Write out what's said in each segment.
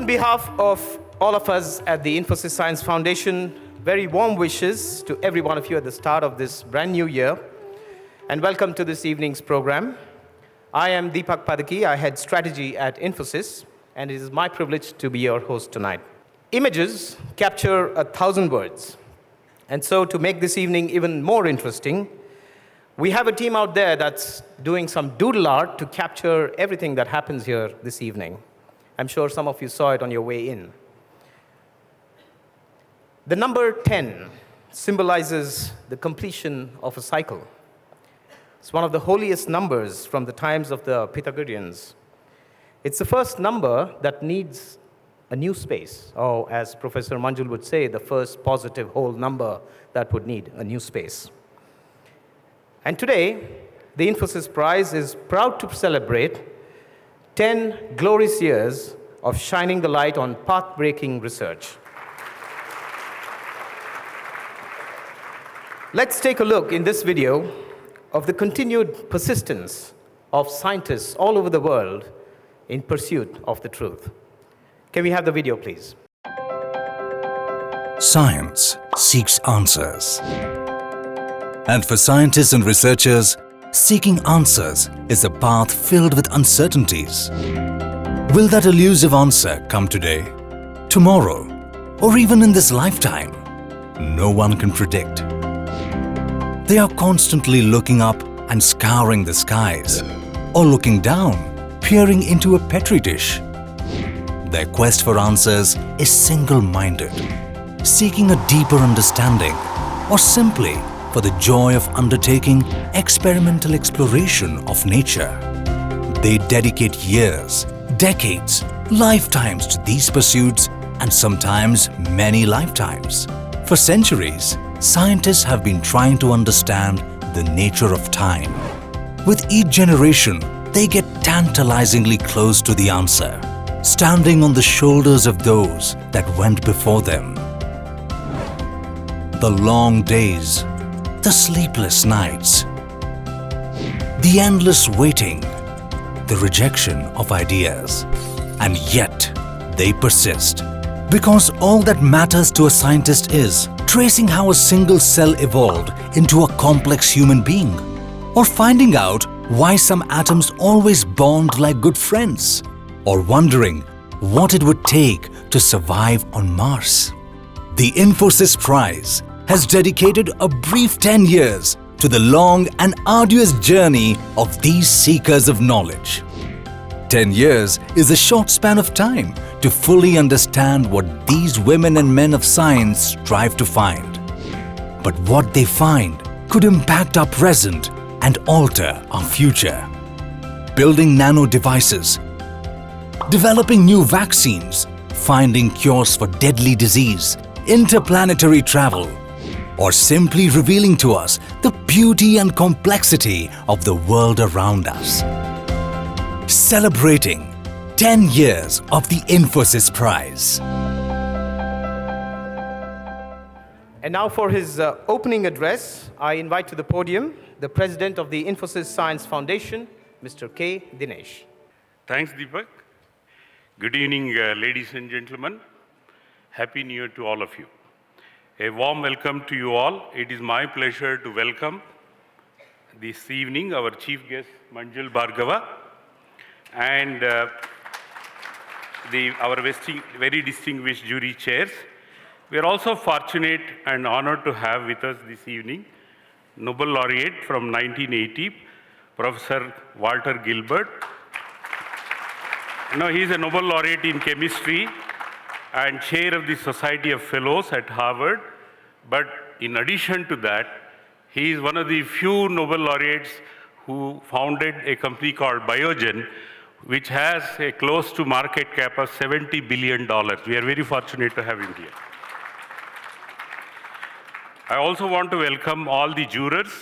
On behalf of all of us at the Infosys Science Foundation, very warm wishes to every one of you at the start of this brand new year, and welcome to this evening's program. I am Deepak Padaki. I head strategy at Infosys, and it is my privilege to be your host tonight. Images capture 1,000 words. And so to make this evening even more interesting, we have a team out there that's doing some doodle art to capture everything that happens here this evening. I'm sure some of you saw it on your way in. The number 10 symbolizes the completion of a cycle. It's one of the holiest numbers from the times of the Pythagoreans. It's the first number that needs a new space, or as Professor Manjul would say, the first positive whole number that would need a new space. And today, the Infosys Prize is proud to celebrate 10 glorious years of shining the light on path-breaking research. Let's take a look in this video of the continued persistence of scientists all over the world in pursuit of the truth. Can we have the video, please? Science seeks answers. And for scientists and researchers, seeking answers is a path filled with uncertainties. Will that elusive answer come today, tomorrow, or even in this lifetime? No one can predict. They are constantly looking up and scouring the skies, or looking down, peering into a petri dish. Their quest for answers is single-minded, seeking a deeper understanding, or simply for the joy of undertaking experimental exploration of nature. They dedicate years, decades, lifetimes to these pursuits, and sometimes many lifetimes. For centuries, scientists have been trying to understand the nature of time. With each generation, they get tantalizingly close to the answer, standing on the shoulders of those that went before them. The long days, the sleepless nights, the endless waiting, the rejection of ideas, and yet they persist. Because all that matters to a scientist is tracing how a single cell evolved into a complex human being, or finding out why some atoms always bond like good friends, or wondering what it would take to survive on Mars. The Infosys Prize has dedicated a brief 10 years to the long and arduous journey of these seekers of knowledge. 10 years is a short span of time to fully understand what these women and men of science strive to find. But what they find could impact our present and alter our future. Building nano devices, developing new vaccines, finding cures for deadly disease, interplanetary travel, or simply revealing to us the beauty and complexity of the world around us. Celebrating 10 years of the Infosys Prize. And now for his opening address, I invite to the podium the president of the Infosys Science Foundation, Mr. K. Dinesh. Thanks, Deepak. Good evening, ladies and gentlemen. Happy New Year to all of you. A warm welcome to you all. It is my pleasure to welcome this evening our chief guest, Manjul Bhargava, and our very distinguished jury chairs. We are also fortunate and honored to have with us this evening Nobel laureate from 1980, Professor Walter Gilbert. He is a Nobel laureate in chemistry and chair of the Society of Fellows at Harvard. But in addition to that, he is one of the few Nobel laureates who founded a company called Biogen, which has a close to market cap of $70 billion. We are very fortunate to have him here. I also want to welcome all the jurors,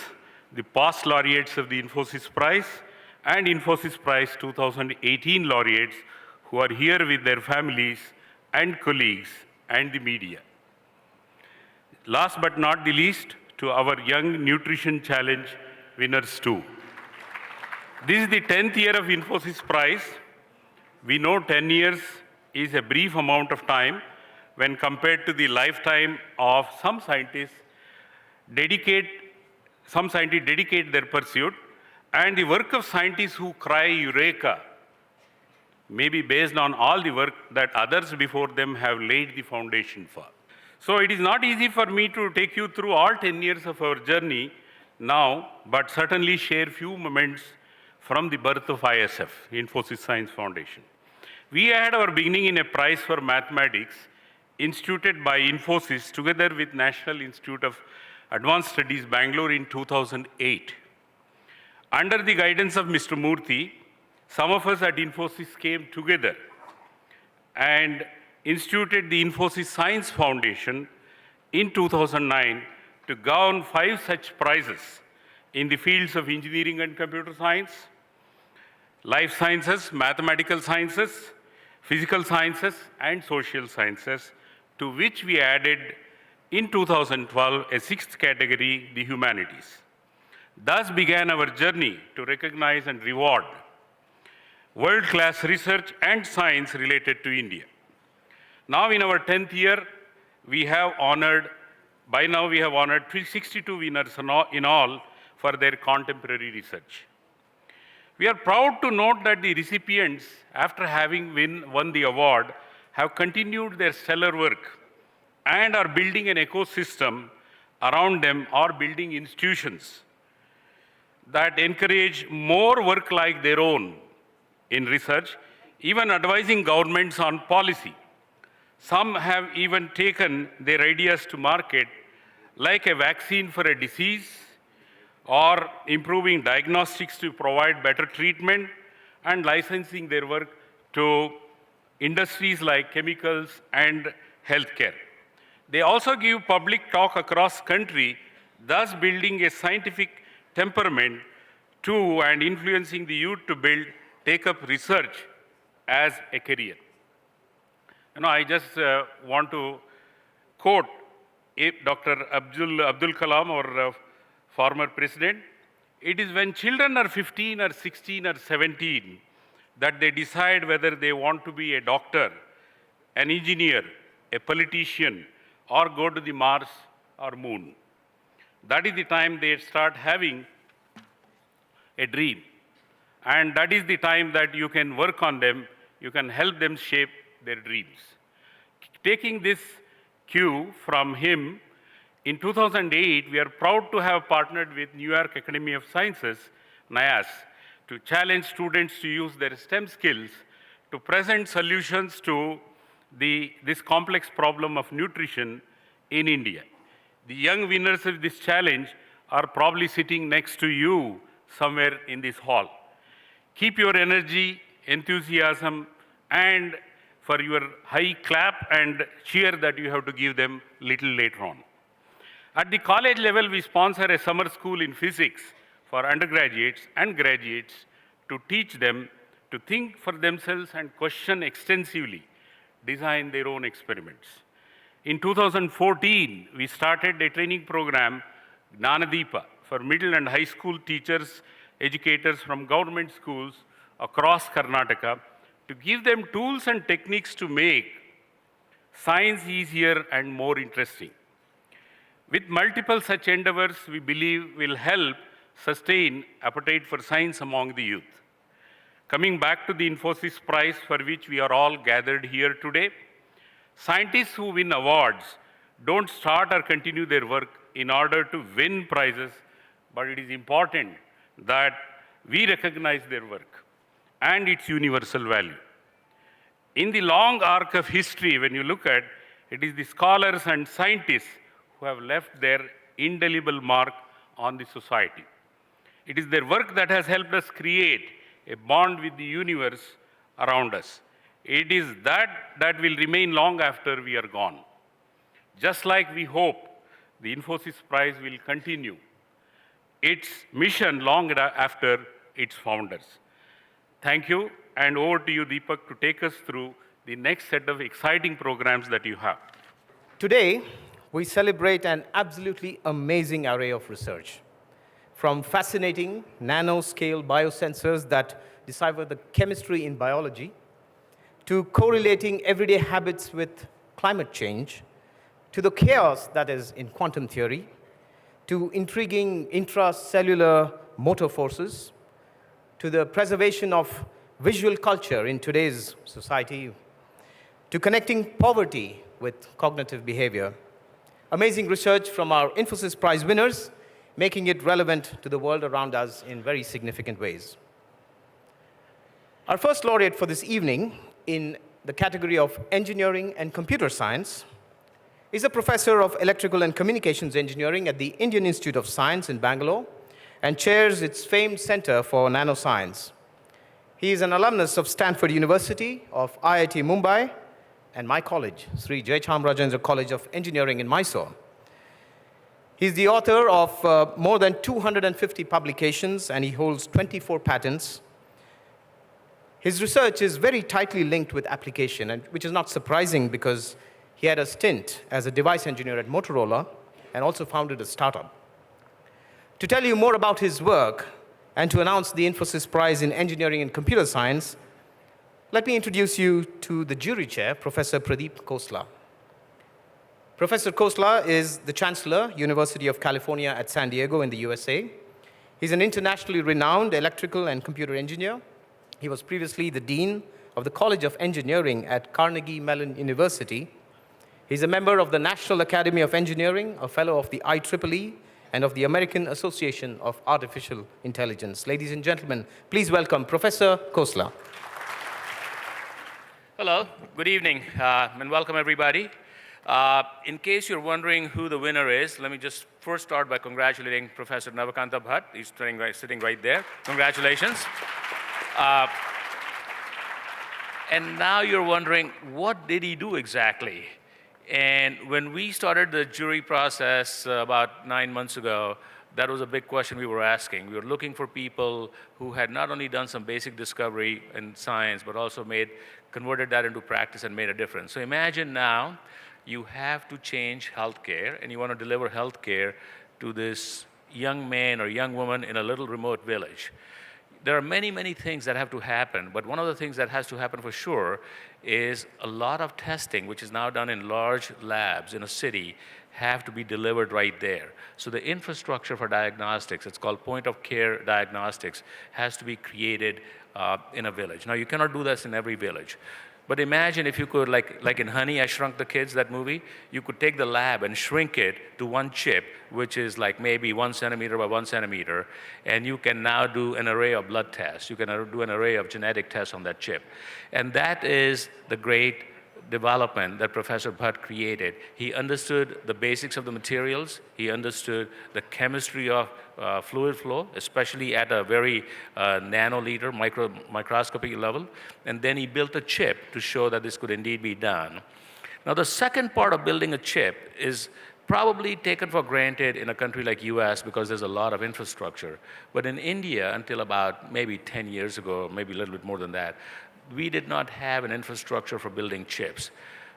the past laureates of the Infosys Prize and Infosys Prize 2018 laureates who are here with their families and colleagues and the media. Last but not the least, to our Young Nutrition Challenge winners too. This is the 10th year of Infosys Prize. We know 10 years is a brief amount of time when compared to the lifetime of some scientists dedicate their pursuit, and the work of scientists who cry eureka may be based on all the work that others before them have laid the foundation for. So it is not easy for me to take you through all 10 years of our journey now, but certainly share few moments from the birth of ISF, Infosys Science Foundation. We had our beginning in a prize for mathematics instituted by Infosys together with National Institute of Advanced Studies, Bengaluru in 2008. Under the guidance of Mr. Murthy, some of us at Infosys came together and instituted the Infosys Science Foundation in 2009 to govern 5 such prizes in the fields of engineering and computer science, life sciences, mathematical sciences, physical sciences, and social sciences, to which we added in 2012 a 6th category, the humanities. Thus began our journey to recognize and reward world-class research and science related to India. Now in our 10th year, we have honored 62 winners in all for their contemporary research. We are proud to note that the recipients, after having won the award, have continued their stellar work and are building an ecosystem around them or building institutions that encourage more work like their own in research, even advising governments on policy. Some have even taken their ideas to market, like a vaccine for a disease or improving diagnostics to provide better treatment, and licensing their work to industries like chemicals and healthcare. They also give public talk across country, thus building a scientific temperament too and influencing the youth to take up research as a career. I just want to quote Dr. Abdul Kalam, our former president. It is when children are 15 or 16 or 17 that they decide whether they want to be a doctor, an engineer, a politician, or go to the Mars or moon. That is the time they start having a dream. And that is the time that you can work on them, you can help them shape their dreams. Taking this cue from him, in 2008, we are proud to have partnered with New York Academy of Sciences, NIAS, to challenge students to use their STEM skills to present solutions to this complex problem of nutrition in India. The young winners of this challenge are probably sitting next to you somewhere in this hall. Keep your energy, enthusiasm, and for your high clap and cheer that you have to give them little later on. At the college level, we sponsor a summer school in physics for undergraduates and graduates to teach them to think for themselves and question extensively, design their own experiments. In 2014, we started a training program, Gnanadeepa, for middle and high school teachers, educators from government schools across Karnataka to give them tools and techniques to make science easier and more interesting. With multiple such endeavors, we believe will help sustain appetite for science among the youth. Coming back to the Infosys Prize for which we are all gathered here today, scientists who win awards don't start or continue their work in order to win prizes, but it is important that we recognize their work and its universal value. In the long arc of history, when you look at it, is the scholars and scientists who have left their indelible mark on the society. It is their work that has helped us create a bond with the universe around us. It is that will remain long after we are gone. Just like we hope the Infosys Prize will continue its mission long after its founders. Thank you, and over to you, Deepak, to take us through the next set of exciting programs that you have. Today, we celebrate an absolutely amazing array of research. From fascinating nanoscale biosensors that decipher the chemistry in biology, to correlating everyday habits with climate change, to the chaos that is in quantum theory, to intriguing intracellular motor forces, to the preservation of visual culture in today's society, to connecting poverty with cognitive behavior. Amazing research from our Infosys Prize winners, making it relevant to the world around us in very significant ways. Our first laureate for this evening in the category of Engineering and Computer Science is a professor of Electrical and Communications Engineering at the Indian Institute of Science in Bangalore and chairs its famed Center for Nanoscience. He is an alumnus of Stanford University, of IIT Mumbai, and my college, Sri Jayachamrajendra College of Engineering in Mysore. He's the author of more than 250 publications, and he holds 24 patents. His research is very tightly linked with application, and which is not surprising because he had a stint as a device engineer at Motorola and also founded a startup. To tell you more about his work and to announce the Infosys Prize in Engineering and Computer Science, let me introduce you to the jury chair, Professor Pradeep Khosla. Professor Khosla is the Chancellor, University of California at San Diego in the USA. He's an internationally renowned electrical and computer engineer. He was previously the Dean of the College of Engineering at Carnegie Mellon University. He's a member of the National Academy of Engineering, a fellow of the IEEE, and of the American Association of Artificial Intelligence. Ladies and gentlemen, please welcome Professor Khosla. Hello, good evening, and welcome everybody. In case you're wondering who the winner is, let me just first start by congratulating Professor Navakanta Bhatt. He's sitting right there. Congratulations. And now you're wondering, what did he do exactly? And when we started the jury process about 9 months ago, that was a big question we were asking. We were looking for people who had not only done some basic discovery in science, but also converted that into practice and made a difference. So imagine now you have to change healthcare, and you want to deliver healthcare to this young man or young woman in a little remote village. There are many, many things that have to happen, but one of the things that has to happen for sure is a lot of testing, which is now done in large labs in a city, have to be delivered right there. So the infrastructure for diagnostics, it's called point-of-care diagnostics, has to be created in a village. Now, you cannot do this in every village. But imagine if you could, like in Honey, I Shrunk the Kids, that movie, you could take the lab and shrink it to one chip, which is like maybe 1 centimeter by 1 centimeter, and you can now do an array of blood tests. You can do an array of genetic tests on that chip. And that is the great development that Professor Bhatt created. He understood the basics of the materials. He understood the chemistry of fluid flow, especially at a very nanoliter microscopy level. And then he built a chip to show that this could indeed be done. Now, the second part of building a chip is probably taken for granted in a country like US because there's a lot of infrastructure. But in India, until about maybe 10 years ago, maybe a little bit more than that, we did not have an infrastructure for building chips.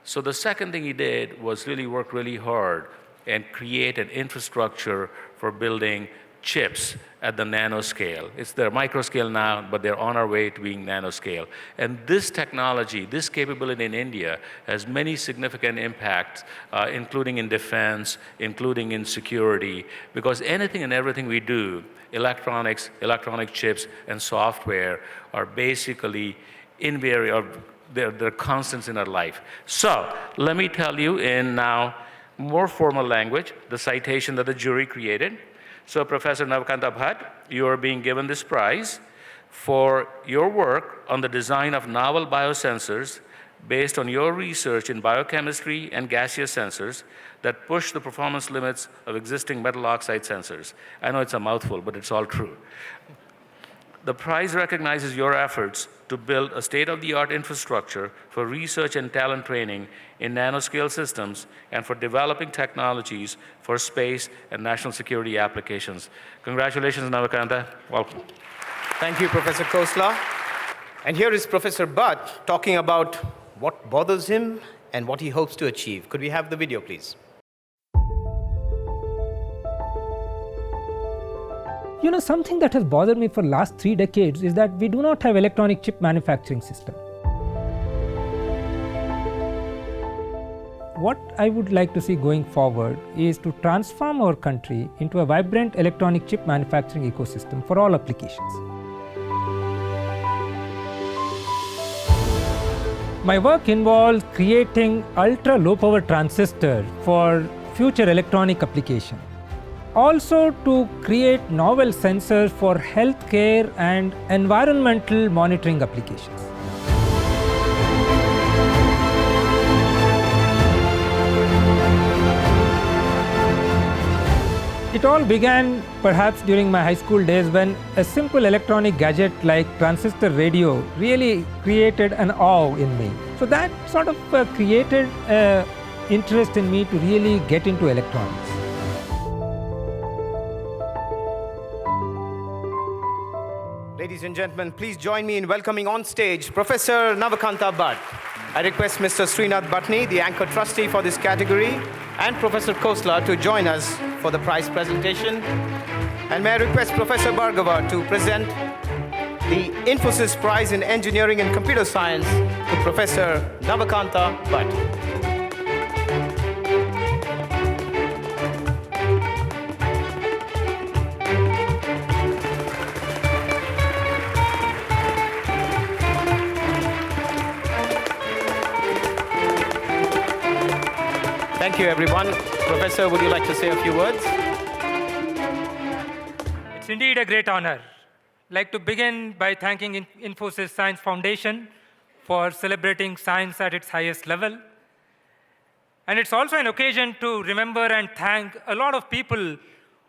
So the second thing he did was really work really hard and create an infrastructure for building chips at the nanoscale. They're microscale now, but they're on our way to being nanoscale. And this technology, this capability in India has many significant impacts, including in defense, including in security, because anything and everything we do, electronics, electronic chips, and software are basically they're constants in our life. So let me tell you in now more formal language the citation that the jury created. So Professor Navakanta Bhatt, you are being given this prize for your work on the design of novel biosensors based on your research in biochemistry and gaseous sensors that push the performance limits of existing metal oxide sensors. I know it's a mouthful, but it's all true. The prize recognizes your efforts to build a state-of-the-art infrastructure for research and talent training in nanoscale systems and for developing technologies for space and national security applications. Congratulations, Navakanta. Welcome. Thank you, Professor Khosla. And here is Professor Bhatt talking about what bothers him and what he hopes to achieve. Could we have the video, please? You know, something that has bothered me for the last 3 decades is that we do not have electronic chip manufacturing system. what I would like to see going forward is to transform our country into a vibrant electronic chip manufacturing ecosystem for all applications. My work involves creating ultra low power transistor for future electronic application. Also to create novel sensors for healthcare and environmental monitoring applications. It all began perhaps during my high school days when a simple electronic gadget like transistor radio really created an awe in me. So that sort of created an interest in me to really get into electronics. Ladies and gentlemen, please join me in welcoming on stage Professor Navakanta Bhatt. I request Mr. Srinath Bhatni, the anchor trustee for this category, and Professor Khosla to join us for the prize presentation. And may I request Professor Bhargava to present the Infosys Prize in Engineering and Computer Science to Professor Navakanta Bhatt. Thank you, everyone. Professor, would you like to say a few words? It's indeed a great honor. I'd like to begin by thanking Infosys Science Foundation for celebrating science at its highest level. And it's also an occasion to remember and thank a lot of people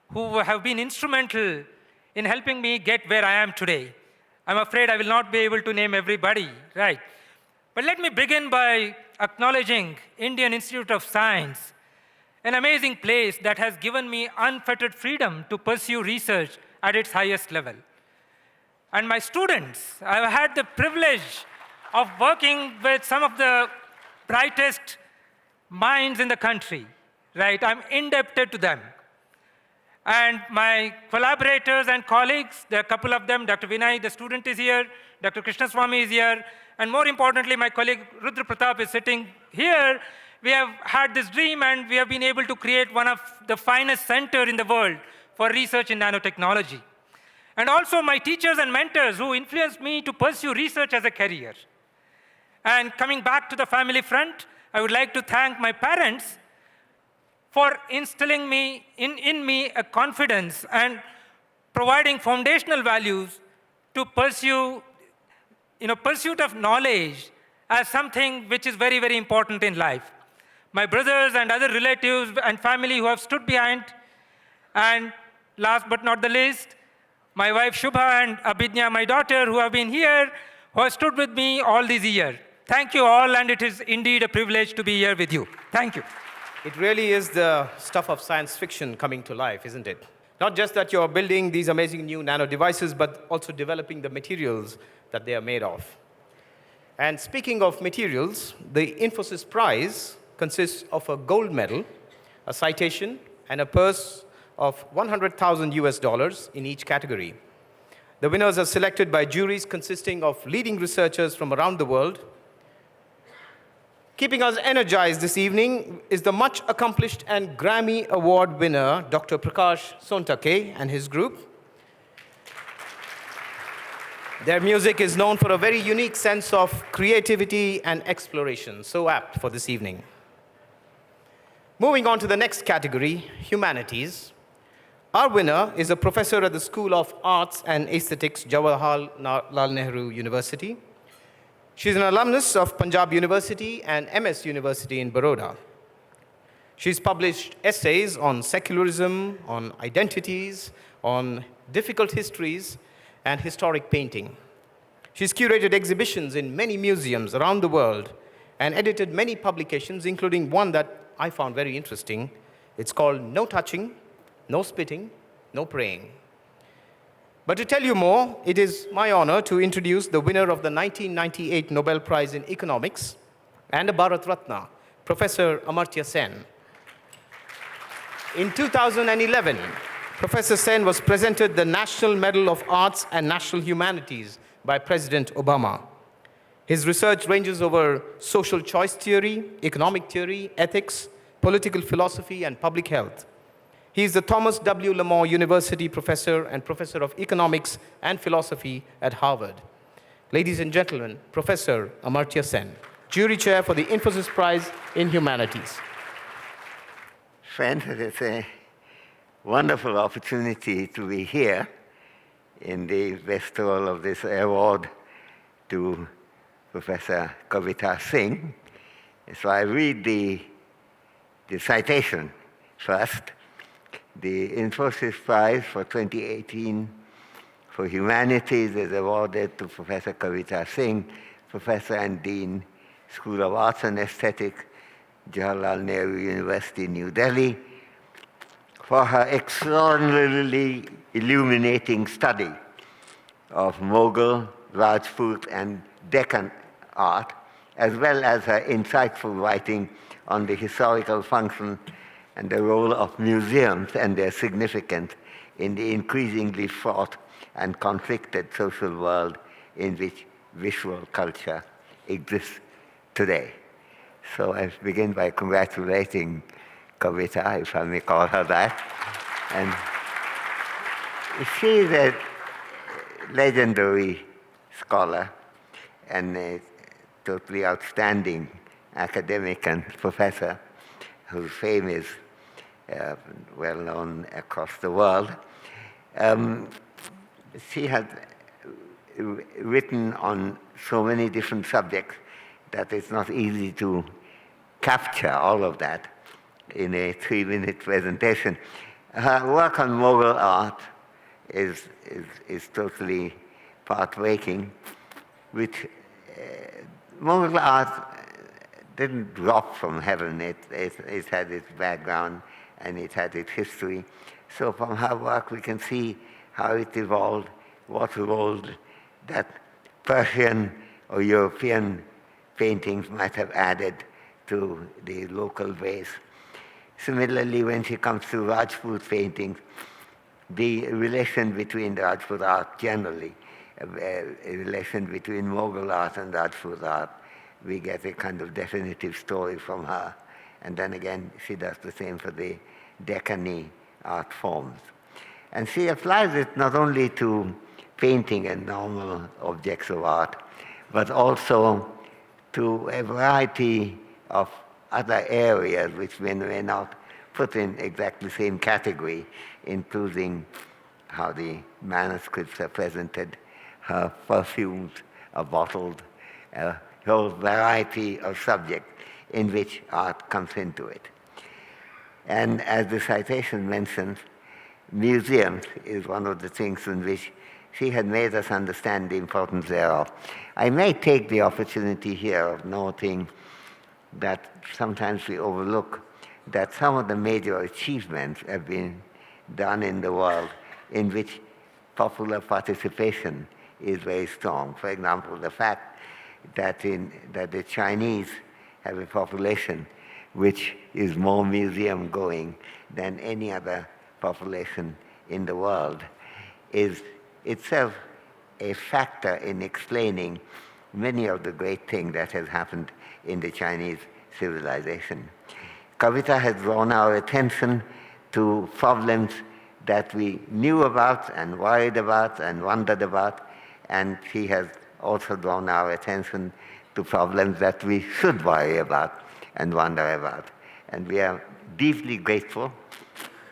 who have been instrumental in helping me get where I am today. I'm afraid I will not be able to name everybody, right? But let me begin by acknowledging Indian Institute of Science, an amazing place that has given me unfettered freedom to pursue research at its highest level. And my students, I've had the privilege of working with some of the brightest minds in the country, right? I'm indebted to them. And my collaborators and colleagues, there are a couple of them, Dr. Vinay, the student is here, Dr. Krishnaswamy is here, and more importantly, my colleague Rudra Pratap is sitting here. We have had this dream and we have been able to create one of the finest centers in the world for research in nanotechnology. And also my teachers and mentors who influenced me to pursue research as a career. And coming back to the family front, I would like to thank my parents for instilling in me a confidence and providing foundational values to pursue pursuit of knowledge as something which is very, very important in life. My brothers and other relatives and family who have stood behind, and last but not the least, my wife Shubha and Abhidnya, my daughter, who have been here, who have stood with me all these years. Thank you all, and it is indeed a privilege to be here with you. Thank you. It really is the stuff of science fiction coming to life, isn't it? Not just that you're building these amazing new nano devices, but also developing the materials that they are made of. And speaking of materials, the Infosys Prize consists of a gold medal, a citation, and a purse of $100,000 in each category. The winners are selected by juries consisting of leading researchers from around the world. Keeping us energized this evening is the much accomplished and Grammy Award winner, Dr. Prakash Sontake and his group. Their music is known for a very unique sense of creativity and exploration, so apt for this evening. Moving on to the next category, Humanities. Our winner is a professor at the School of Arts and Aesthetics, Jawaharlal Nehru University. She's an alumnus of Punjab University and MS University in Baroda. She's published essays on secularism, on identities, on difficult histories, and historic painting. She's curated exhibitions in many museums around the world and edited many publications, including one that I found very interesting. It's called No Touching, No Spitting, No Praying. But to tell you more, it is my honor to introduce the winner of the 1998 Nobel Prize in Economics and a Bharat Ratna, Professor Amartya Sen. In 2011, Professor Sen was presented the National Medal of Arts and National Humanities by President Obama. His research ranges over social choice theory, economic theory, ethics, political philosophy, and public health. He is the Thomas W. Lamar University Professor and Professor of Economics and Philosophy at Harvard. Ladies and gentlemen, Professor Amartya Sen, Jury Chair for the Infosys Prize in Humanities. Friends, it's a wonderful opportunity to be here in the bestowal of this award to Professor Kavita Singh. So I read the citation first. The Infosys Prize for 2018 for Humanities is awarded to Professor Kavita Singh, Professor and Dean, School of Arts and Aesthetics, Jawaharlal Nehru University, New Delhi, for her extraordinarily illuminating study of Mughal, Rajput, and Deccan art, as well as her insightful writing on the historical function and the role of museums and their significance in the increasingly fraught and conflicted social world in which visual culture exists today. So I begin by congratulating Kavita, if I may call her that. And she is a legendary scholar and a totally outstanding academic and professor whose fame is well known across the world. She has written on so many different subjects that it's not easy to capture all of that in a 3-minute presentation. Her work on Mughal art is totally pathbreaking, which Mughal art didn't drop from heaven. It had its background and it had its history. So from her work we can see how it evolved, what role that Persian or European paintings might have added to the local base. Similarly, when she comes to Rajput paintings, the relation between Rajput art generally, a relation between Mughal art and Rajput art, we get a kind of definitive story from her. And then again, she does the same for the Deccani art forms. And she applies it not only to painting and normal objects of art, but also to a variety of other areas which we may not put in exactly the same category, including how the manuscripts are presented, her perfumes are bottled, a whole variety of subjects in which art comes into it. And as the citation mentions, museums is one of the things in which she had made us understand the importance thereof. I may take the opportunity here of noting that sometimes we overlook that some of the major achievements have been done in the world in which popular participation is very strong. For example, the fact that the Chinese have a population which is more museum going than any other population in the world is itself a factor in explaining many of the great things that has happened in the Chinese civilization. Kavita has drawn our attention to problems that we knew about and worried about and wondered about, and she has also drawn our attention to problems that we should worry about and wonder about. And we are deeply grateful,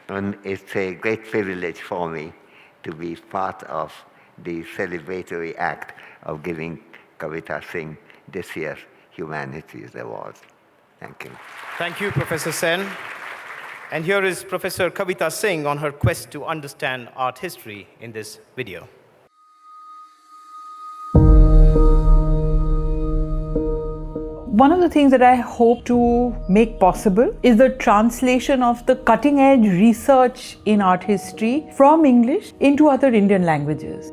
and it's a great privilege for me to be part of the celebratory act of giving Kavita Singh this year's Humanities Award. Thank you. Thank you, Professor Sen. And here is Professor Kavita Singh on her quest to understand art history in this video. One of the things that I hope to make possible is the translation of the cutting-edge research in art history from English into other Indian languages.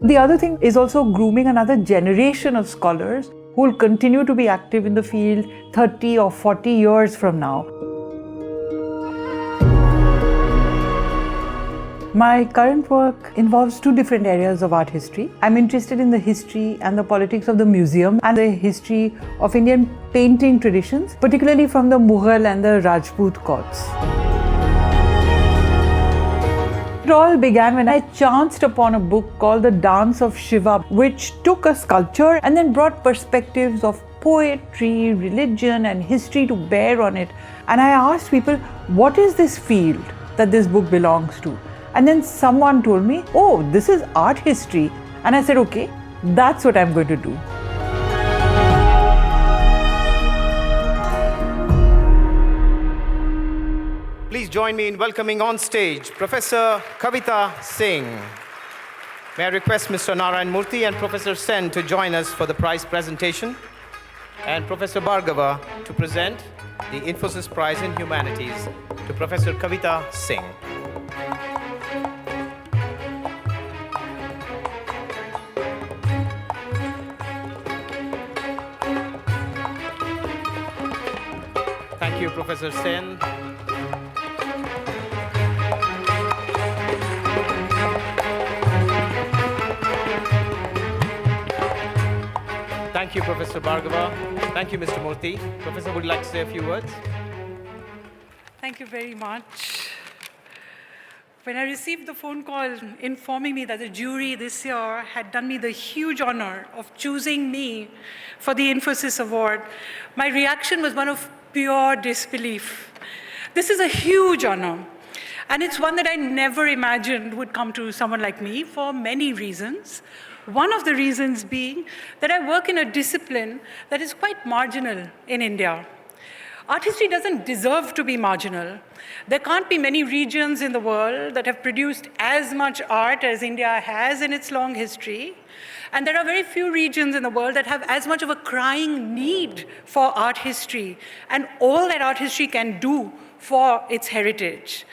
The other thing is also grooming another generation of scholars who will continue to be active in the field 30 or 40 years from now. My current work involves two different areas of art history. I'm interested in the history and the politics of the museum and the history of Indian painting traditions, particularly from the Mughal and the Rajput courts. It all began when I chanced upon a book called The Dance of Shiva, which took a sculpture and then brought perspectives of poetry, religion, and history to bear on it. And I asked people, what is this field that this book belongs to? And then someone told me, oh, this is art history. And I said, okay, that's what I'm going to do. Please join me in welcoming on stage Professor Kavita Singh. May I request Mr. Narayan Murthy and Professor Sen to join us for the prize presentation, and Professor Bhargava to present the Infosys Prize in Humanities to Professor Kavita Singh. Thank you, Professor Sen. Thank you, Professor Bhargava. Thank you, Mr. Murthy. Professor, would you like to say a few words? Thank you very much. When I received the phone call informing me that the jury this year had done me the huge honor of choosing me for the Infosys Award, my reaction was one of pure disbelief. This is a huge honor, and it's one that I never imagined would come to someone like me for many reasons. One of the reasons being that I work in a discipline that is quite marginal in India. Art history doesn't deserve to be marginal. There can't be many regions in the world that have produced as much art as India has in its long history. And there are very few regions in the world that have as much of a crying need for art history and all that art history can do for its heritage.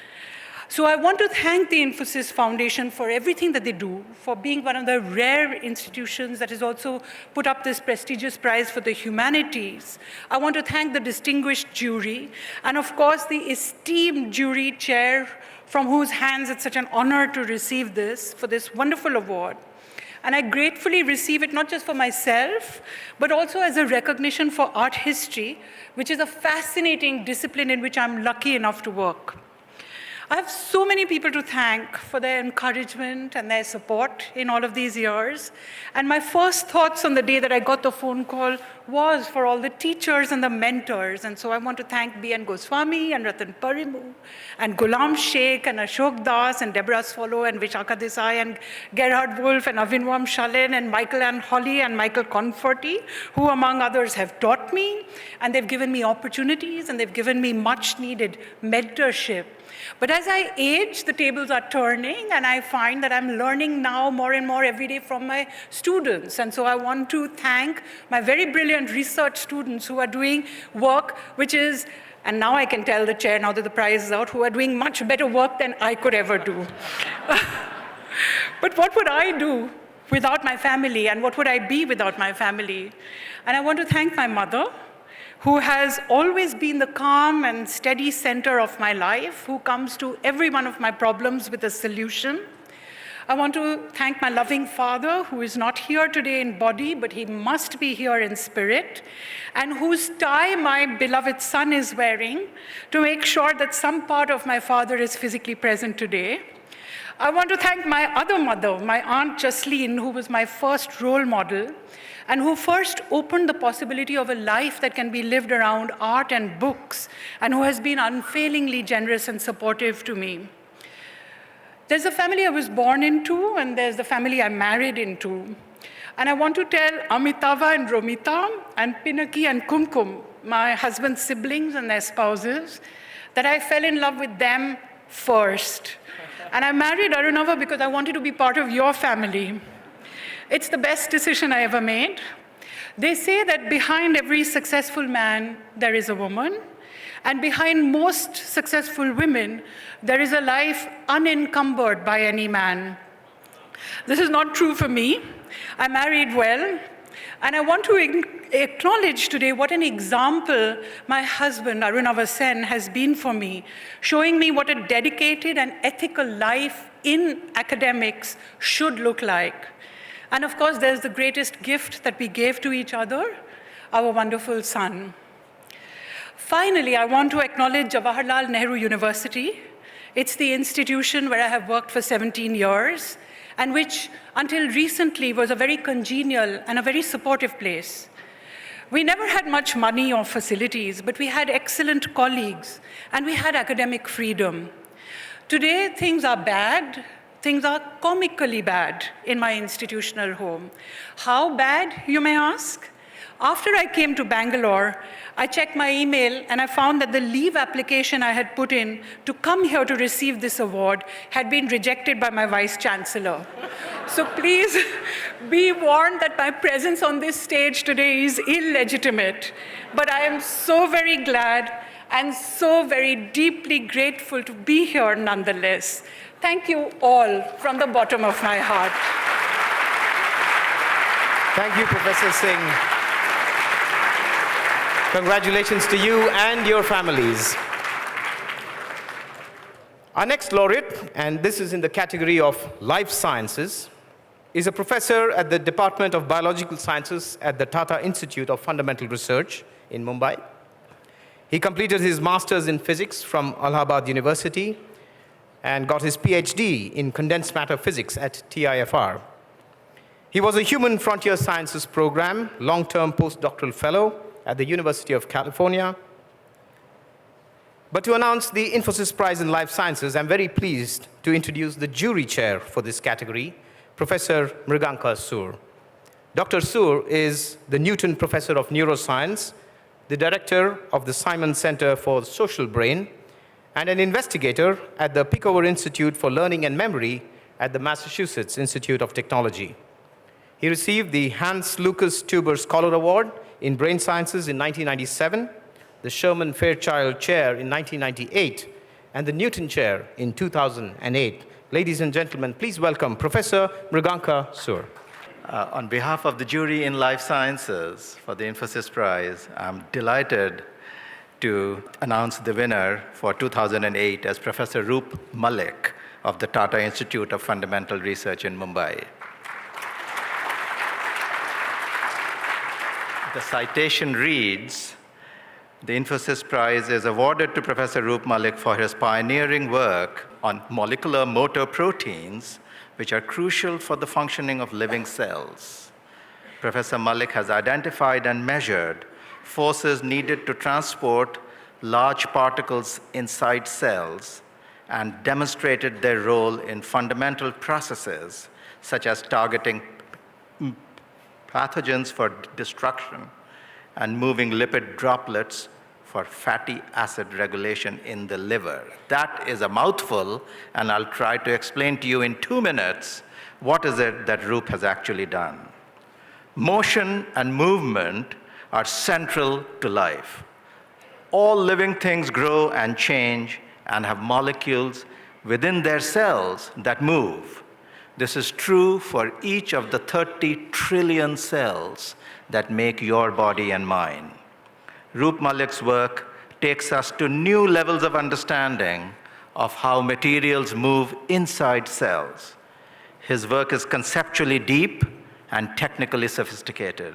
So I want to thank the Infosys Foundation for everything that they do, for being one of the rare institutions that has also put up this prestigious prize for the humanities. I want to thank the distinguished jury, and of course the esteemed jury chair, from whose hands it's such an honor to receive this, for this wonderful award. And I gratefully receive it not just for myself, but also as a recognition for art history, which is a fascinating discipline in which I'm lucky enough to work. I have so many people to thank for their encouragement and their support in all of these years. And my first thoughts on the day that I got the phone call was for all the teachers and the mentors. And so I want to thank B.N. Goswami and Ratan Parimu and Ghulam Sheikh and Ashok Das and Deborah Swallow and Vishaka Desai and Gerhard Wolf and Avinwam Shalen and Michael and Holly and Michael Conforti, who among others have taught me, and they've given me opportunities and they've given me much needed mentorship. But as I age, the tables are turning, and I find that I'm learning now more and more every day from my students. And so I want to thank my very brilliant research students who are doing work which is, and now I can tell the chair now that the prize is out, who are doing much better work than I could ever do. But what would I do without my family, and what would I be without my family? And I want to thank my mother, who has always been the calm and steady center of my life, who comes to every one of my problems with a solution. I want to thank my loving father, who is not here today in body, but he must be here in spirit, and whose tie my beloved son is wearing to make sure that some part of my father is physically present today. I want to thank my other mother, my Aunt Jasleen, who was my first role model, and who first opened the possibility of a life that can be lived around art and books, and who has been unfailingly generous and supportive to me. There's a family I was born into, and there's the family I married into. And I want to tell Amitava and Romita, and Pinaki and Kumkum, my husband's siblings and their spouses, that I fell in love with them first. And I married Arunava because I wanted to be part of your family. It's the best decision I ever made. They say that behind every successful man, there is a woman, and behind most successful women, there is a life unencumbered by any man. This is not true for me. I married well. And I want to acknowledge today what an example my husband, Arunava Sen, has been for me, showing me what a dedicated and ethical life in academics should look like. And of course, there's the greatest gift that we gave to each other, our wonderful son. Finally, I want to acknowledge Jawaharlal Nehru University. It's the institution where I have worked for 17 years, and which, until recently, was a very congenial and a very supportive place. We never had much money or facilities, but we had excellent colleagues, and we had academic freedom. Today, things are bad. Things are comically bad in my institutional home. How bad, you may ask? After I came to Bangalore, I checked my email and I found that the leave application I had put in to come here to receive this award had been rejected by my Vice Chancellor. So please be warned that my presence on this stage today is illegitimate. But I am so very glad and so very deeply grateful to be here nonetheless. Thank you all from the bottom of my heart. Thank you, Professor Singh. Congratulations to you and your families. Our next laureate, and this is in the category of life sciences, is a professor at the Department of Biological Sciences at the Tata Institute of Fundamental Research in Mumbai. He completed his master's in physics from Allahabad University and got his PhD in condensed matter physics at TIFR. He was a Human Frontier Sciences Program long-term postdoctoral fellow at the University of California. But to announce the Infosys Prize in Life Sciences, I'm very pleased to introduce the jury chair for this category, Professor Mriganka Sur. Dr. Sur is the Newton Professor of Neuroscience, the director of the Simon Center for the Social Brain, and an investigator at the Pickover Institute for Learning and Memory at the Massachusetts Institute of Technology. He received the Hans Lucas Tuber Scholar Award in Brain Sciences in 1997, the Sherman Fairchild Chair in 1998, and the Newton Chair in 2008. Ladies and gentlemen, please welcome Professor Mriganka Sur. On behalf of the jury in Life Sciences for the Infosys Prize, I'm delighted to announce the winner for 2008 as Professor Roop Malik of the Tata Institute of Fundamental Research in Mumbai. The citation reads, the Infosys Prize is awarded to Professor Roop Malik for his pioneering work on molecular motor proteins, which are crucial for the functioning of living cells. Professor Malik has identified and measured forces needed to transport large particles inside cells and demonstrated their role in fundamental processes, such as targeting pathogens for destruction and moving lipid droplets for fatty acid regulation in the liver. That is a mouthful, and I'll try to explain to you in 2 minutes what is it that Roop has actually done. Motion and movement are central to life. All living things grow and change and have molecules within their cells that move. This is true for each of the 30 trillion cells that make your body and mine. Roop Malik's work takes us to new levels of understanding of how materials move inside cells. His work is conceptually deep and technically sophisticated.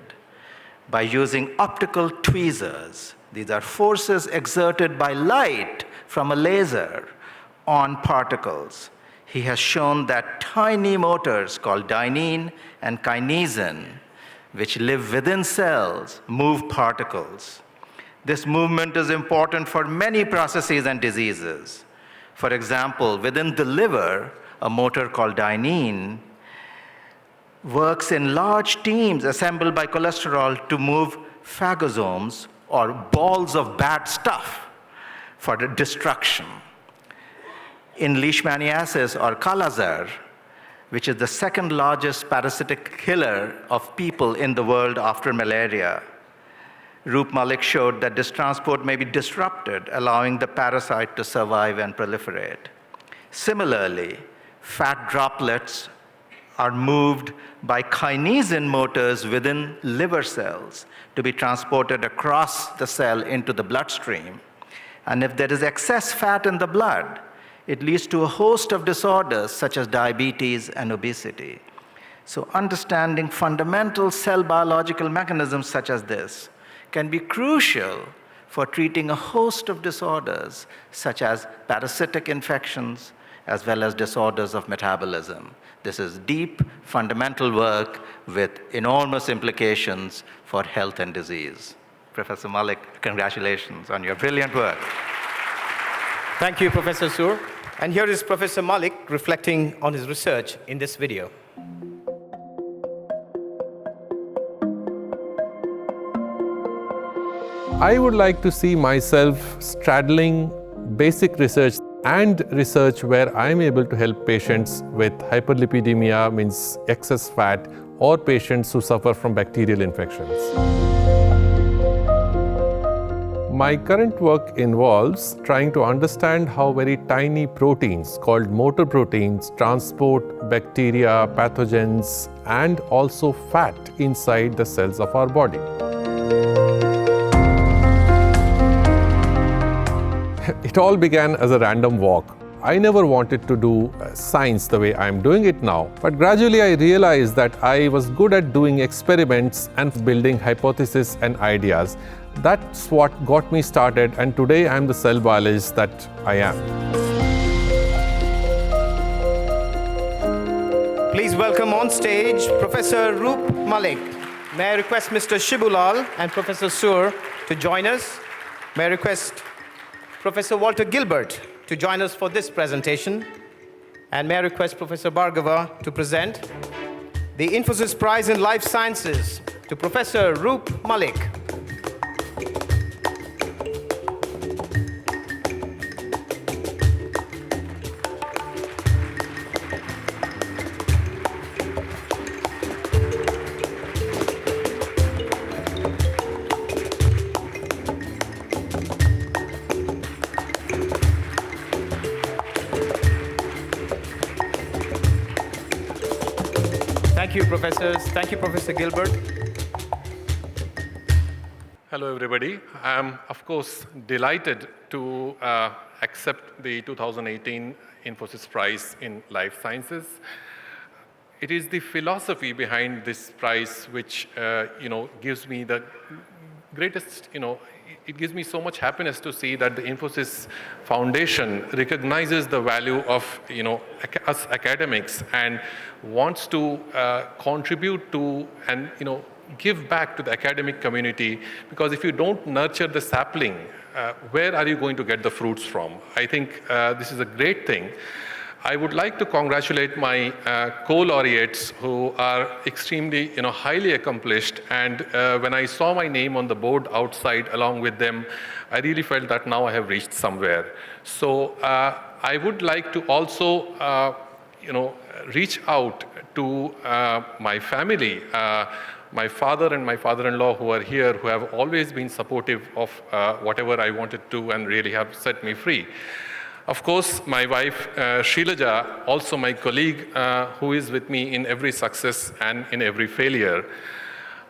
By using optical tweezers, these are forces exerted by light from a laser on particles, he has shown that tiny motors called dynein and kinesin, which live within cells, move particles. This movement is important for many processes and diseases. For example, within the liver, a motor called dynein works in large teams assembled by cholesterol to move phagosomes, or balls of bad stuff, for the destruction. In leishmaniasis, or Kala-Azar, which is the second largest parasitic killer of people in the world after malaria, Roop Malik showed that this transport may be disrupted, allowing the parasite to survive and proliferate. Similarly, fat droplets are moved by kinesin motors within liver cells to be transported across the cell into the bloodstream. And if there is excess fat in the blood, it leads to a host of disorders such as diabetes and obesity. So understanding fundamental cell biological mechanisms such as this can be crucial for treating a host of disorders such as parasitic infections as well as disorders of metabolism. This is deep, fundamental work with enormous implications for health and disease. Professor Malik, congratulations on your brilliant work. Thank you, Professor Sur. And here is Professor Malik reflecting on his research in this video. I would like to see myself straddling basic research and research where I am able to help patients with hyperlipidemia, means excess fat, or patients who suffer from bacterial infections. My current work involves trying to understand how very tiny proteins called motor proteins transport bacteria, pathogens, and also fat inside the cells of our body. It all began as a random walk. I never wanted to do science the way I'm doing it now, but gradually I realized that I was good at doing experiments and building hypotheses and ideas. That's what got me started, and today I'm the cell biologist that I am. Please welcome on stage Professor Roop Malik. May I request Mr. Shibulal and Professor Sur to join us? May I request Professor Walter Gilbert to join us for this presentation? And may I request Professor Bhargava to present the Infosys Prize in Life Sciences to Professor Roop Malik. Thank you, professors. Thank you, Professor Gilbert. Hello, everybody. I am, of course, delighted to accept the 2018 Infosys Prize in Life Sciences. It is the philosophy behind this prize which, gives me the greatest, it gives me so much happiness to see that the Infosys Foundation recognizes the value of, us academics and wants to contribute to and, give back to the academic community, because if you don't nurture the sapling, where are you going to get the fruits from? I think this is a great thing. I would like to congratulate my co-laureates who are extremely, highly accomplished. And when I saw my name on the board outside along with them, I really felt that now I have reached somewhere. So I would like to also, reach out to my family, my father and my father-in-law who are here, who have always been supportive of whatever I wanted to and really have set me free. Of course, my wife, Shailaja, also my colleague, who is with me in every success and in every failure.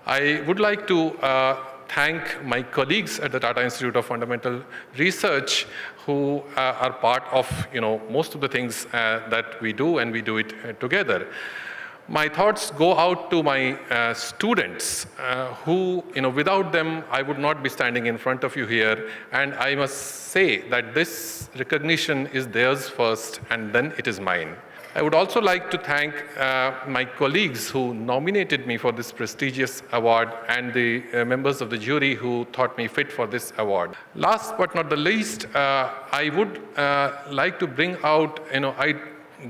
I would like to thank my colleagues at the Tata Institute of Fundamental Research, who are part of, most of the things that we do, and we do it together. My thoughts go out to my students who, without them, I would not be standing in front of you here. And I must say that this recognition is theirs first, and then it is mine. I would also like to thank my colleagues who nominated me for this prestigious award, and the members of the jury who thought me fit for this award. Last but not the least, I would like to bring out, I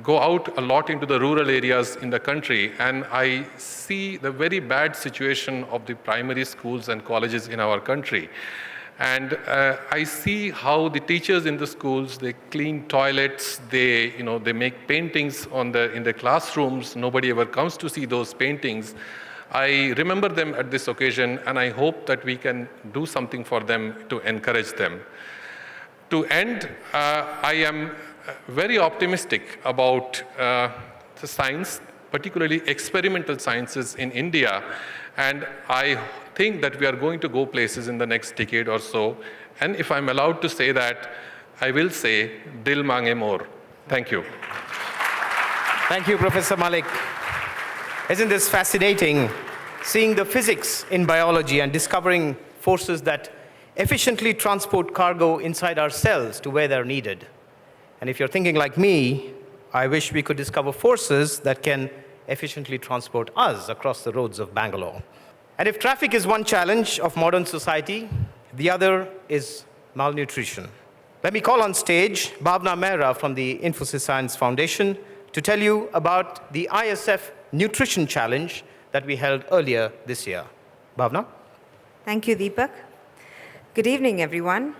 go out a lot into the rural areas in the country, and I see the very bad situation of the primary schools and colleges in our country. And I see how the teachers in the schools, they clean toilets, they make paintings in the classrooms. Nobody ever comes to see those paintings. I remember them at this occasion, and I hope that we can do something for them to encourage them. To end, I am very optimistic about the science particularly experimental sciences in India. And I think that we are going to go places in the next decade or so. And if I'm allowed to say that, I will say, Dil Mange More. Thank you. Thank you, Professor Malik. Isn't this fascinating, seeing the physics in biology and discovering forces that efficiently transport cargo inside our cells to where they're needed? And if you're thinking like me, I wish we could discover forces that can efficiently transport us across the roads of Bangalore. And if traffic is one challenge of modern society, the other is malnutrition. Let me call on stage Bhavna Mehra from the Infosys Science Foundation to tell you about the ISF Nutrition Challenge that we held earlier this year. Bhavna? Thank you, Deepak. Good evening, everyone.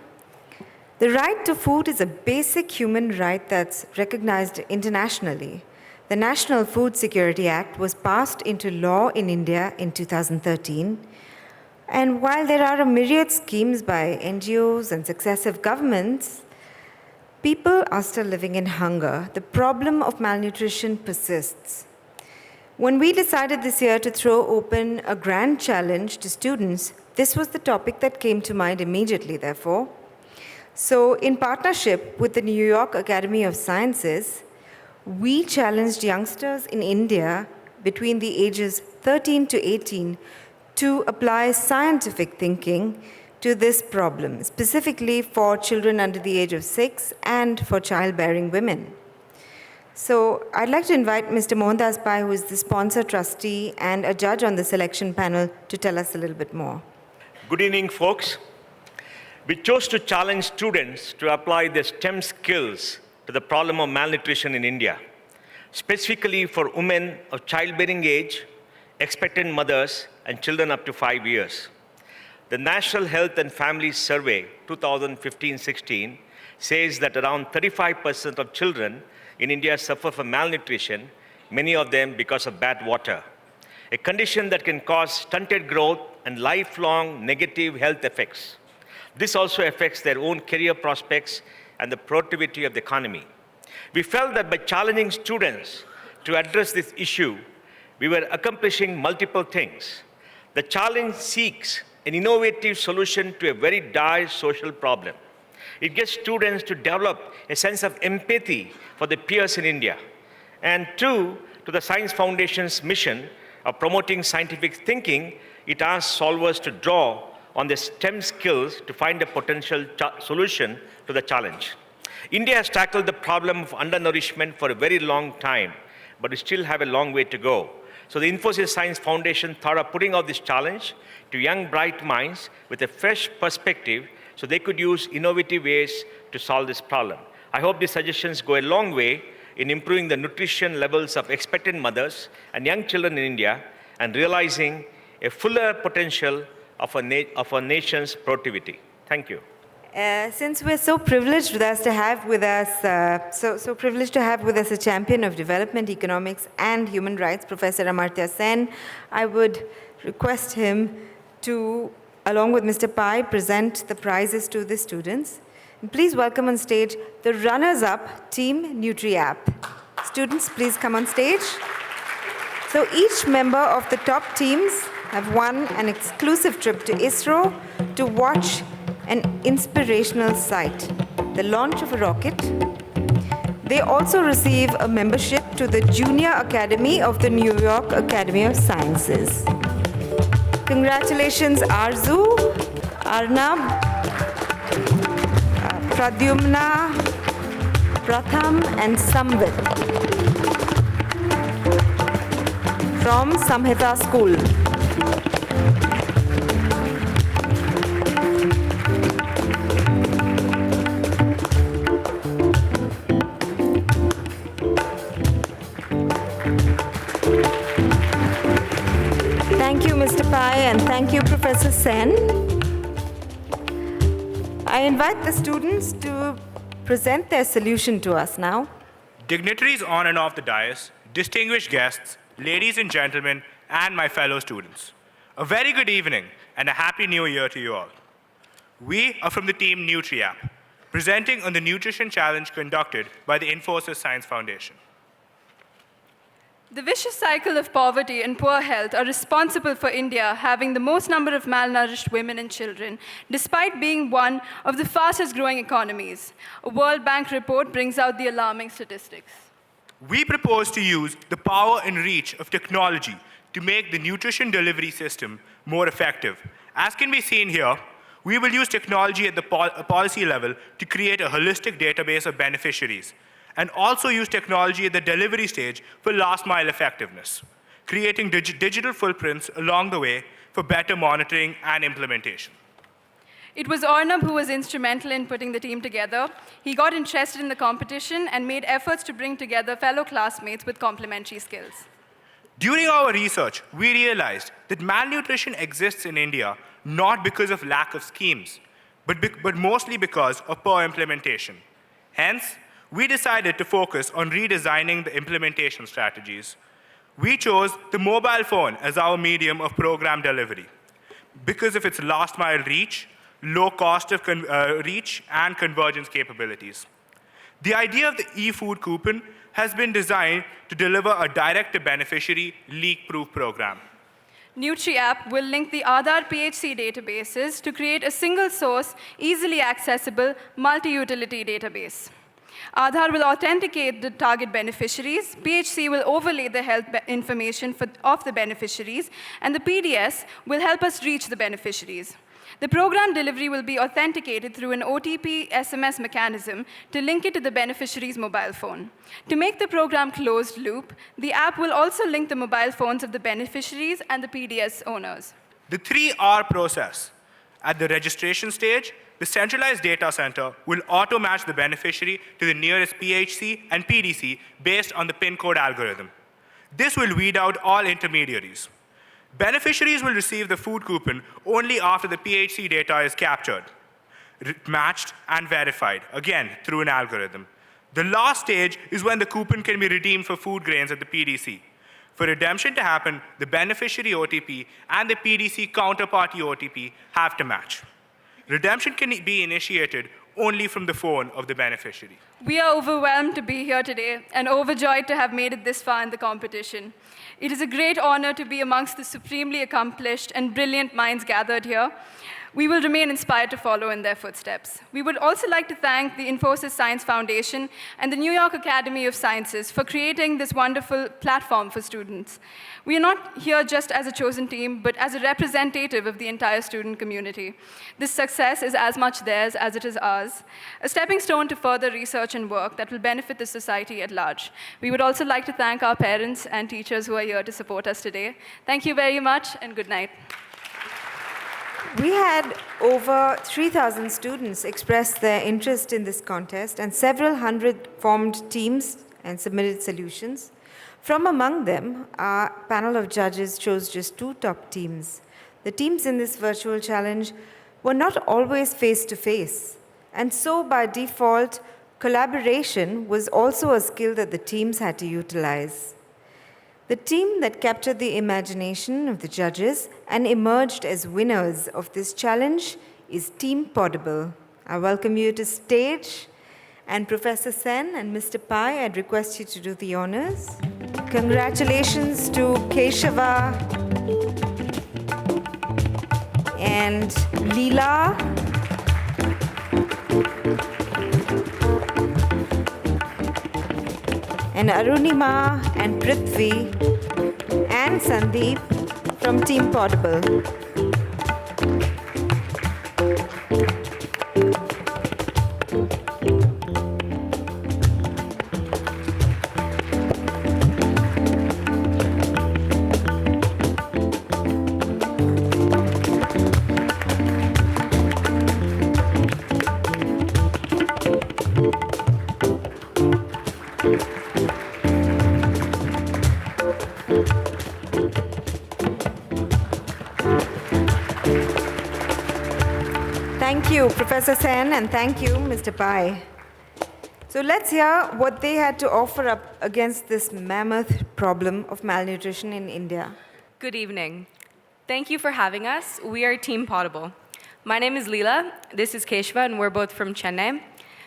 The right to food is a basic human right that's recognized internationally. The National Food Security Act was passed into law in India in 2013. And while there are a myriad schemes by NGOs and successive governments, people are still living in hunger. The problem of malnutrition persists. When we decided this year to throw open a grand challenge to students, this was the topic that came to mind immediately, therefore. So, in partnership with the New York Academy of Sciences, we challenged youngsters in India between the ages 13 to 18 to apply scientific thinking to this problem, specifically for children under the age of 6 and for childbearing women. So I'd like to invite Mr. Mohandas Pai, who is the sponsor trustee and a judge on the selection panel, to tell us a little bit more. Good evening, folks. We chose to challenge students to apply their STEM skills to the problem of malnutrition in India, specifically for women of childbearing age, expectant mothers, and children up to 5 years. The National Health and Family Survey 2015-16 says that around 35% of children in India suffer from malnutrition, many of them because of bad water, a condition that can cause stunted growth and lifelong negative health effects. This also affects their own career prospects and the productivity of the economy. We felt that by challenging students to address this issue, we were accomplishing multiple things. The challenge seeks an innovative solution to a very dire social problem. It gets students to develop a sense of empathy for the peers in India. And two, to the Science Foundation's mission of promoting scientific thinking, it asks solvers to draw on their STEM skills to find a potential solution to the challenge. India has tackled the problem of undernourishment for a very long time, but we still have a long way to go. So the Infosys Science Foundation thought of putting out this challenge to young, bright minds with a fresh perspective so they could use innovative ways to solve this problem. I hope these suggestions go a long way in improving the nutrition levels of expectant mothers and young children in India and realizing a fuller potential of our nation's productivity. Thank you. Since we're so privileged to have with us, so privileged to have with us a champion of development economics and human rights, Professor Amartya Sen, I would request him to, along with Mr. Pai, present the prizes to the students. And please welcome on stage the runners-up Team NutriApp. Students, please come on stage. So each member of the top teams have won an exclusive trip to ISRO to watch an inspirational sight, the launch of a rocket. They also receive a membership to the Junior Academy of the New York Academy of Sciences. Congratulations, Arzu, Arnab, Pradyumna, Pratham, and Samvit from Samhita School. Thank you, Mr. Pai, and thank you, Professor Sen. I invite the students to present their solution to us now. Dignitaries on and off the dais, distinguished guests, ladies and gentlemen, and my fellow students. A very good evening and a happy new year to you all. We are from the team NutriApp, presenting on the nutrition challenge conducted by the Infosys Science Foundation. The vicious cycle of poverty and poor health are responsible for India having the most number of malnourished women and children, despite being one of the fastest growing economies. A World Bank report brings out the alarming statistics. We propose to use the power and reach of technology to make the nutrition delivery system more effective. As can be seen here, we will use technology at the policy level to create a holistic database of beneficiaries, and also use technology at the delivery stage for last mile effectiveness, creating digital footprints along the way for better monitoring and implementation. It was Arnab who was instrumental in putting the team together. He got interested in the competition and made efforts to bring together fellow classmates with complementary skills. During our research, we realized that malnutrition exists in India not because of lack of schemes, but mostly because of poor implementation. Hence, we decided to focus on redesigning the implementation strategies. We chose the mobile phone as our medium of program delivery because of its last mile reach, low cost of reach, and convergence capabilities. The idea of the e-food coupon has been designed to deliver a direct-to-beneficiary leak-proof program. Nutri app will link the Aadhaar PHC databases to create a single source, easily accessible, multi-utility database. Aadhaar will authenticate the target beneficiaries, PHC will overlay the health information of the beneficiaries, and the PDS will help us reach the beneficiaries. The program delivery will be authenticated through an OTP SMS mechanism to link it to the beneficiary's mobile phone. To make the program closed loop, the app will also link the mobile phones of the beneficiaries and the PDS owners. The 3R process. At the registration stage, the centralized data center will auto-match the beneficiary to the nearest PHC and PDC based on the PIN code algorithm. This will weed out all intermediaries. Beneficiaries will receive the food coupon only after the PHC data is captured, matched, and verified, again, through an algorithm. The last stage is when the coupon can be redeemed for food grains at the PDC. For redemption to happen, the beneficiary OTP and the PDC counterparty OTP have to match. Redemption can be initiated only from the phone of the beneficiary. We are overwhelmed to be here today and overjoyed to have made it this far in the competition. It is a great honor to be amongst the supremely accomplished and brilliant minds gathered here. We will remain inspired to follow in their footsteps. We would also like to thank the Infosys Science Foundation and the New York Academy of Sciences for creating this wonderful platform for students. We are not here just as a chosen team, but as a representative of the entire student community. This success is as much theirs as it is ours, a stepping stone to further research and work that will benefit the society at large. We would also like to thank our parents and teachers who are here to support us today. Thank you very much, and good night. We had over 3,000 students express their interest in this contest, and several hundred formed teams and submitted solutions. From among them, our panel of judges chose just 2 top teams. The teams in this virtual challenge were not always face-to-face, and so by default, collaboration was also a skill that the teams had to utilize. The team that captured the imagination of the judges and emerged as winners of this challenge is Team Portable. I welcome you to stage, and Professor Sen and Mr. Pai, I'd request you to do the honors. Congratulations to Keshava and Leela. And Arunima and Prithvi and Sandeep from Team Portable. Thank you, Professor Sen, and thank you, Mr. Pai. So let's hear what they had to offer up against this mammoth problem of malnutrition in India. Good evening. Thank you for having us. We are Team Portable. My name is Leela, this is Keshava, and we're both from Chennai.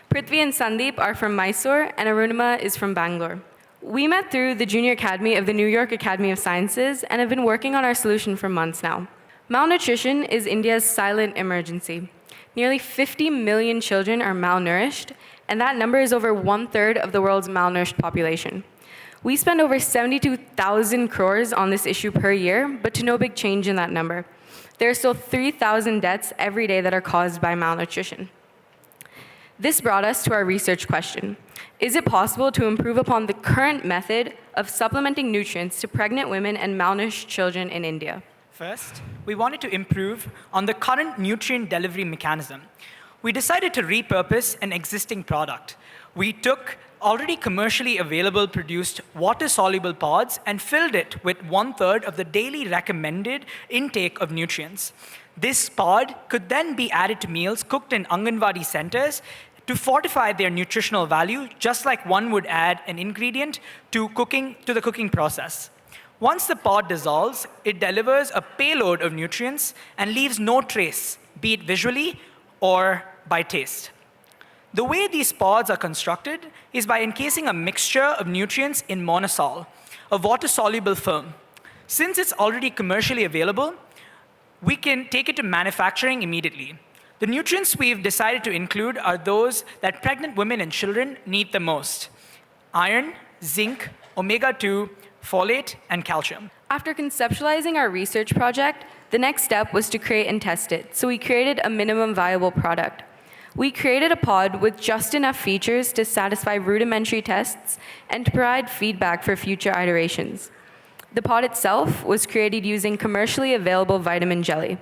Prithvi and Sandeep are from Mysore, and Arunima is from Bangalore. We met through the Junior Academy of the New York Academy of Sciences and have been working on our solution for months now. Malnutrition is India's silent emergency. Nearly 50 million children are malnourished, and that number is over 1/3 of the world's malnourished population. We spend over 72,000 crores on this issue per year, but to no big change in that number. There are still 3,000 deaths every day that are caused by malnutrition. This brought us to our research question. Is it possible to improve upon the current method of supplementing nutrients to pregnant women and malnourished children in India? First, we wanted to improve on the current nutrient delivery mechanism. We decided to repurpose an existing product. We took already commercially available produced water-soluble pods and filled it with 1/3 of the daily recommended intake of nutrients. This pod could then be added to meals cooked in Anganwadi centers to fortify their nutritional value, just like one would add an ingredient to the cooking process. Once the pod dissolves, it delivers a payload of nutrients and leaves no trace, be it visually or by taste. The way these pods are constructed is by encasing a mixture of nutrients in monosol, a water-soluble film. Since it's already commercially available, we can take it to manufacturing immediately. The nutrients we've decided to include are those that pregnant women and children need the most: iron, zinc, omega-2, folate, and calcium. After conceptualizing our research project, the next step was to create and test it, so we created a minimum viable product. We created a pod with just enough features to satisfy rudimentary tests and to provide feedback for future iterations. The pod itself was created using commercially available vitamin jelly.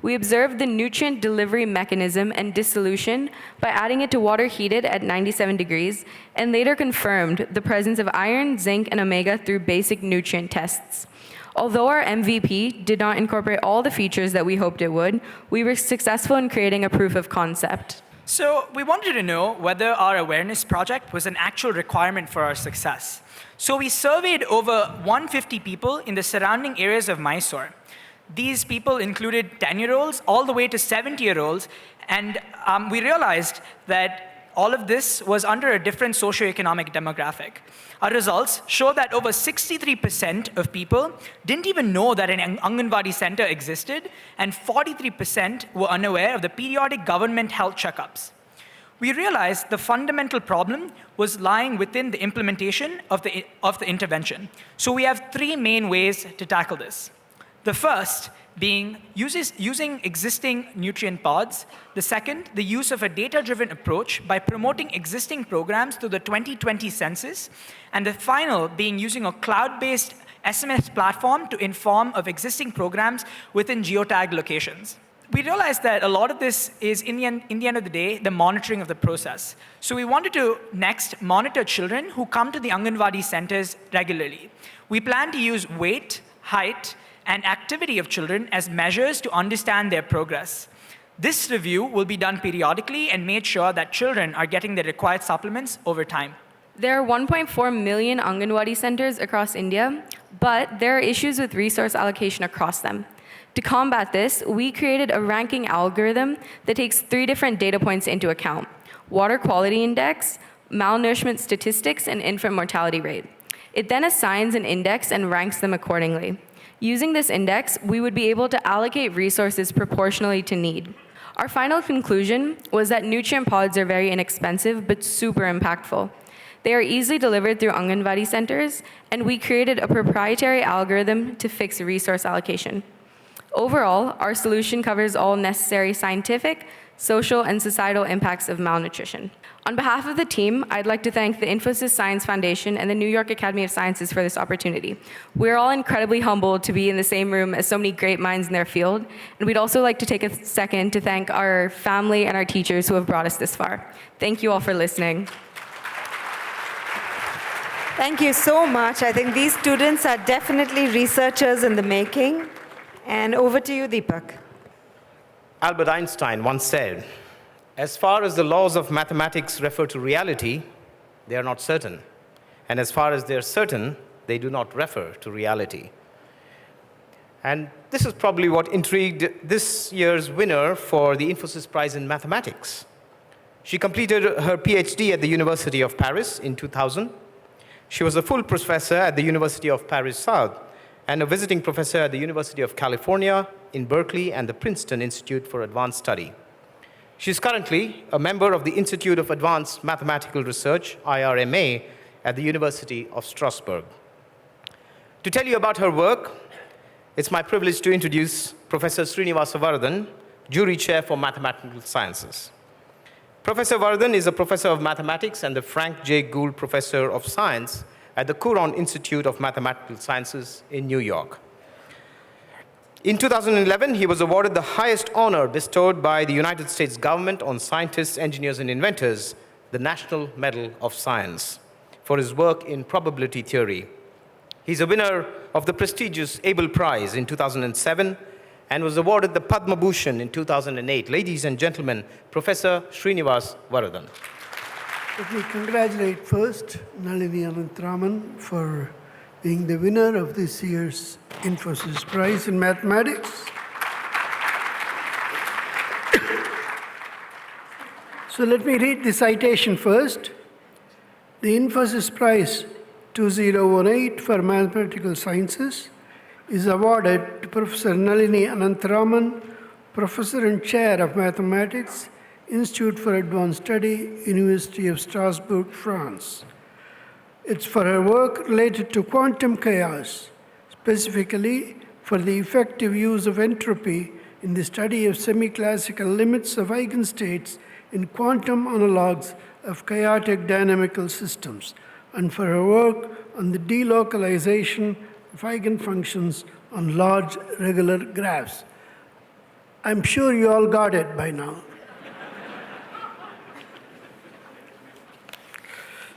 We observed the nutrient delivery mechanism and dissolution by adding it to water heated at 97 degrees, and later confirmed the presence of iron, zinc, and omega through basic nutrient tests. Although our MVP did not incorporate all the features that we hoped it would, we were successful in creating a proof of concept. So we wanted to know whether our awareness project was an actual requirement for our success. So we surveyed over 150 people in the surrounding areas of Mysore. These people included 10-year-olds all the way to 70-year-olds, and we realized that all of this was under a different socioeconomic demographic. Our results show that over 63% of people didn't even know that an Anganwadi center existed, and 43% were unaware of the periodic government health checkups. We realized the fundamental problem was lying within the implementation of the intervention. So we have 3 main ways to tackle this. The first being using existing nutrient pods. The second, the use of a data-driven approach by promoting existing programs through the 2020 census. And the final being using a cloud-based SMS platform to inform of existing programs within geotagged locations. We realized that a lot of this is, in the end of the day, the monitoring of the process. So we wanted to next monitor children who come to the Anganwadi centers regularly. We plan to use weight, height, and activity of children as measures to understand their progress. This review will be done periodically and made sure that children are getting the required supplements over time. There are 1.4 million Anganwadi centers across India, but there are issues with resource allocation across them. To combat this, we created a ranking algorithm that takes 3 different data points into account: water quality index, malnourishment statistics, and infant mortality rate. It then assigns an index and ranks them accordingly. Using this index, we would be able to allocate resources proportionally to need. Our final conclusion was that nutrient pods are very inexpensive but super impactful. They are easily delivered through Anganwadi centers, and we created a proprietary algorithm to fix resource allocation. Overall, our solution covers all necessary scientific, social, and societal impacts of malnutrition. On behalf of the team, I'd like to thank the Infosys Science Foundation and the New York Academy of Sciences for this opportunity. We're all incredibly humbled to be in the same room as so many great minds in their field, and we'd also like to take a second to thank our family and our teachers who have brought us this far. Thank you all for listening. Thank you so much. I think these students are definitely researchers in the making. And over to you, Deepak. Albert Einstein once said, "As far as the laws of mathematics refer to reality, they are not certain. And as far as they are certain, they do not refer to reality." And this is probably what intrigued this year's winner for the Infosys Prize in Mathematics. She completed her PhD at the University of Paris in 2000. She was a full professor at the University of Paris South and a visiting professor at the University of California in Berkeley and the Princeton Institute for Advanced Study. She is currently a member of the Institute of Advanced Mathematical Research, IRMA, at the University of Strasbourg. To tell you about her work, it's my privilege to introduce Professor Srinivasa Varadan, Jury Chair for Mathematical Sciences. Professor Varadan is a professor of mathematics and the Frank J. Gould Professor of Science at the Courant Institute of Mathematical Sciences in New York. In 2011, he was awarded the highest honor bestowed by the United States government on scientists, engineers, and inventors, the National Medal of Science, for his work in probability theory. He's a winner of the prestigious Abel Prize in 2007 and was awarded the Padma Bhushan in 2008. Ladies and gentlemen, Professor Srinivasa Varadan. Let me congratulate first Nalini Anantharaman for being the winner of this year's Infosys Prize in Mathematics. So let me read the citation first. The Infosys Prize 2018 for Mathematical Sciences is awarded to Professor Nalini Anantharaman, Professor and Chair of Mathematics, Institute for Advanced Study, University of Strasbourg, France. It's for her work related to quantum chaos, specifically for the effective use of entropy in the study of semi-classical limits of eigenstates in quantum analogues of chaotic dynamical systems, and for her work on the delocalization of eigenfunctions on large regular graphs. I'm sure you all got it by now.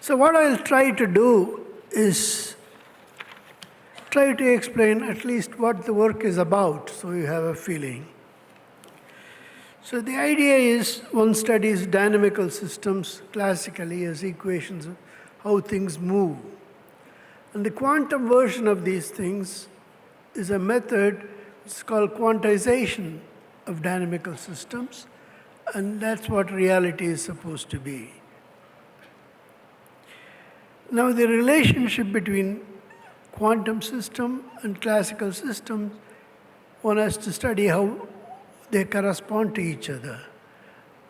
So what I'll try to do is try to explain at least what the work is about, so you have a feeling. So the idea is one studies dynamical systems classically as equations of how things move. And the quantum version of these things is a method, it's called quantization of dynamical systems, and that's what reality is supposed to be. Now, the relationship between quantum system and classical systems, one has to study how they correspond to each other.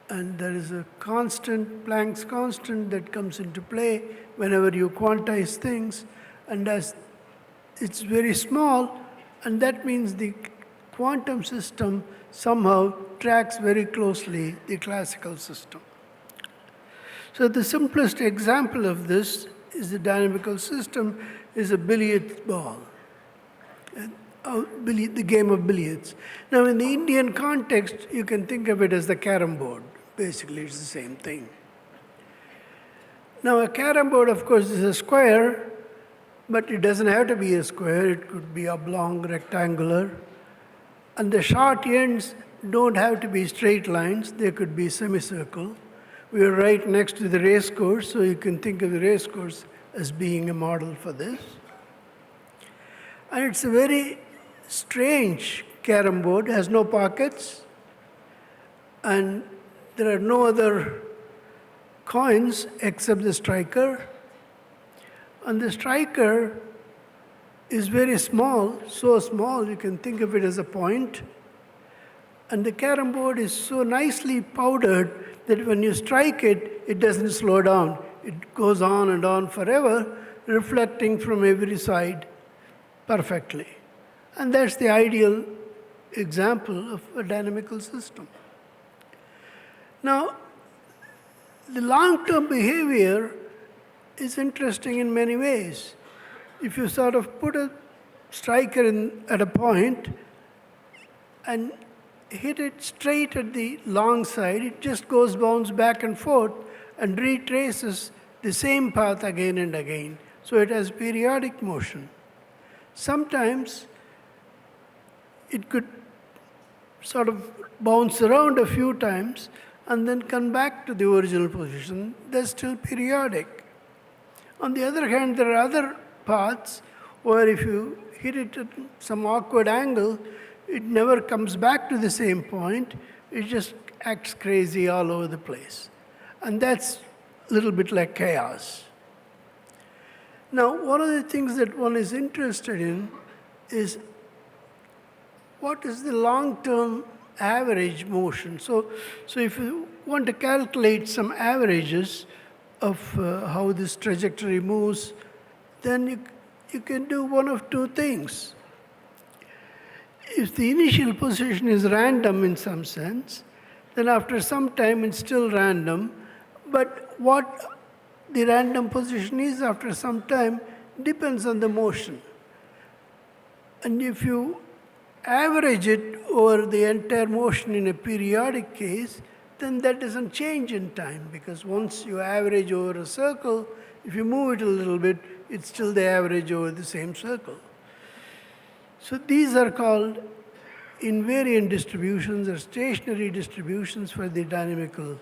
And there is a constant, Planck's constant, that comes into play whenever you quantize things. And as it's very small, and that means the quantum system somehow tracks very closely the classical system. So the simplest example of this is the dynamical system is a billiard ball, the game of billiards. Now, in the Indian context, you can think of it as the carom board. Basically, it's the same thing. Now, a carom board, of course, is a square, but it doesn't have to be a square. It could be oblong, rectangular. And the short ends don't have to be straight lines. They could be semicircle. We are right next to the race course, so you can think of the race course as being a model for this. And it's a very strange carom board. It has no pockets, and there are no other coins except the striker. And the striker is very small, so small you can think of it as a point. And the carom board is so nicely powdered that when you strike it, it doesn't slow down. It goes on and on forever, reflecting from every side perfectly. And that's the ideal example of a dynamical system. Now, the long-term behavior is interesting in many ways. If you sort of put a striker at a point and hit it straight at the long side, it just bounce back and forth and retraces the same path again and again. So it has periodic motion. Sometimes it could sort of bounce around a few times and then come back to the original position. That's still periodic. On the other hand, there are other paths where if you hit it at some awkward angle, it never comes back to the same point. It just acts crazy all over the place. And that's a little bit like chaos. Now, one of the things that one is interested in is what is the long-term average motion. So if you want to calculate some averages of how this trajectory moves, then you can do one of two things. If the initial position is random in some sense, then after some time it's still random, but what the random position is after some time depends on the motion. And if you average it over the entire motion in a periodic case, then that doesn't change in time, because once you average over a circle, if you move it a little bit, it's still the average over the same circle. So these are called invariant distributions or stationary distributions for the dynamical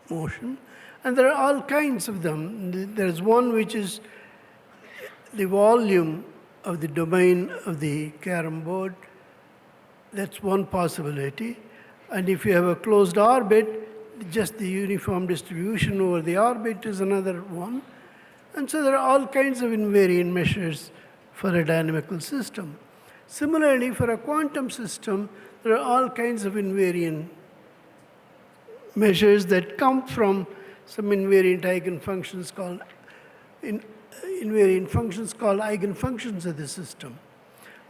motion. And there are all kinds of them. There's one which is the volume of the domain of the carom board. That's one possibility. And if you have a closed orbit, just the uniform distribution over the orbit is another one. And so there are all kinds of invariant measures for a dynamical system. Similarly, for a quantum system, there are all kinds of invariant measures that come from some invariant eigenfunctions called eigenfunctions of the system.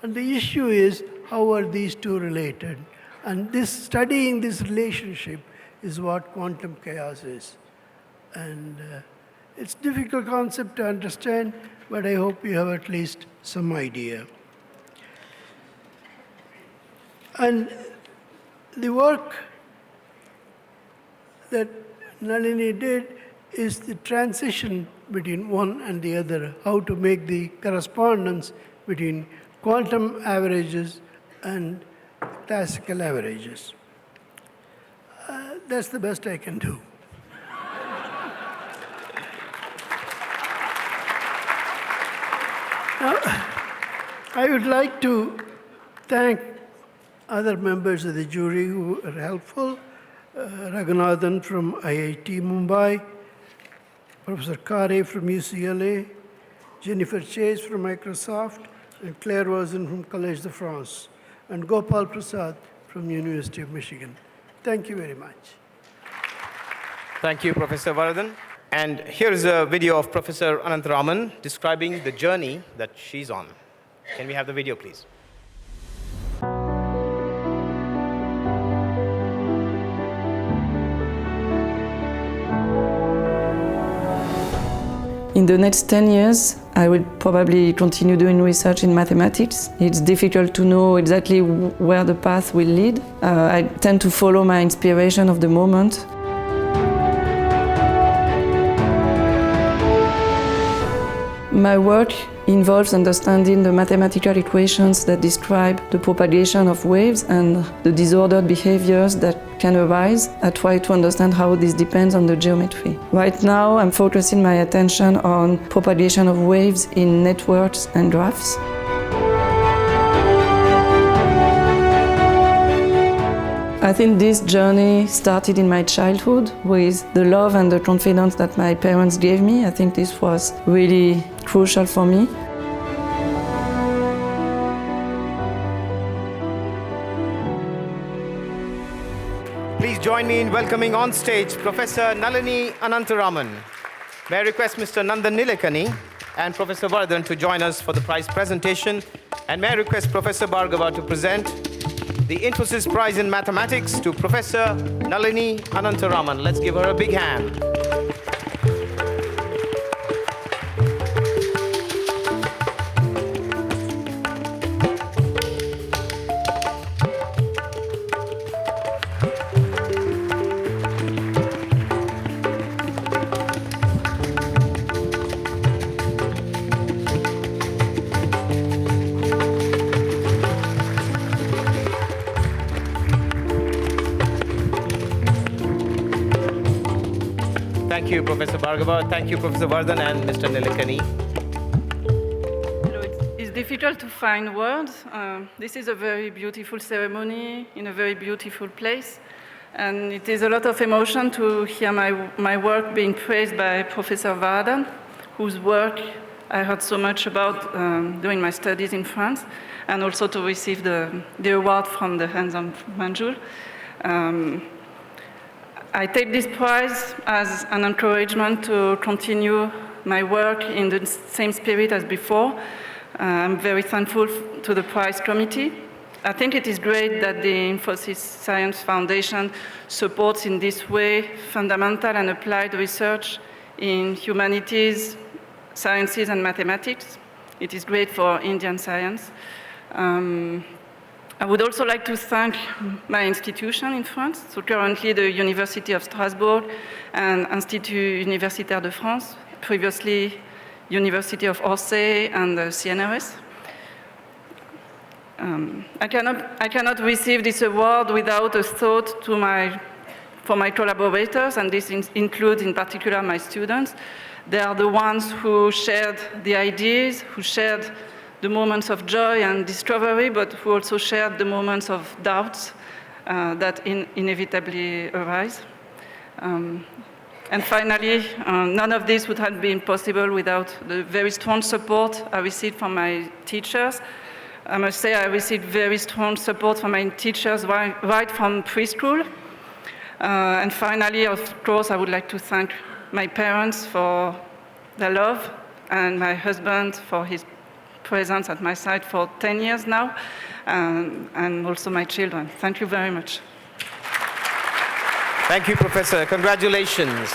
And the issue is, how are these two related? And studying this relationship is what quantum chaos is. And it's a difficult concept to understand, but I hope you have at least some idea. And the work that Nalini did is the transition between one and the other, how to make the correspondence between quantum averages and classical averages. That's the best I can do. Now, I would like to thank other members of the jury who are helpful. Raghunathan from IIT Mumbai, Professor Kare from UCLA, Jennifer Chase from Microsoft, and Claire Rosen from Collège de France, and Gopal Prasad from University of Michigan. Thank you very much. Thank you, Professor Varadan. And here is a video of Professor Anantharaman describing the journey that she's on. Can we have the video, please? In the next 10 years, I will probably continue doing research in mathematics. It's difficult to know exactly where the path will lead. I tend to follow my inspiration of the moment. My work involves understanding the mathematical equations that describe the propagation of waves and the disordered behaviors that can arise. I try to understand how this depends on the geometry. Right now, I'm focusing my attention on propagation of waves in networks and graphs. I think this journey started in my childhood with the love and the confidence that my parents gave me. I think this was really crucial for me. Please join me in welcoming on stage Professor Nalini Anantharaman. May I request Mr. Nandan Nilekani and Professor Varadan to join us for the prize presentation. And may I request Professor Bhargava to present the Infosys Prize in Mathematics to Professor Nalini Anantharaman. Let's give her a big hand. Thank you, Professor Bhargava. Thank you, Professor Varadan and Mr. Nilekani. It's difficult to find words. This is a very beautiful ceremony in a very beautiful place. And it is a lot of emotion to hear my work being praised by Professor Varadan, whose work I heard so much about during my studies in France, and also to receive the award from the hands of Manjul. I take this prize as an encouragement to continue my work in the same spirit as before. I'm very thankful to the prize committee. I think it is great that the Infosys Science Foundation supports in this way fundamental and applied research in humanities, sciences, and mathematics. It is great for Indian science. I would also like to thank my institution in France, so currently the University of Strasbourg and Institut Universitaire de France, previously University of Orsay and the CNRS. I cannot receive this award without a thought for my collaborators, and this includes in particular my students. They are the ones who shared the ideas, who shared the moments of joy and discovery, but who also shared the moments of doubts that inevitably arise. And finally, none of this would have been possible without the very strong support I received from my teachers. I must say I received very strong support from my teachers right from preschool. And finally, of course, I would like to thank my parents for their love and my husband for his presence at my side for 10 years now, and also my children. Thank you very much. Thank you, Professor. Congratulations.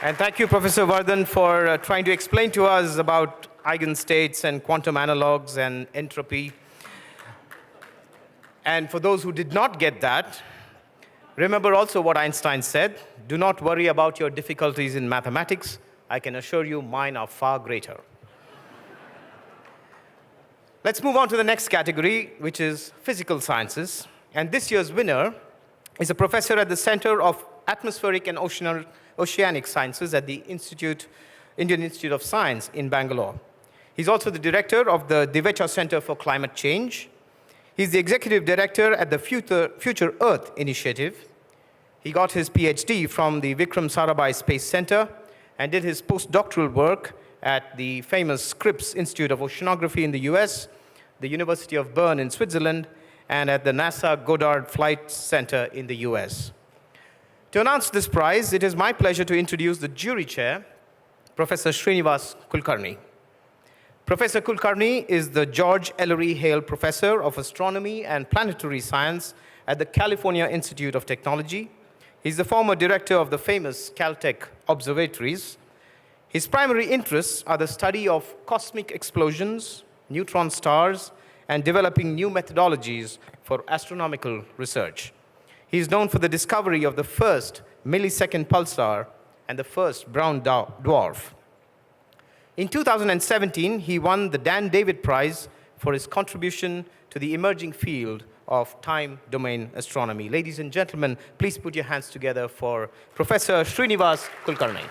And thank you, Professor Vardhan, for trying to explain to us about eigenstates and quantum analogs and entropy. And for those who did not get that, remember also what Einstein said: do not worry about your difficulties in mathematics. I can assure you mine are far greater. Let's move on to the next category, which is physical sciences. And this year's winner is a professor at the Center of Atmospheric and Oceanic Sciences at the Indian Institute of Science in Bangalore. He's also the director of the Devecha Center for Climate Change. He's the executive director at the Future Earth Initiative. He got his PhD from the Vikram Sarabhai Space Center and did his postdoctoral work at the famous Scripps Institute of Oceanography in the US, the University of Bern in Switzerland, and at the NASA Goddard Flight Center in the US. To announce this prize, it is my pleasure to introduce the jury chair, Professor Srinivas Kulkarni. Professor Kulkarni is the George Ellery Hale Professor of Astronomy and Planetary Science at the California Institute of Technology. He's the former director of the famous Caltech observatories. His primary interests are the study of cosmic explosions, neutron stars, and developing new methodologies for astronomical research. He is known for the discovery of the first millisecond pulsar and the first brown dwarf. In 2017, he won the Dan David Prize for his contribution to the emerging field of time domain astronomy. Ladies and gentlemen, please put your hands together for Professor Srinivas Kulkarni.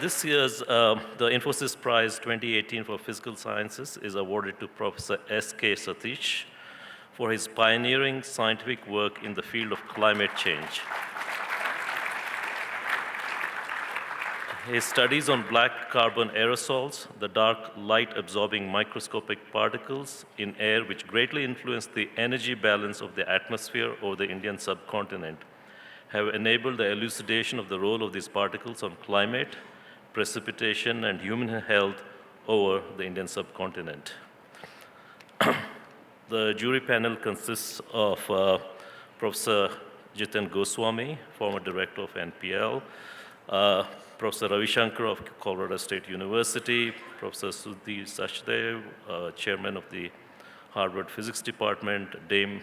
This year's the Infosys Prize 2018 for Physical Sciences is awarded to Professor S.K. Satish for his pioneering scientific work in the field of climate change. His studies on black carbon aerosols, the dark light-absorbing microscopic particles in air which greatly influence the energy balance of the atmosphere over the Indian subcontinent, have enabled the elucidation of the role of these particles on climate, precipitation, and human health over the Indian subcontinent. The jury panel consists of Professor Jiten Goswami, former director of NPL, Professor Ravi Shankar of Colorado State University, Professor Sudhir Sachdev, chairman of the Harvard Physics Department, Dame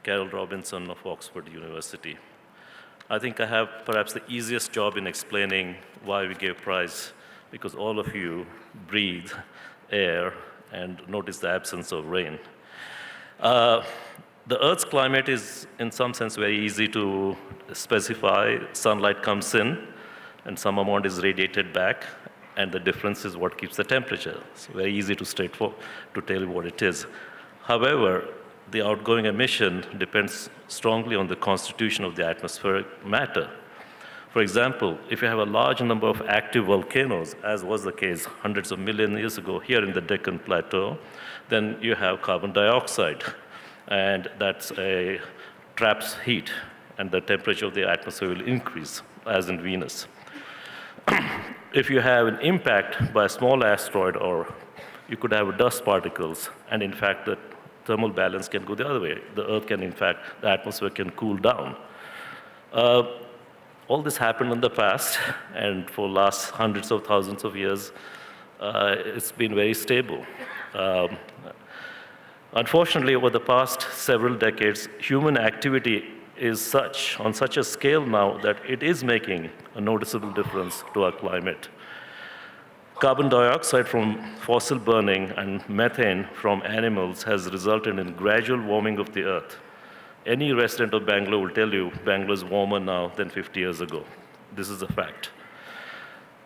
Carol Robinson of Oxford University. I think I have perhaps the easiest job in explaining why we gave prize, because all of you breathe air and notice the absence of rain. The Earth's climate is, in some sense, very easy to specify. Sunlight comes in, and some amount is radiated back, and the difference is what keeps the temperature. It's very easy to tell you what it is. However, the outgoing emission depends strongly on the constitution of the atmospheric matter. For example, if you have a large number of active volcanoes, as was the case hundreds of millions of years ago here in the Deccan Plateau, then you have carbon dioxide, and that traps heat, and the temperature of the atmosphere will increase, as in Venus. If you have an impact by a small asteroid, or you could have dust particles, and in fact, the thermal balance can go the other way. The Earth can, in fact, the atmosphere can cool down. All this happened in the past, and for the last hundreds of thousands of years, it's been very stable. Unfortunately, over the past several decades, human activity is on such a scale now that it is making a noticeable difference to our climate. Carbon dioxide from fossil burning and methane from animals has resulted in gradual warming of the Earth. Any resident of Bangalore will tell you Bangalore is warmer now than 50 years ago. This is a fact.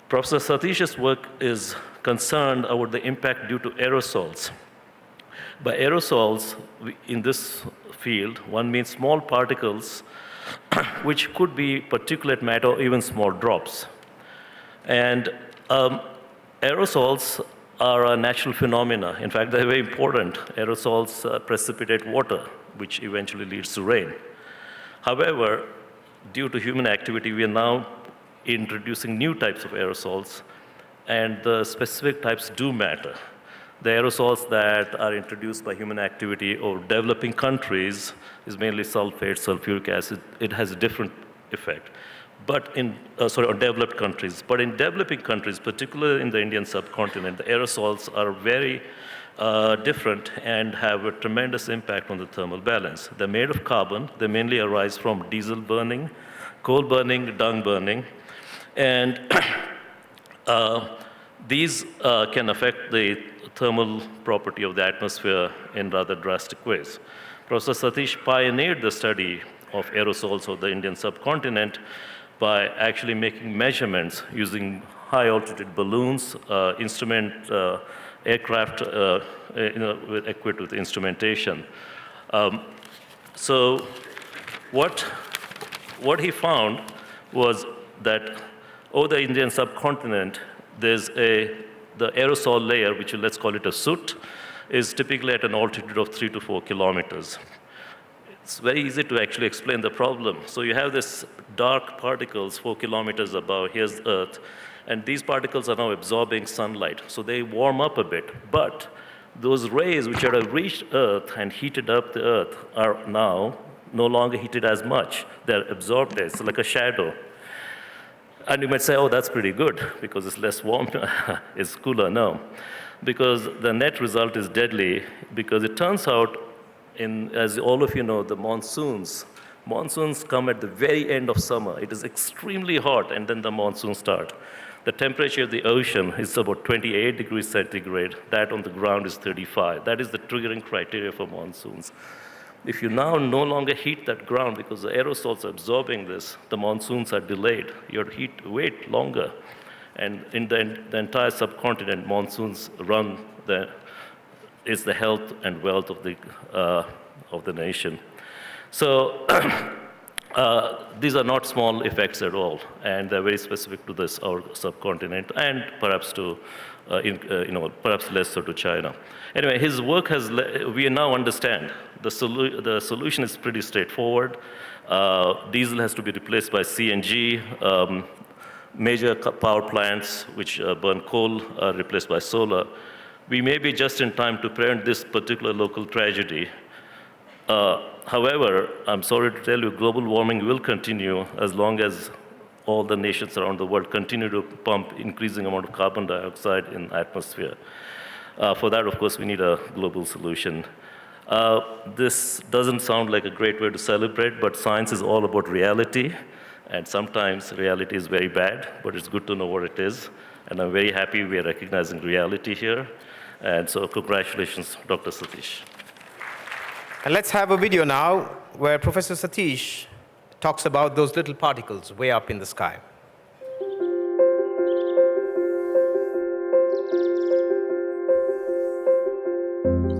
Professor Satish's work is concerned about the impact due to aerosols. By aerosols, in this field, one means small particles which could be particulate matter or even small drops. And aerosols are a natural phenomena. In fact, they're very important. Aerosols precipitate water, which eventually leads to rain. However, due to human activity, we are now introducing new types of aerosols, and the specific types do matter. The aerosols that are introduced by human activity or developing countries is mainly sulfate, sulfuric acid. It has a different effect. But on developed countries. But in developing countries, particularly in the Indian subcontinent, the aerosols are very different and have a tremendous impact on the thermal balance. They're made of carbon. They mainly arise from diesel burning, coal burning, dung burning. And these can affect the thermal property of the atmosphere in rather drastic ways. Professor Satish pioneered the study of aerosols of the Indian subcontinent by actually making measurements using high-altitude balloons, aircraft equipped with instrumentation. So what he found was that over the Indian subcontinent, there's the aerosol layer, which let's call it a soot, is typically at an altitude of 3 to 4 kilometers. It's very easy to actually explain the problem. So you have this dark particles 4 kilometers above, here's Earth, and these particles are now absorbing sunlight. So they warm up a bit, but those rays which have reached Earth and heated up the Earth are now no longer heated as much. They're absorbed there, it's like a shadow. And you might say, oh, that's pretty good, because it's less warm, it's cooler. No, because the net result is deadly, because it turns out, as all of you know, the monsoons come at the very end of summer. It is extremely hot, and then the monsoons start. The temperature of the ocean is about 28 degrees centigrade. That on the ground is 35. That is the triggering criteria for monsoons. If you now no longer heat that ground because the aerosols are absorbing this, the monsoons are delayed. Your heat wait longer. And in the entire subcontinent, monsoons is the health and wealth of the nation. So these are not small effects at all, and they're very specific to this, our subcontinent, and perhaps to, perhaps less so to China. Anyway, his work we now understand the solution is pretty straightforward. Diesel has to be replaced by CNG. Major power plants which burn coal are replaced by solar. We may be just in time to prevent this particular local tragedy. However, I'm sorry to tell you, global warming will continue as long as all the nations around the world continue to pump increasing amount of carbon dioxide in the atmosphere. For that, of course, we need a global solution. This doesn't sound like a great way to celebrate, but science is all about reality, and sometimes reality is very bad, but it's good to know what it is, and I'm very happy we are recognizing reality here, and so congratulations, Dr. Satish. And let's have a video now where Professor Satish talks about those little particles way up in the sky.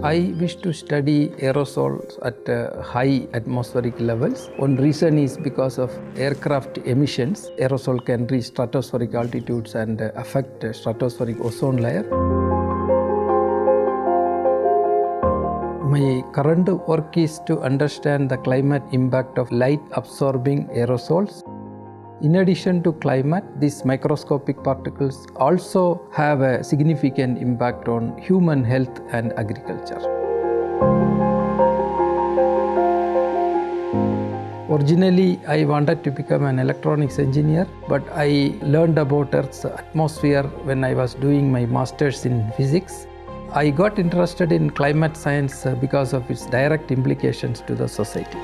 I wish to study aerosols at high atmospheric levels. One reason is because of aircraft emissions. Aerosol can reach stratospheric altitudes and affect stratospheric ozone layer. My current work is to understand the climate impact of light-absorbing aerosols. In addition to climate, these microscopic particles also have a significant impact on human health and agriculture. Originally, I wanted to become an electronics engineer, but I learned about Earth's atmosphere when I was doing my master's in physics. I got interested in climate science because of its direct implications to the society.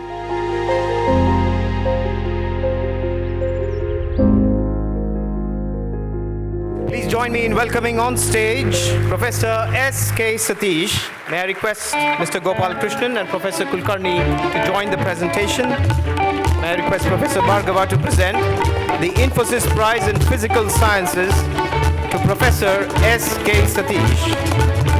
Please join me in welcoming on stage Professor S.K. Satish. May I request Mr. Gopal Krishnan and Professor Kulkarni to join the presentation. May I request Professor Bhargava to present the Infosys Prize in Physical Sciences to Professor S.K. Satish.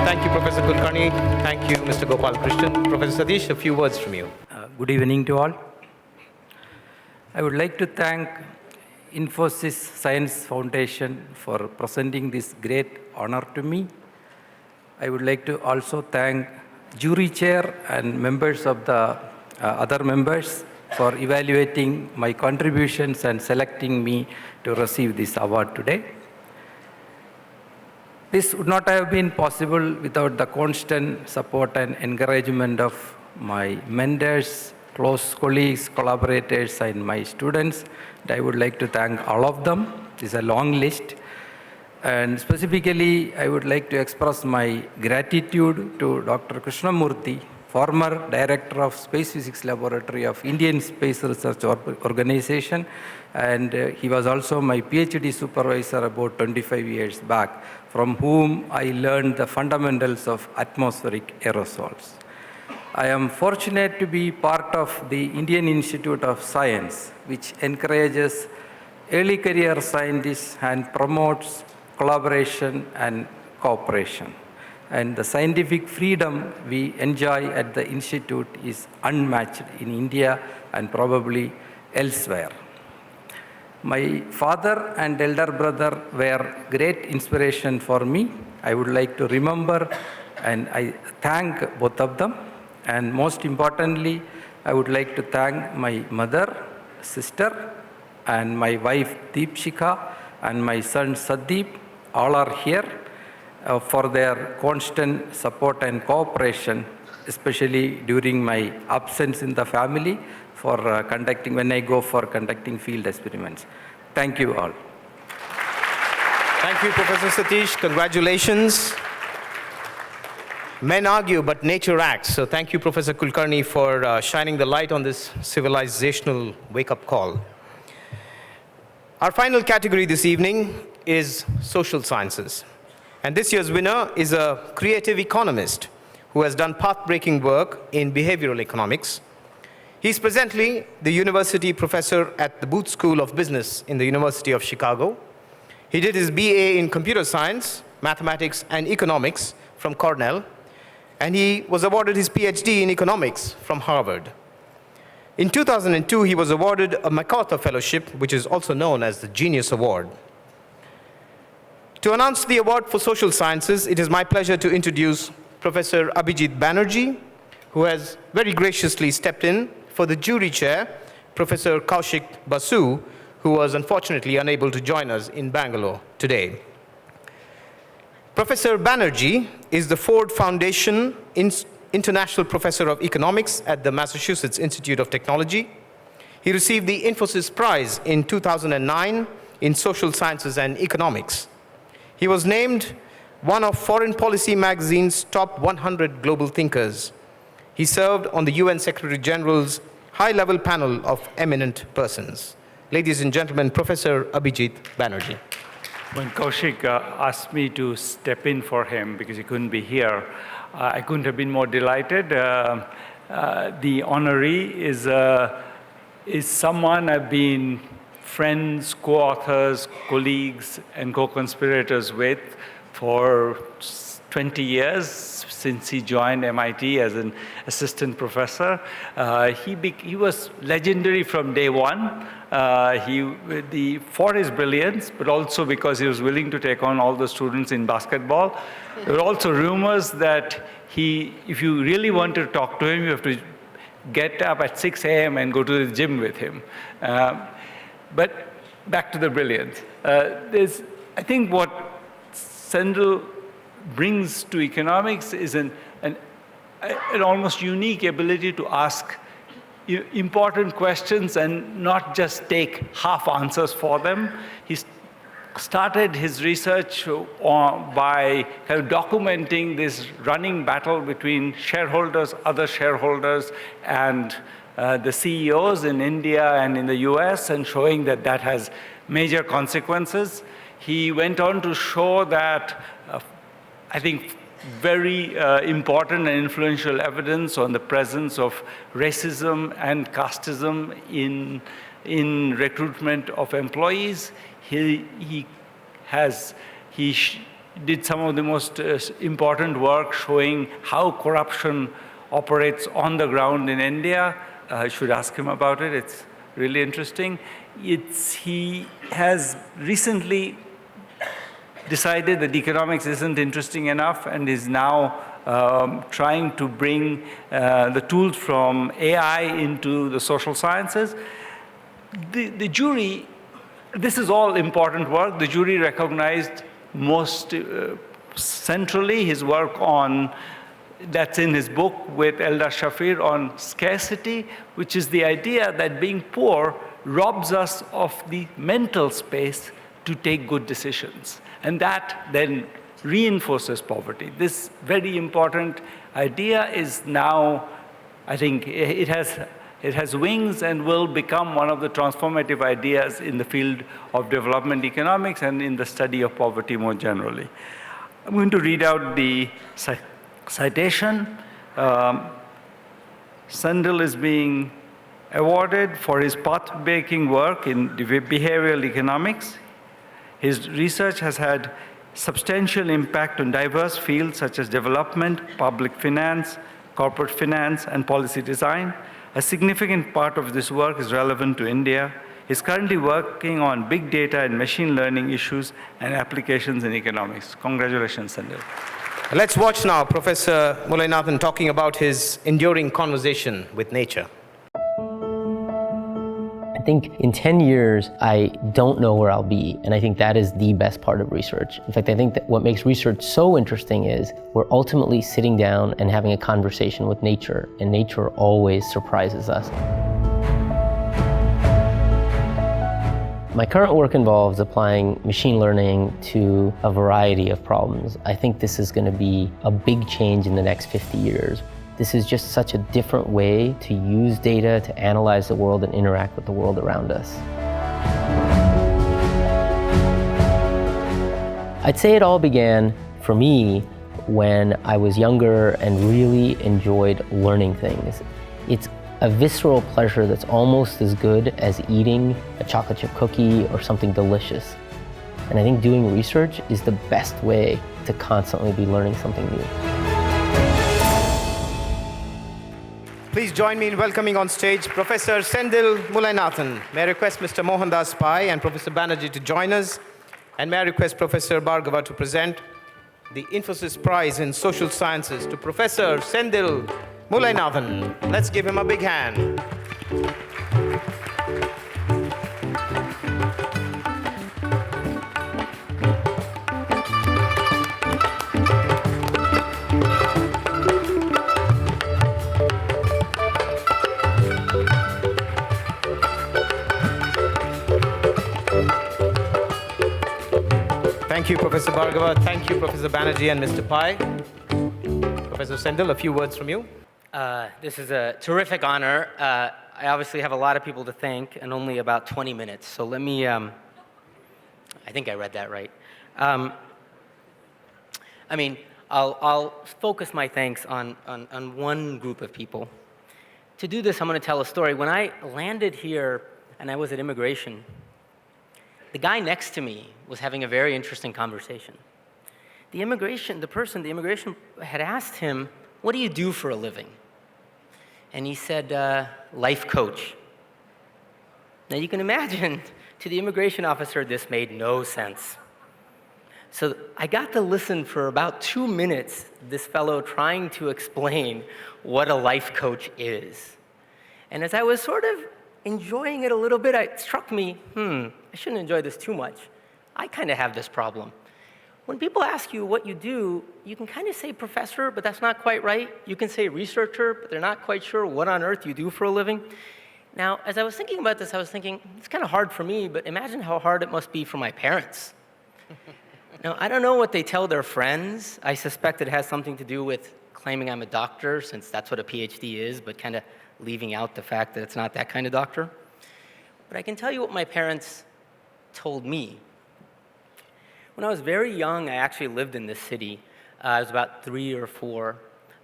Thank you, Professor Kulkarni. Thank you, Mr. Gopal Krishnan. Professor Satish, a few words from you. Good evening to all. I would like to thank Infosys Science Foundation for presenting this great honor to me. I would like to also thank jury chair and members of the other members for evaluating my contributions and selecting me to receive this award today. This would not have been possible without the constant support and encouragement of my mentors, close colleagues, collaborators, and my students. And I would like to thank all of them. This is a long list. And specifically, I would like to express my gratitude to Dr. Krishnamurthy, former director of Space Physics Laboratory of Indian Space Research Organization, and he was also my PhD supervisor about 25 years back, from whom I learned the fundamentals of atmospheric aerosols. I am fortunate to be part of the Indian Institute of Science, which encourages early career scientists and promotes collaboration and cooperation. And the scientific freedom we enjoy at the Institute is unmatched in India and probably elsewhere. My father and elder brother were great inspiration for me. I would like to remember and I thank both of them. And most importantly, I would like to thank my mother, sister, and my wife Deepshika, and my son Sadeep. All are here for their constant support and cooperation, especially during my absence in the family for when I go for conducting field experiments. Thank you all. Thank you, Professor Satish. Congratulations. Men argue, but nature acts. So thank you, Professor Kulkarni, for shining the light on this civilizational wake-up call. Our final category this evening is social sciences. And this year's winner is a creative economist who has done path-breaking work in behavioral economics. He's presently the university professor at the Booth School of Business in the University of Chicago. He did his BA in computer science, mathematics, and economics from Cornell, and he was awarded his PhD in economics from Harvard. In 2002, he was awarded a MacArthur Fellowship, which is also known as the Genius Award. To announce the award for social sciences, it is my pleasure to introduce Professor Abhijit Banerjee, who has very graciously stepped in for the jury chair, Professor Kaushik Basu, who was unfortunately unable to join us in Bangalore today. Professor Banerjee is the Ford Foundation International Professor of Economics at the Massachusetts Institute of Technology. He received the Infosys Prize in 2009 in Social Sciences and Economics. He was named one of Foreign Policy magazine's top 100 global thinkers. He served on the UN Secretary General's high-level panel of eminent persons. Ladies and gentlemen, Professor Abhijit Banerjee. When Kaushik asked me to step in for him because he couldn't be here, I couldn't have been more delighted. The honoree is someone I've been friends, co-authors, colleagues, and co-conspirators with for 20 years since he joined MIT as an assistant professor. He was legendary from day one. For his brilliance, but also because he was willing to take on all the students in basketball. There were also rumors that if you really want to talk to him, you have to get up at 6 a.m. and go to the gym with him. But back to the brilliance. I think what Sendel brings to economics is an almost unique ability to ask important questions and not just take half answers for them. He started his research by kind of documenting this running battle between shareholders, other shareholders, and the CEOs in India and in the US, and showing that that has major consequences. He went on to show that, I think, very important and influential evidence on the presence of racism and casteism in recruitment of employees. He did some of the most important work showing how corruption operates on the ground in India. I should ask him about it. It's really interesting. He has recently decided that economics isn't interesting enough and is now trying to bring the tools from AI into the social sciences. The jury, this is all important work. The jury recognized most centrally his work that's in his book with Eldar Shafir on scarcity, which is the idea that being poor robs us of the mental space to take good decisions. And that then reinforces poverty. This very important idea is now, I think, it has wings and will become one of the transformative ideas in the field of development economics and in the study of poverty more generally. I'm going to read out the citation. Sendel is being awarded for his path-breaking work in behavioral economics. His research has had substantial impact on diverse fields such as development, public finance, corporate finance, and policy design. A significant part of this work is relevant to India. He's currently working on big data and machine learning issues and applications in economics. Congratulations, Sendel. Let's watch now Professor Mulainathan talking about his enduring conversation with nature. I think in 10 years, I don't know where I'll be, and I think that is the best part of research. In fact, I think that what makes research so interesting is we're ultimately sitting down and having a conversation with nature, and nature always surprises us. My current work involves applying machine learning to a variety of problems. I think this is going to be a big change in the next 50 years. This is just such a different way to use data to analyze the world and interact with the world around us. I'd say it all began for me when I was younger and really enjoyed learning things. It's a visceral pleasure that's almost as good as eating a chocolate chip cookie or something delicious. And I think doing research is the best way to constantly be learning something new. Please join me in welcoming on stage Professor Sendel Mulainathan. May I request Mr. Mohandas Pai and Professor Banerjee to join us? And may I request Professor Bhargava to present the Infosys Prize in Social Sciences to Professor Sendel Mulainathan. Let's give him a big hand. Thank you, Professor Bhargava. Thank you, Professor Banerjee and Mr. Pai. Professor Sendel, a few words from you. This is a terrific honor. I obviously have a lot of people to thank and only about 20 minutes. So let me, I think I read that right. I'll focus my thanks on one group of people. To do this, I'm going to tell a story. When I landed here and I was at immigration, the guy next to me was having a very interesting conversation. The immigration had asked him, "What do you do for a living?" And he said, "Life coach." Now you can imagine, to the immigration officer, this made no sense. So I got to listen for about 2 minutes, this fellow trying to explain what a life coach is. And as I was sort of enjoying it a little bit, it struck me, I shouldn't enjoy this too much. I kind of have this problem. When people ask you what you do, you can kind of say professor, but that's not quite right. You can say researcher, but they're not quite sure what on earth you do for a living. Now, as I was thinking about this, I was thinking, it's kind of hard for me, but imagine how hard it must be for my parents. Now, I don't know what they tell their friends. I suspect it has something to do with claiming I'm a doctor, since that's what a PhD is, but kind of leaving out the fact that it's not that kind of doctor. But I can tell you what my parents told me. When I was very young, I actually lived in this city. I was about 3 or 4.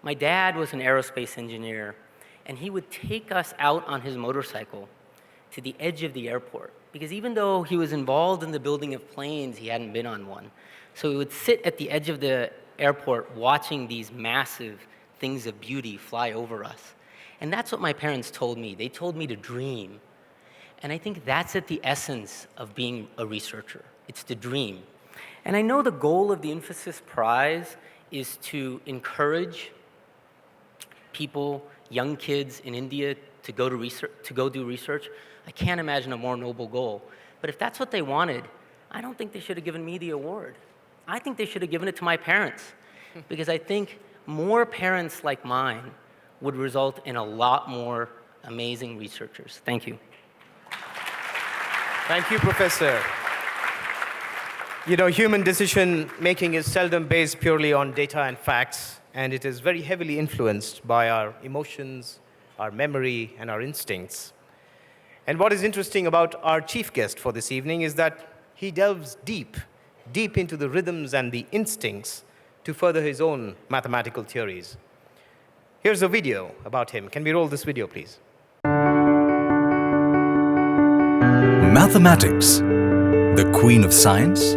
My dad was an aerospace engineer, and he would take us out on his motorcycle to the edge of the airport, because even though he was involved in the building of planes, he hadn't been on one. So he would sit at the edge of the airport watching these massive things of beauty fly over us. And that's what my parents told me. They told me to dream. And I think that's at the essence of being a researcher. It's to dream. And I know the goal of the Infosys Prize is to encourage people, young kids in India, to go do research. I can't imagine a more noble goal. But if that's what they wanted, I don't think they should have given me the award. I think they should have given it to my parents, because I think more parents like mine would result in a lot more amazing researchers. Thank you. Thank you, Professor. You know, human decision making is seldom based purely on data and facts, and it is very heavily influenced by our emotions, our memory, and our instincts. And what is interesting about our chief guest for this evening is that he delves deep into the rhythms and the instincts to further his own mathematical theories. Here's a video about him. Can we roll this video, please? Mathematics, the queen of science?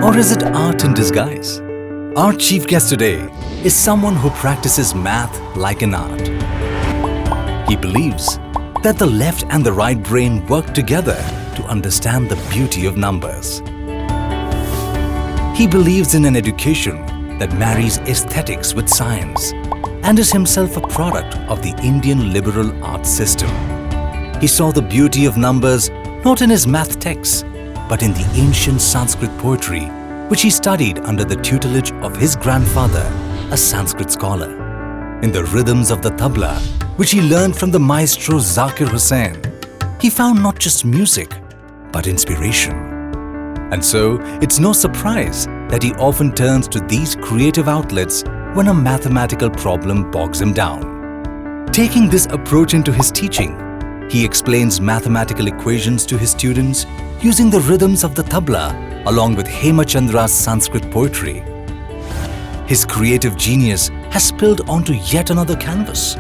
Or is it art in disguise? Our chief guest today is someone who practices math like an art. He believes that the left and the right brain work together to understand the beauty of numbers. He believes in an education that marries aesthetics with science and is himself a product of the Indian liberal arts system. He saw the beauty of numbers not in his math texts, but in the ancient Sanskrit poetry, which he studied under the tutelage of his grandfather, a Sanskrit scholar. In the rhythms of the tabla, which he learned from the maestro Zakir Hussain, he found not just music, but inspiration. And so, it's no surprise that he often turns to these creative outlets when a mathematical problem bogs him down. Taking this approach into his teaching, he explains mathematical equations to his students using the rhythms of the tabla along with Hemachandra's Sanskrit poetry. His creative genius has spilled onto yet another canvas.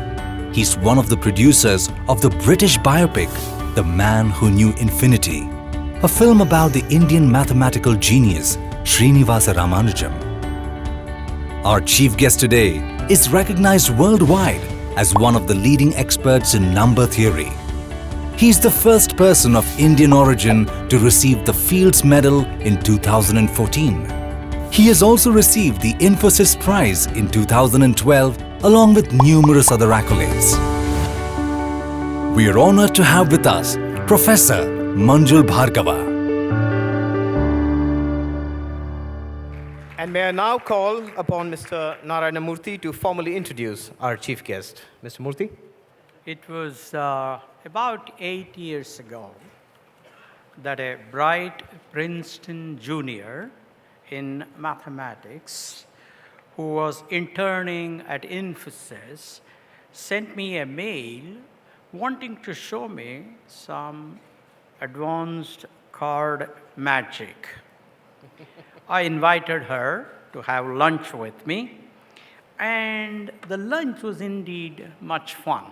He's one of the producers of the British biopic, The Man Who Knew Infinity, a film about the Indian mathematical genius Srinivasa Ramanujam. Our chief guest today is recognized worldwide as one of the leading experts in number theory. He is the first person of Indian origin to receive the Fields Medal in 2014. He has also received the Infosys Prize in 2012 along with numerous other accolades. We are honored to have with us Professor Manjul Bhargava. And may I now call upon Mr. Narayana Murthy to formally introduce our chief guest. Mr. Murthy? It was about 8 years ago that a bright Princeton junior in mathematics who was interning at Infosys sent me a mail wanting to show me some advanced card magic. I invited her to have lunch with me, and the lunch was indeed much fun.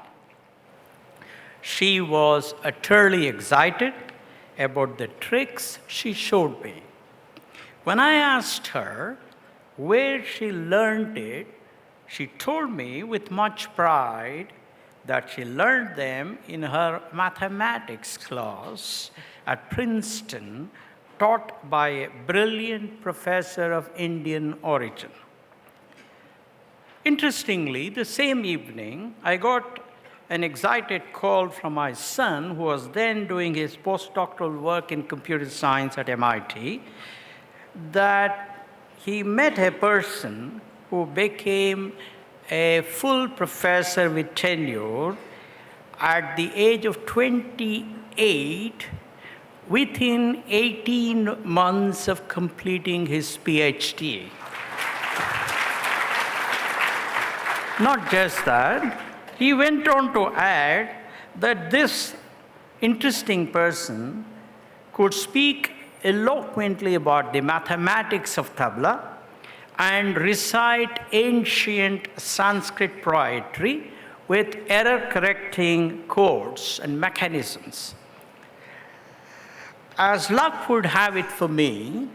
She was utterly excited about the tricks she showed me. When I asked her where she learned it, she told me with much pride that she learned them in her mathematics class at Princeton, taught by a brilliant professor of Indian origin. Interestingly, the same evening, I got an excited call from my son, who was then doing his postdoctoral work in computer science at MIT, that he met a person who became a full professor with tenure at the age of 28, within 18 months of completing his PhD. Not just that, he went on to add that this interesting person could speak eloquently about the mathematics of tabla and recite ancient Sanskrit poetry with error-correcting codes and mechanisms. As luck would have it for me,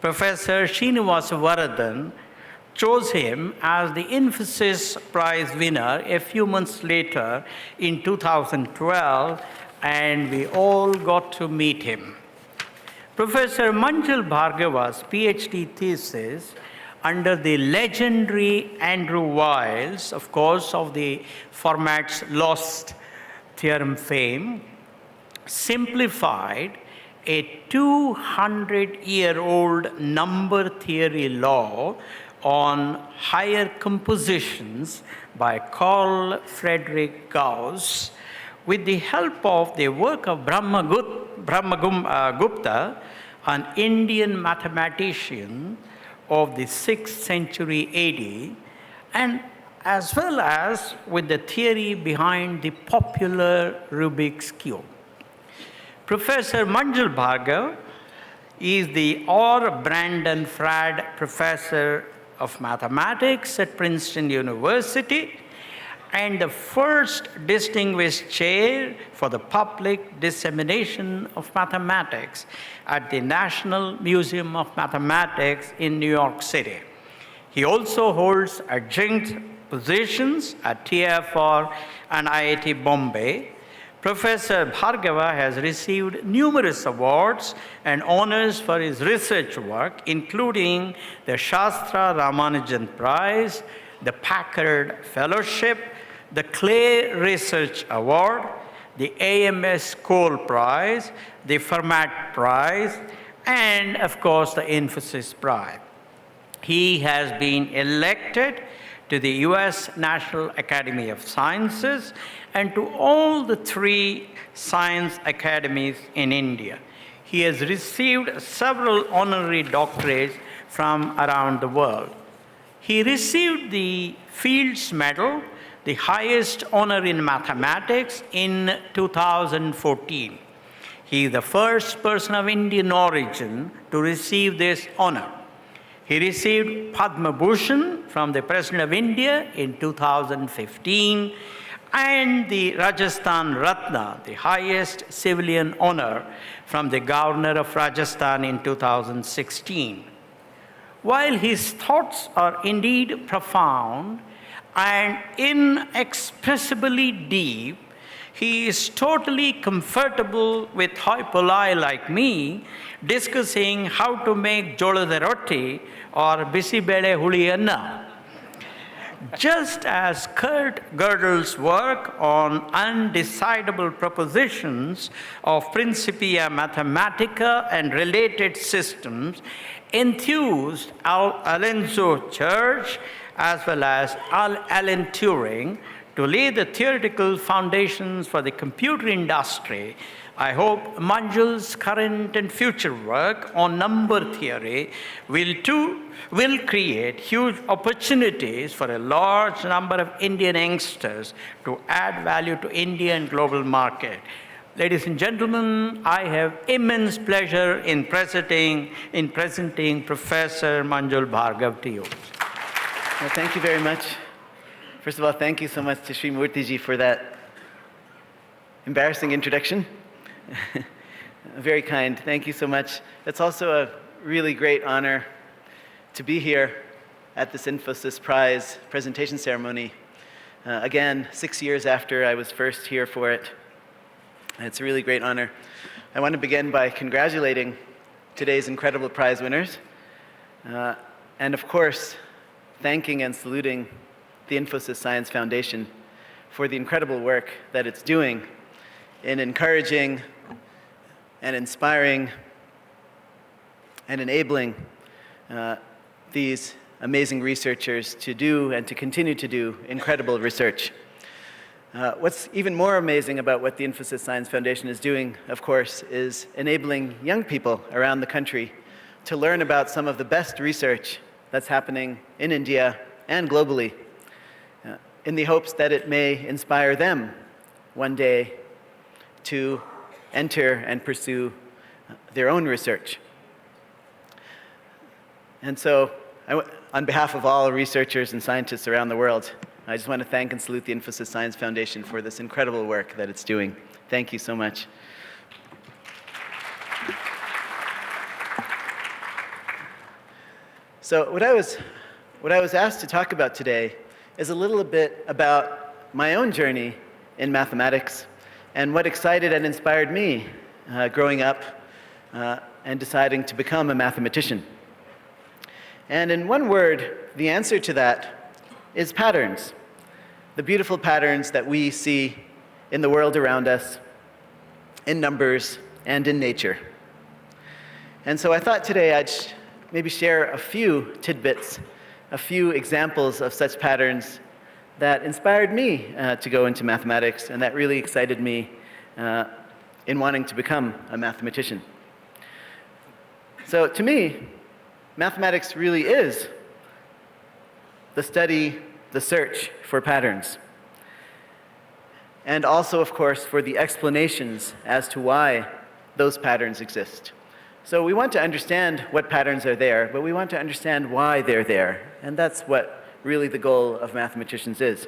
Professor Srinivasa Varadan chose him as the Infosys Prize winner a few months later in 2012, and we all got to meet him. Professor Manjul Bhargava's PhD thesis, under the legendary Andrew Wiles, of course, of the Fermat's lost theorem fame, simplified a 200-year-old number theory law on higher compositions by Carl Friedrich Gauss with the help of the work of Brahmagupta, an Indian mathematician of the 6th century AD, and as well as with the theory behind the popular Rubik's Cube. Professor Manjul Bhargava is the R. Brandon Fradd Professor of Mathematics at Princeton University and the first distinguished chair for the public dissemination of mathematics at the National Museum of Mathematics in New York City. He also holds adjunct positions at TFR and IIT Bombay. Professor Bhargava has received numerous awards and honors for his research work, including the Shastra Ramanujan Prize, the Packard Fellowship, the Clay Research Award, the AMS Cole Prize, the Fermat Prize, and of course the Infosys Prize. He has been elected to the US National Academy of Sciences and to all the 3 science academies in India. He has received several honorary doctorates from around the world. He received the Fields Medal, the highest honor in mathematics, in 2014. He is the first person of Indian origin to receive this honor. He received Padma Bhushan from the President of India in 2015 and the Rajasthan Ratna, the highest civilian honor, from the Governor of Rajasthan in 2016. While his thoughts are indeed profound and inexpressibly deep, he is totally comfortable with hoi polloi like me discussing how to make jolada roti or bisibele huliyanna. Just as Kurt Gödel's work on undecidable propositions of Principia Mathematica and related systems enthused Alonzo Church as well as Alan Turing to lay the theoretical foundations for the computer industry, I hope Manjul's current and future work on number theory will create huge opportunities for a large number of Indian youngsters to add value to Indian global market. Ladies and gentlemen, I have immense pleasure in presenting Professor Manjul Bhargava to you. Well, thank you very much. First of all, thank you so much to Sri Murthy-ji for that embarrassing introduction. Very kind. Thank you so much. It's also a really great honor to be here at this Infosys Prize presentation ceremony. Again, 6 years after I was first here for it. It's a really great honor. I want to begin by congratulating today's incredible prize winners. And of course, thanking and saluting the Infosys Science Foundation for the incredible work that it's doing in encouraging and inspiring and enabling these amazing researchers to do and to continue to do incredible research. What's even more amazing about what the Infosys Science Foundation is doing, of course, is enabling young people around the country to learn about some of the best research that's happening in India and globally, in the hopes that it may inspire them one day to enter and pursue their own research. And so, on behalf of all researchers and scientists around the world, I just want to thank and salute the Infosys Science Foundation for this incredible work that it's doing. Thank you so much. So what I was asked to talk about today is a little bit about my own journey in mathematics and what excited and inspired me growing up and deciding to become a mathematician. And in one word, the answer to that is patterns, the beautiful patterns that we see in the world around us, in numbers, and in nature. And so I thought today I'd maybe share a few tidbits, a few examples of such patterns that inspired me to go into mathematics and that really excited me in wanting to become a mathematician. So to me, mathematics really is the study, the search for patterns. And also, of course, for the explanations as to why those patterns exist. So we want to understand what patterns are there, but we want to understand why they're there. And that's what really the goal of mathematicians is.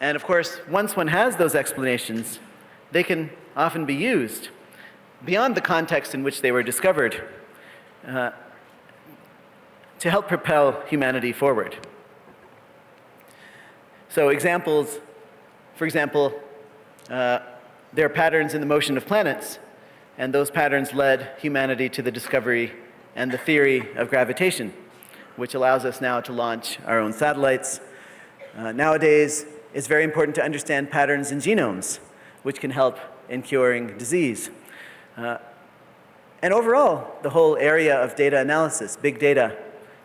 And of course, once one has those explanations, they can often be used beyond the context in which they were discovered to help propel humanity forward. So examples, for example, there are patterns in the motion of planets, and those patterns led humanity to the discovery and the theory of gravitation, which allows us now to launch our own satellites. Nowadays, it's very important to understand patterns in genomes, which can help in curing disease. And overall, the whole area of data analysis, big data,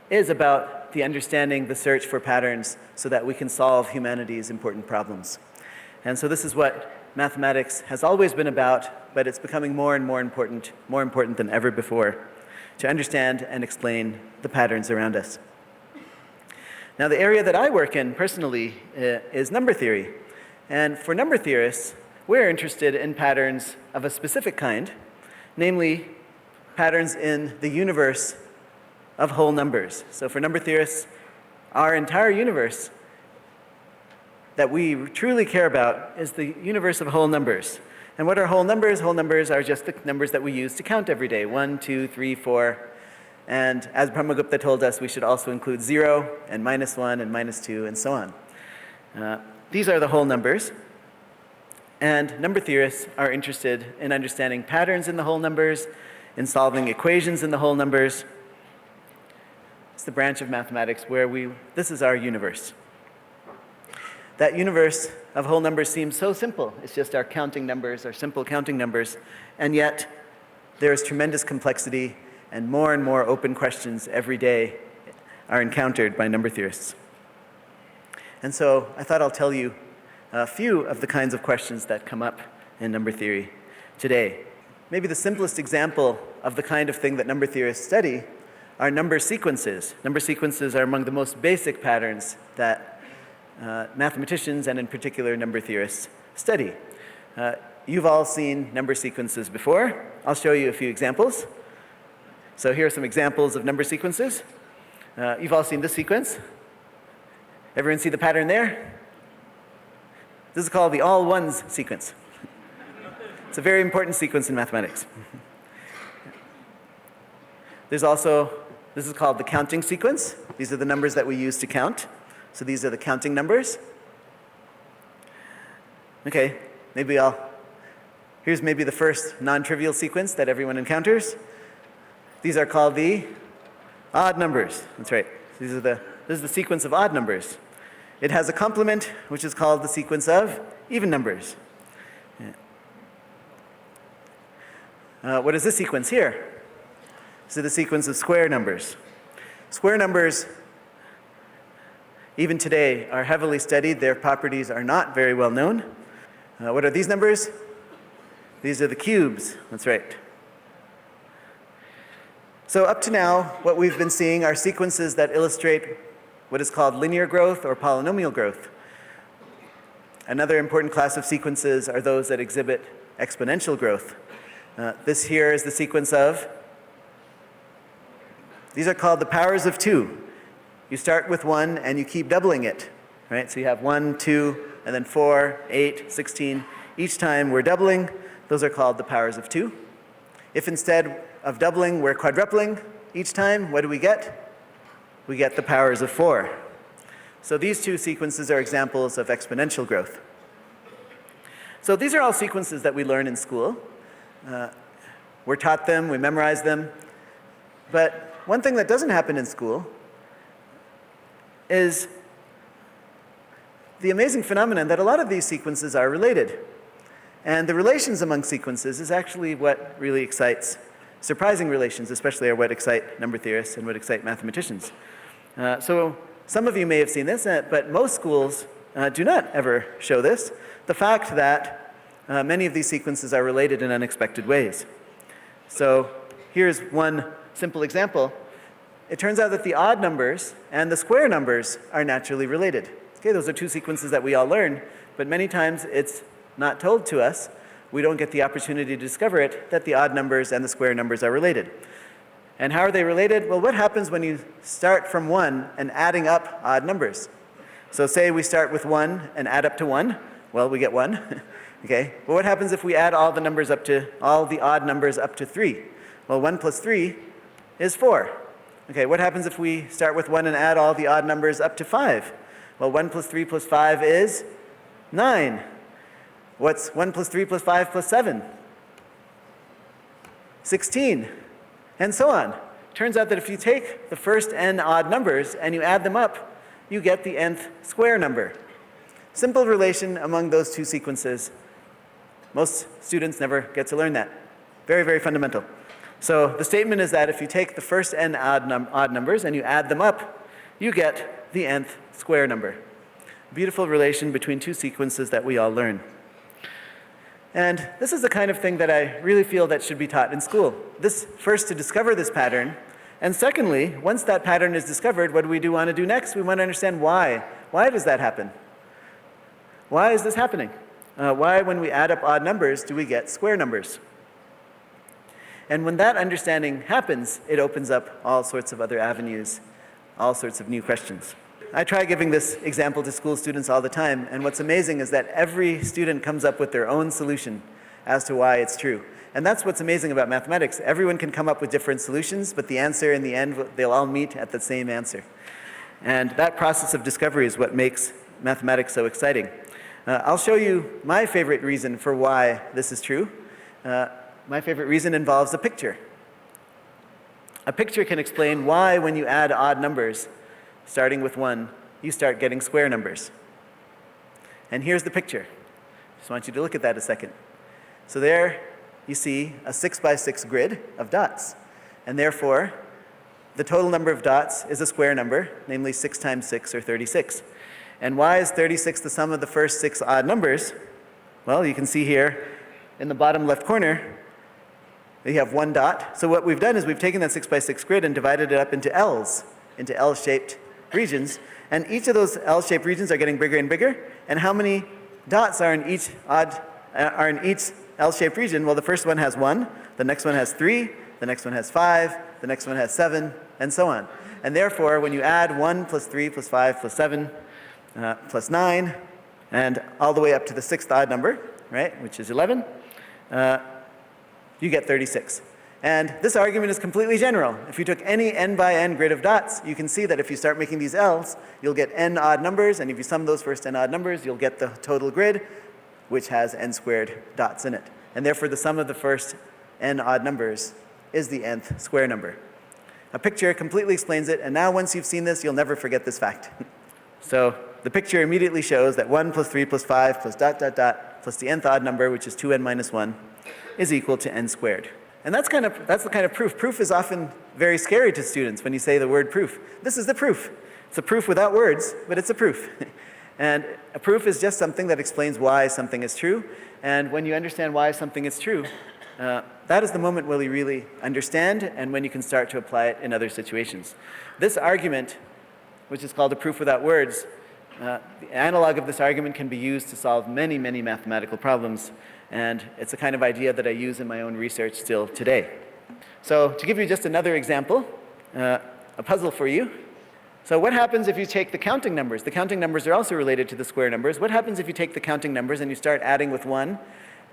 is about the understanding, the search for patterns so that we can solve humanity's important problems. And so this is what mathematics has always been about, but it's becoming more and more important than ever before, to understand and explain the patterns around us. Now, the area that I work in personally is number theory. And for number theorists, we're interested in patterns of a specific kind, namely patterns in the universe of whole numbers. So for number theorists, our entire universe that we truly care about is the universe of whole numbers. And what are whole numbers? Whole numbers are just the numbers that we use to count every day, 1, 2, 3, 4. And as Brahmagupta told us, we should also include 0 and -1 and -2 and so on. These are the whole numbers. And number theorists are interested in understanding patterns in the whole numbers, in solving equations in the whole numbers. It's the branch of mathematics where this is our universe. That universe of whole numbers seems so simple. It's just our counting numbers, our simple counting numbers. And yet, there is tremendous complexity, and more open questions every day are encountered by number theorists. And so I thought I'll tell you a few of the kinds of questions that come up in number theory today. Maybe the simplest example of the kind of thing that number theorists study are number sequences. Number sequences are among the most basic patterns that mathematicians and in particular number theorists study. You've all seen number sequences before. I'll show you a few examples. So here are some examples of number sequences. You've all seen this sequence. Everyone see the pattern there? This is called the all ones sequence. It's a very important sequence in mathematics. There's also, this is called the counting sequence. These are the numbers that we use to count. So these are the counting numbers. Okay, here's maybe the first non-trivial sequence that everyone encounters. These are called the odd numbers. That's right. This is the sequence of odd numbers. It has a complement, which is called the sequence of even numbers. What is this sequence here? This is the sequence of square numbers. Square numbers, even today, are heavily studied. Their properties are not very well known. What are these numbers? These are the cubes. That's right. So up to now, what we've been seeing are sequences that illustrate what is called linear growth or polynomial growth. Another important class of sequences are those that exhibit exponential growth. This here is the sequence of, these are called the powers of 2. You start with 1 and you keep doubling it, right? So you have 1, 2, and then 4, 8, 16. Each time we're doubling, those are called the powers of 2. If instead of doubling, we're quadrupling each time, what do we get? We get the powers of 4. So these two sequences are examples of exponential growth. So these are all sequences that we learn in school. We're taught them, we memorize them. But one thing that doesn't happen in school is the amazing phenomenon that a lot of these sequences are related. And the relations among sequences is actually what really excites. Surprising relations, especially, are what excite number theorists and what excite mathematicians. So some of you may have seen this, but most schools do not ever show this. The fact that many of these sequences are related in unexpected ways. So here's one simple example. It turns out that the odd numbers and the square numbers are naturally related. Okay, those are two sequences that we all learn, but many times it's not told to us. We don't get the opportunity to discover it, that the odd numbers and the square numbers are related. And how are they related? Well, what happens when you start from 1 and adding up odd numbers? So say we start with 1 and add up to 1. Well, we get 1. Okay, but what happens if we add all the odd numbers up to 3? Well, 1 plus 3 is 4. Okay, what happens if we start with 1 and add all the odd numbers up to 5? Well, 1 plus 3 plus 5 is 9. What's 1 plus 3 plus 5 plus 7? 16, and so on. Turns out that if you take the first n odd numbers and you add them up, you get the nth square number. Simple relation among those two sequences. Most students never get to learn that. Very, very fundamental. So the statement is that if you take the first n odd numbers and you add them up, you get the nth square number. Beautiful relation between two sequences that we all learn. And this is the kind of thing that I really feel that should be taught in school. First, to discover this pattern, and secondly, once that pattern is discovered, what do we want to do next? We want to understand why. Why does that happen? Why is this happening? Why, when we add up odd numbers, do we get square numbers? And when that understanding happens, it opens up all sorts of other avenues, all sorts of new questions. I try giving this example to school students all the time, and what's amazing is that every student comes up with their own solution as to why it's true. And that's what's amazing about mathematics. Everyone can come up with different solutions, but the answer in the end, they'll all meet at the same answer. And that process of discovery is what makes mathematics so exciting. I'll show you my favorite reason for why this is true. My favorite reason involves a picture. A picture can explain why, when you add odd numbers, starting with 1, you start getting square numbers. And here's the picture. Just want you to look at that a second. So there you see a 6 by 6 grid of dots. And therefore, the total number of dots is a square number, namely 6 times 6, or 36. And why is 36 the sum of the first 6 odd numbers? Well, you can see here in the bottom left corner, we have 1 dot. So what we've done is we've taken that 6 by 6 grid and divided it up into L's, into L-shaped regions. And each of those L-shaped regions are getting bigger and bigger. And how many dots are in each L-shaped region? Well, the first one has 1, the next one has 3, the next one has 5, the next one has 7, and so on. And therefore, when you add 1 plus 3 plus 5 plus 7 plus 9, and all the way up to the 6th odd number, right, which is 11, you get 36. And this argument is completely general. If you took any n by n grid of dots, you can see that if you start making these L's, you'll get n odd numbers, and if you sum those first n odd numbers, you'll get the total grid, which has n squared dots in it. And therefore, the sum of the first n odd numbers is the nth square number. A picture completely explains it, and now once you've seen this, you'll never forget this fact. So the picture immediately shows that 1 plus 3 plus 5 plus dot dot dot plus the nth odd number, which is 2n minus 1, is equal to n squared. And that's the kind of proof. Proof is often very scary to students when you say the word proof. This is the proof. It's a proof without words, but it's a proof. And a proof is just something that explains why something is true. And when you understand why something is true, that is the moment when you really understand and when you can start to apply it in other situations. This argument, which is called a proof without words, the analog of this argument can be used to solve many, many mathematical problems. And it's a kind of idea that I use in my own research still today. So to give you just another example, a puzzle for you. So what happens if you take the counting numbers? The counting numbers are also related to the square numbers. What happens if you take the counting numbers and you start adding with 1,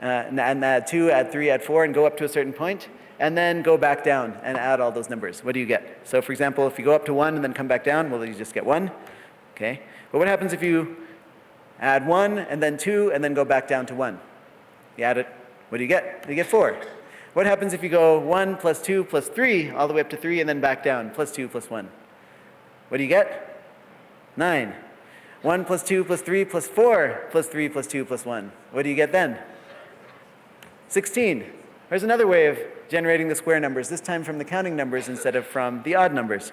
and add 2, add 3, add 4, and go up to a certain point, and then go back down and add all those numbers? What do you get? So for example, if you go up to 1 and then come back down, well, you just get 1. Okay. But what happens if you add 1 and then 2 and then go back down to 1? You add it, what do you get? You get 4. What happens if you go 1 plus 2 plus 3 all the way up to 3 and then back down, plus 2 plus 1? What do you get? 9. 1 plus 2 plus 3 plus 4 plus 3 plus 2 plus 1. What do you get then? 16. There's another way of generating the square numbers, this time from the counting numbers instead of from the odd numbers.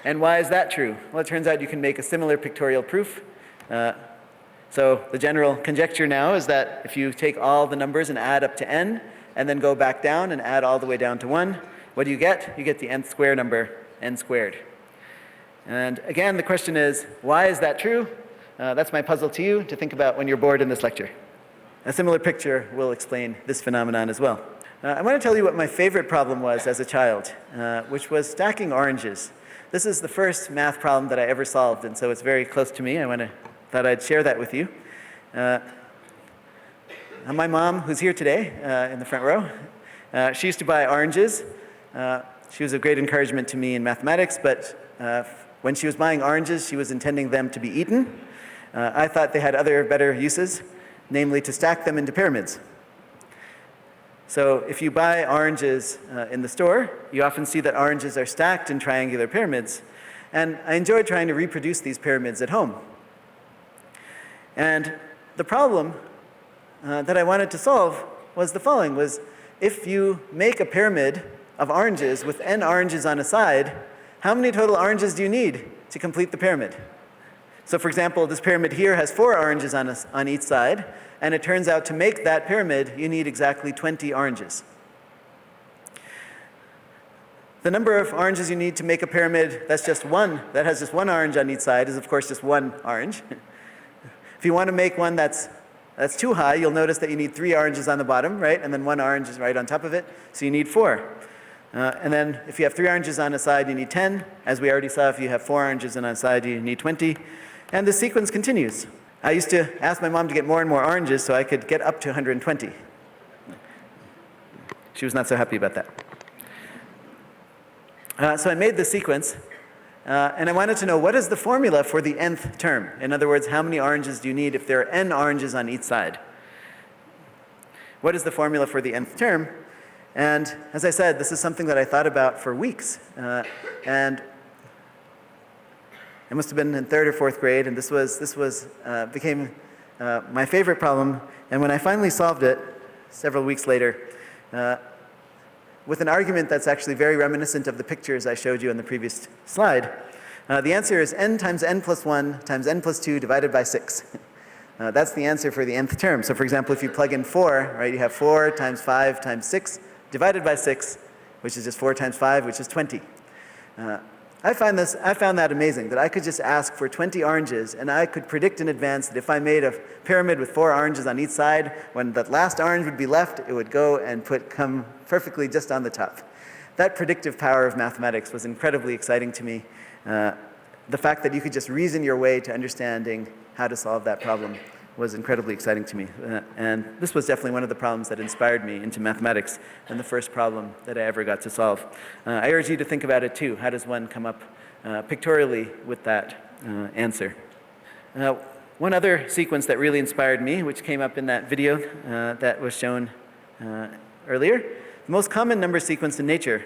And why is that true? Well, it turns out you can make a similar pictorial proof. So the general conjecture now is that if you take all the numbers and add up to n, and then go back down and add all the way down to 1, what do you get? You get the nth square number, n squared. And again, the question is, why is that true? That's my puzzle to you to think about when you're bored in this lecture. A similar picture will explain this phenomenon as well. I want to tell you what my favorite problem was as a child, which was stacking oranges. This is the first math problem that I ever solved, and so it's very close to me. Thought I'd share that with you. My mom, who's here today in the front row, she used to buy oranges. She was a great encouragement to me in mathematics, but when she was buying oranges, she was intending them to be eaten. I thought they had other better uses, namely to stack them into pyramids. So if you buy oranges in the store, you often see that oranges are stacked in triangular pyramids. And I enjoyed trying to reproduce these pyramids at home. And the problem that I wanted to solve was the following, was if you make a pyramid of oranges with n oranges on a side, how many total oranges do you need to complete the pyramid? So for example, this pyramid here has 4 oranges on each side, and it turns out to make that pyramid, you need exactly 20 oranges. The number of oranges you need to make a pyramid that has just one orange on each side is of course just 1 orange. If you want to make one that's too high, you'll notice that you need 3 oranges on the bottom, right? And then 1 orange is right on top of it, so you need 4. And then if you have 3 oranges on a side, you need 10. As we already saw, if you have 4 oranges on a side, you need 20. And the sequence continues. I used to ask my mom to get more and more oranges so I could get up to 120. She was not so happy about that. So I made this sequence. And I wanted to know, what is the formula for the nth term? In other words, how many oranges do you need if there are n oranges on each side? What is the formula for the nth term? And as I said, this is something that I thought about for weeks. And I must have been in 3rd or 4th grade, and this became my favorite problem. And when I finally solved it, several weeks later, with an argument that's actually very reminiscent of the pictures I showed you on the previous slide, The answer is n times n plus 1 times n plus 2 divided by 6. That's the answer for the nth term. So for example, if you plug in 4, right, you have 4 times 5 times 6 divided by 6, which is just 4 times 5, which is 20. I found that amazing, that I could just ask for 20 oranges, and I could predict in advance that if I made a pyramid with 4 oranges on each side, when that last orange would be left, it would go and come perfectly just on the top. That predictive power of mathematics was incredibly exciting to me. The fact that you could just reason your way to understanding how to solve that problem was incredibly exciting to me. And this was definitely one of the problems that inspired me into mathematics and the first problem that I ever got to solve. I urge you to think about it too. How does one come up pictorially with that answer? One other sequence that really inspired me, which came up in that video that was shown earlier, the most common number sequence in nature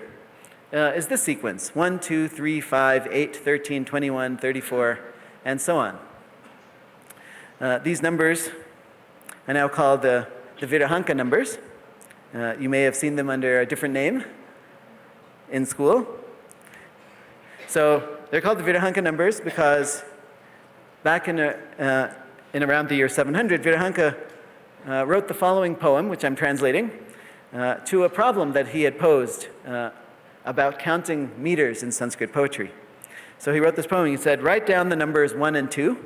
is this sequence: 1, 2, 3, 5, 8, 13, 21, 34, and so on. These numbers are now called the Virahanga numbers. You may have seen them under a different name in school. So they're called the Virahanga numbers because back in around the year 700, Virahanga wrote the following poem, which I'm translating, to a problem that he had posed about counting meters in Sanskrit poetry. So he wrote this poem. He said, write down the numbers 1 and 2,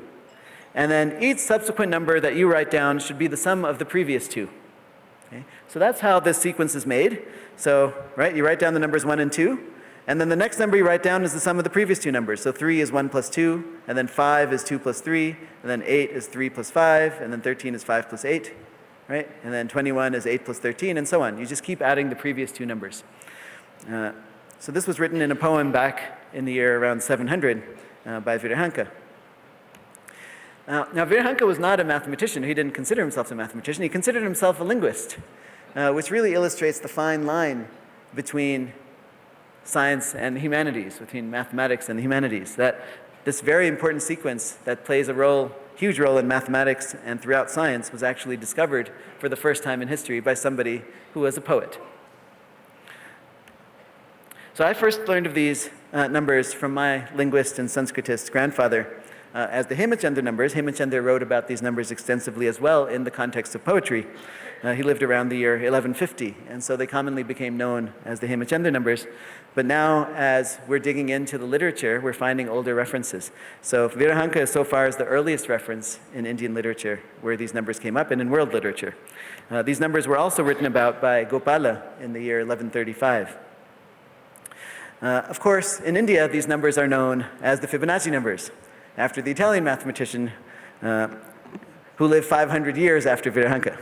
and then each subsequent number that you write down should be the sum of the previous 2. Okay? So that's how this sequence is made. So, right, you write down the numbers 1 and 2, and then the next number you write down is the sum of the previous 2 numbers. So 3 is 1 plus 2, and then 5 is 2 plus 3, and then 8 is 3 plus 5, and then 13 is 5 plus 8, right? And then 21 is 8 plus 13, and so on. You just keep adding the previous 2 numbers. So this was written in a poem back in the year around 700 by Virahanga. Now, Virahanga was not a mathematician. He didn't consider himself a mathematician. He considered himself a linguist, which really illustrates the fine line between science and humanities, between mathematics and the humanities. That this very important sequence that plays a huge role in mathematics and throughout science was actually discovered for the first time in history by somebody who was a poet. So I first learned of these numbers from my linguist and Sanskritist grandfather as the Hemachandra numbers. Hemachandra wrote about these numbers extensively as well in the context of poetry. He lived around the year 1150, and so they commonly became known as the Hemachandra numbers. But now, as we're digging into the literature, we're finding older references. So Virahanga so far is the earliest reference in Indian literature where these numbers came up, and in world literature. These numbers were also written about by Gopala in the year 1135. Of course, in India, these numbers are known as the Fibonacci numbers, after the Italian mathematician who lived 500 years after Virahanga.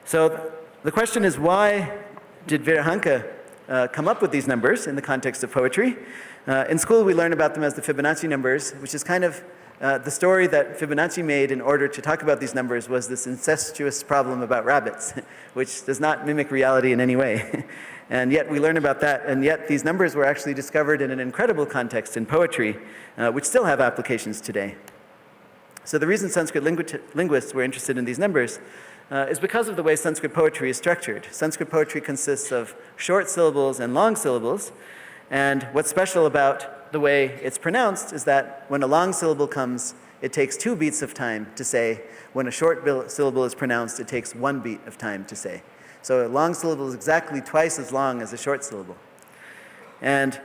So the question is, why did Virahanga come up with these numbers in the context of poetry? In school, we learn about them as the Fibonacci numbers, which is kind of the story that Fibonacci made in order to talk about these numbers was this incestuous problem about rabbits, which does not mimic reality in any way. And yet we learn about that, and yet these numbers were actually discovered in an incredible context in poetry, which still have applications today. So the reason Sanskrit linguists were interested in these numbers is because of the way Sanskrit poetry is structured. Sanskrit poetry consists of short syllables and long syllables, and what's special about the way it's pronounced is that when a long syllable comes, it takes 2 beats of time to say. When a short syllable is pronounced, it takes 1 beat of time to say. So a long syllable is exactly twice as long as a short syllable. And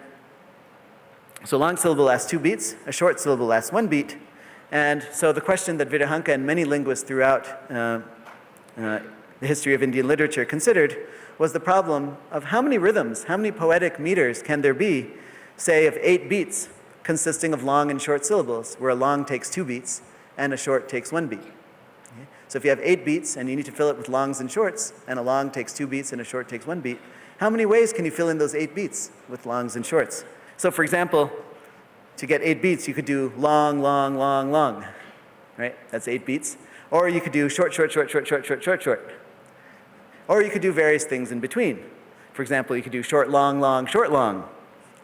so a long syllable lasts 2 beats, a short syllable lasts 1 beat. And so the question that Virahanga and many linguists throughout the history of Indian literature considered was the problem of how many rhythms, how many poetic meters can there be, say of 8 beats consisting of long and short syllables, where a long takes 2 beats and a short takes 1 beat. Okay? So if you have 8 beats and you need to fill it with longs and shorts, and a long takes 2 beats and a short takes 1 beat, how many ways can you fill in those 8 beats with longs and shorts? So for example, to get 8 beats, you could do long, long, long, long, right? That's 8 beats. Or you could do short, short, short, short, short, short, short, short. Or you could do various things in between. For example, you could do short, long, long, short, long,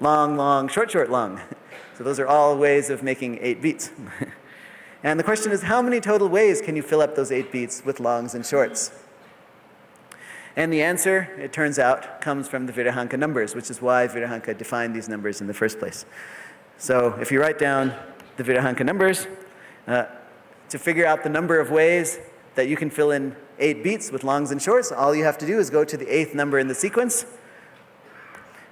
long, short, short, long. So those are all ways of making 8 beats. And the question is, how many total ways can you fill up those 8 beats with longs and shorts? And the answer, it turns out, comes from the Virahanga numbers, which is why Virahanga defined these numbers in the first place. So if you write down the Virahanka numbers, to figure out the number of ways that you can fill in 8 beats with longs and shorts, all you have to do is go to the 8th number in the sequence,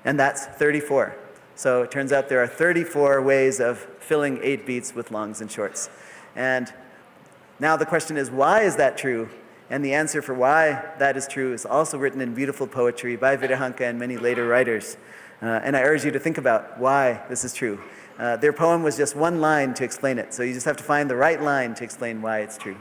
and that's 34. So it turns out there are 34 ways of filling 8 beats with longs and shorts. And now the question is, why is that true? And the answer for why that is true is also written in beautiful poetry by Virahanka and many later writers. And I urge you to think about why this is true. Their poem was just one line to explain it, so you just have to find the right line to explain why it's true.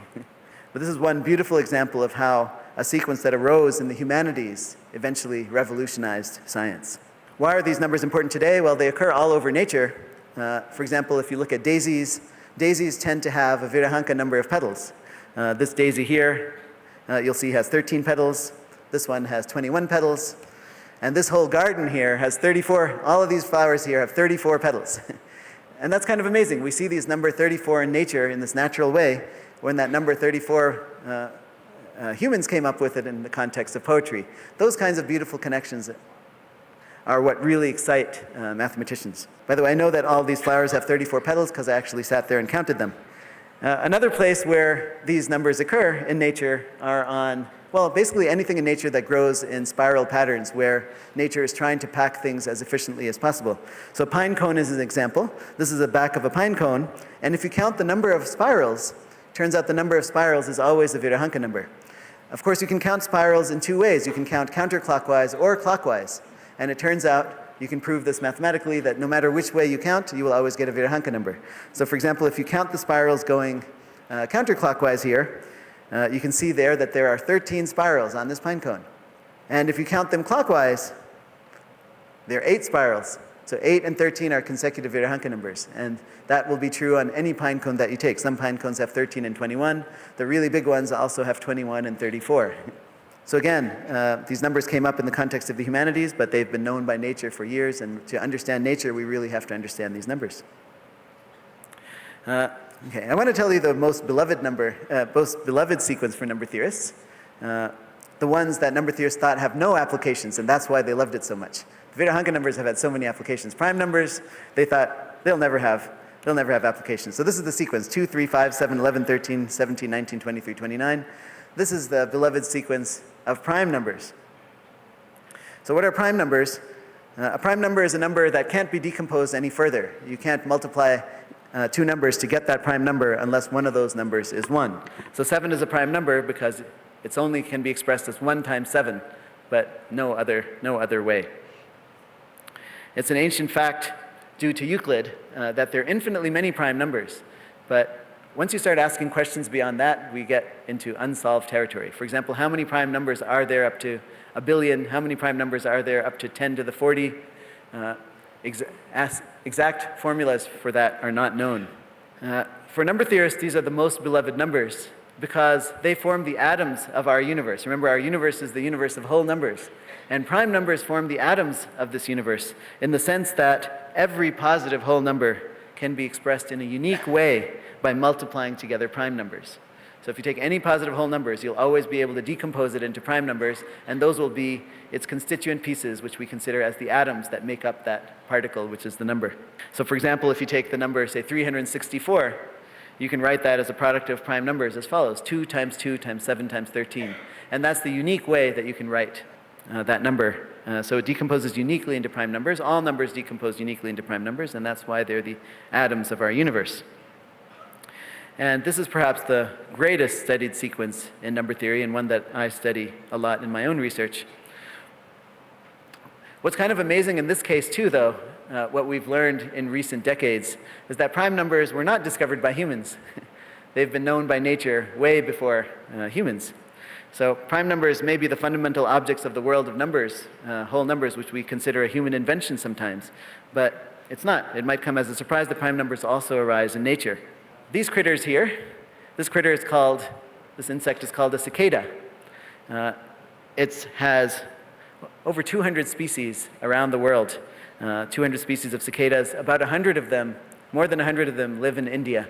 But this is one beautiful example of how a sequence that arose in the humanities eventually revolutionized science. Why are these numbers important today? Well, they occur all over nature. For example, if you look at daisies, daisies tend to have a Virahanka number of petals. This daisy here, you'll see has 13 petals. This one has 21 petals. And this whole garden here has 34, all of these flowers here have 34 petals. And that's kind of amazing. We see these number 34 in nature in this natural way. When that number 34, humans came up with it in the context of poetry. Those kinds of beautiful connections are what really excite mathematicians. By the way, I know that all these flowers have 34 petals because I actually sat there and counted them. Another place where these numbers occur in nature are on, well, basically anything in nature that grows in spiral patterns where nature is trying to pack things as efficiently as possible. So a pine cone is an example. This is the back of a pine cone, and if you count the number of spirals, turns out the number of spirals is always a Virahanka number. Of course, you can count spirals in 2 ways. You can count counterclockwise or clockwise. And it turns out, you can prove this mathematically, that no matter which way you count, you will always get a Virahanka number. So for example, if you count the spirals going counterclockwise here, you can see there that there are 13 spirals on this pine cone. And if you count them clockwise, there are 8 spirals. So 8 and 13 are consecutive Virahanka numbers. And that will be true on any pine cone that you take. Some pine cones have 13 and 21. The really big ones also have 21 and 34. So again, these numbers came up in the context of the humanities, but they've been known by nature for years. And to understand nature, we really have to understand these numbers. Okay, I want to tell you the most beloved sequence for number theorists. The ones that number theorists thought have no applications, and that's why they loved it so much. The Virahanka numbers have had so many applications. Prime numbers, they thought they'll never have applications. So this is the sequence, 2, 3, 5, 7, 11, 13, 17, 19, 23, 29. This is the beloved sequence of prime numbers. So what are prime numbers? A prime number is a number that can't be decomposed any further. You can't multiply 2 numbers to get that prime number unless one of those numbers is 1. So 7 is a prime number because it only can be expressed as 1 times 7, but no other way. It's an ancient fact due to Euclid that there are infinitely many prime numbers, but once you start asking questions beyond that, we get into unsolved territory. For example, how many prime numbers are there up to 1 billion? How many prime numbers are there up to 10 to the 40? Exact formulas for that are not known. For number theorists, these are the most beloved numbers because they form the atoms of our universe. Remember, our universe is the universe of whole numbers. And prime numbers form the atoms of this universe in the sense that every positive whole number can be expressed in a unique way by multiplying together prime numbers. So if you take any positive whole numbers, you'll always be able to decompose it into prime numbers, and those will be its constituent pieces, which we consider as the atoms that make up that particle, which is the number. So for example, if you take the number, say 364, you can write that as a product of prime numbers as follows, 2 times 2 times 7 times 13. And that's the unique way that you can write that number. So it decomposes uniquely into prime numbers. All numbers decompose uniquely into prime numbers, and that's why they're the atoms of our universe. And this is perhaps the greatest studied sequence in number theory, and one that I study a lot in my own research. What's kind of amazing in this case too, though, what we've learned in recent decades, is that prime numbers were not discovered by humans. They've been known by nature way before humans. So prime numbers may be the fundamental objects of the world of numbers, whole numbers, which we consider a human invention sometimes, but it's not. It might come as a surprise that prime numbers also arise in nature. These critters here, this insect is called a cicada. It has over 200 species around the world, 200 species of cicadas. About 100 of them, more than 100 of them live in India.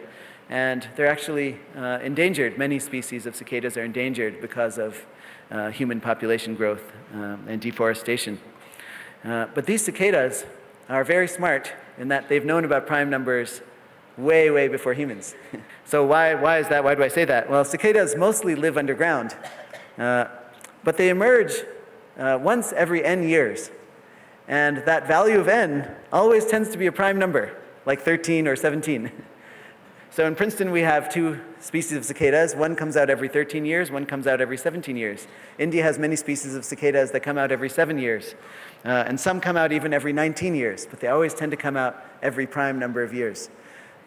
And they're actually endangered. Many species of cicadas are endangered because of human population growth and deforestation. But these cicadas are very smart in that they've known about prime numbers way, way before humans. So why is that? Why do I say that? Well, cicadas mostly live underground, but they emerge once every n years. And that value of n always tends to be a prime number, like 13 or 17. So in Princeton, we have 2 species of cicadas. One comes out every 13 years, one comes out every 17 years. India has many species of cicadas that come out every 7 years. And some come out even every 19 years, but they always tend to come out every prime number of years.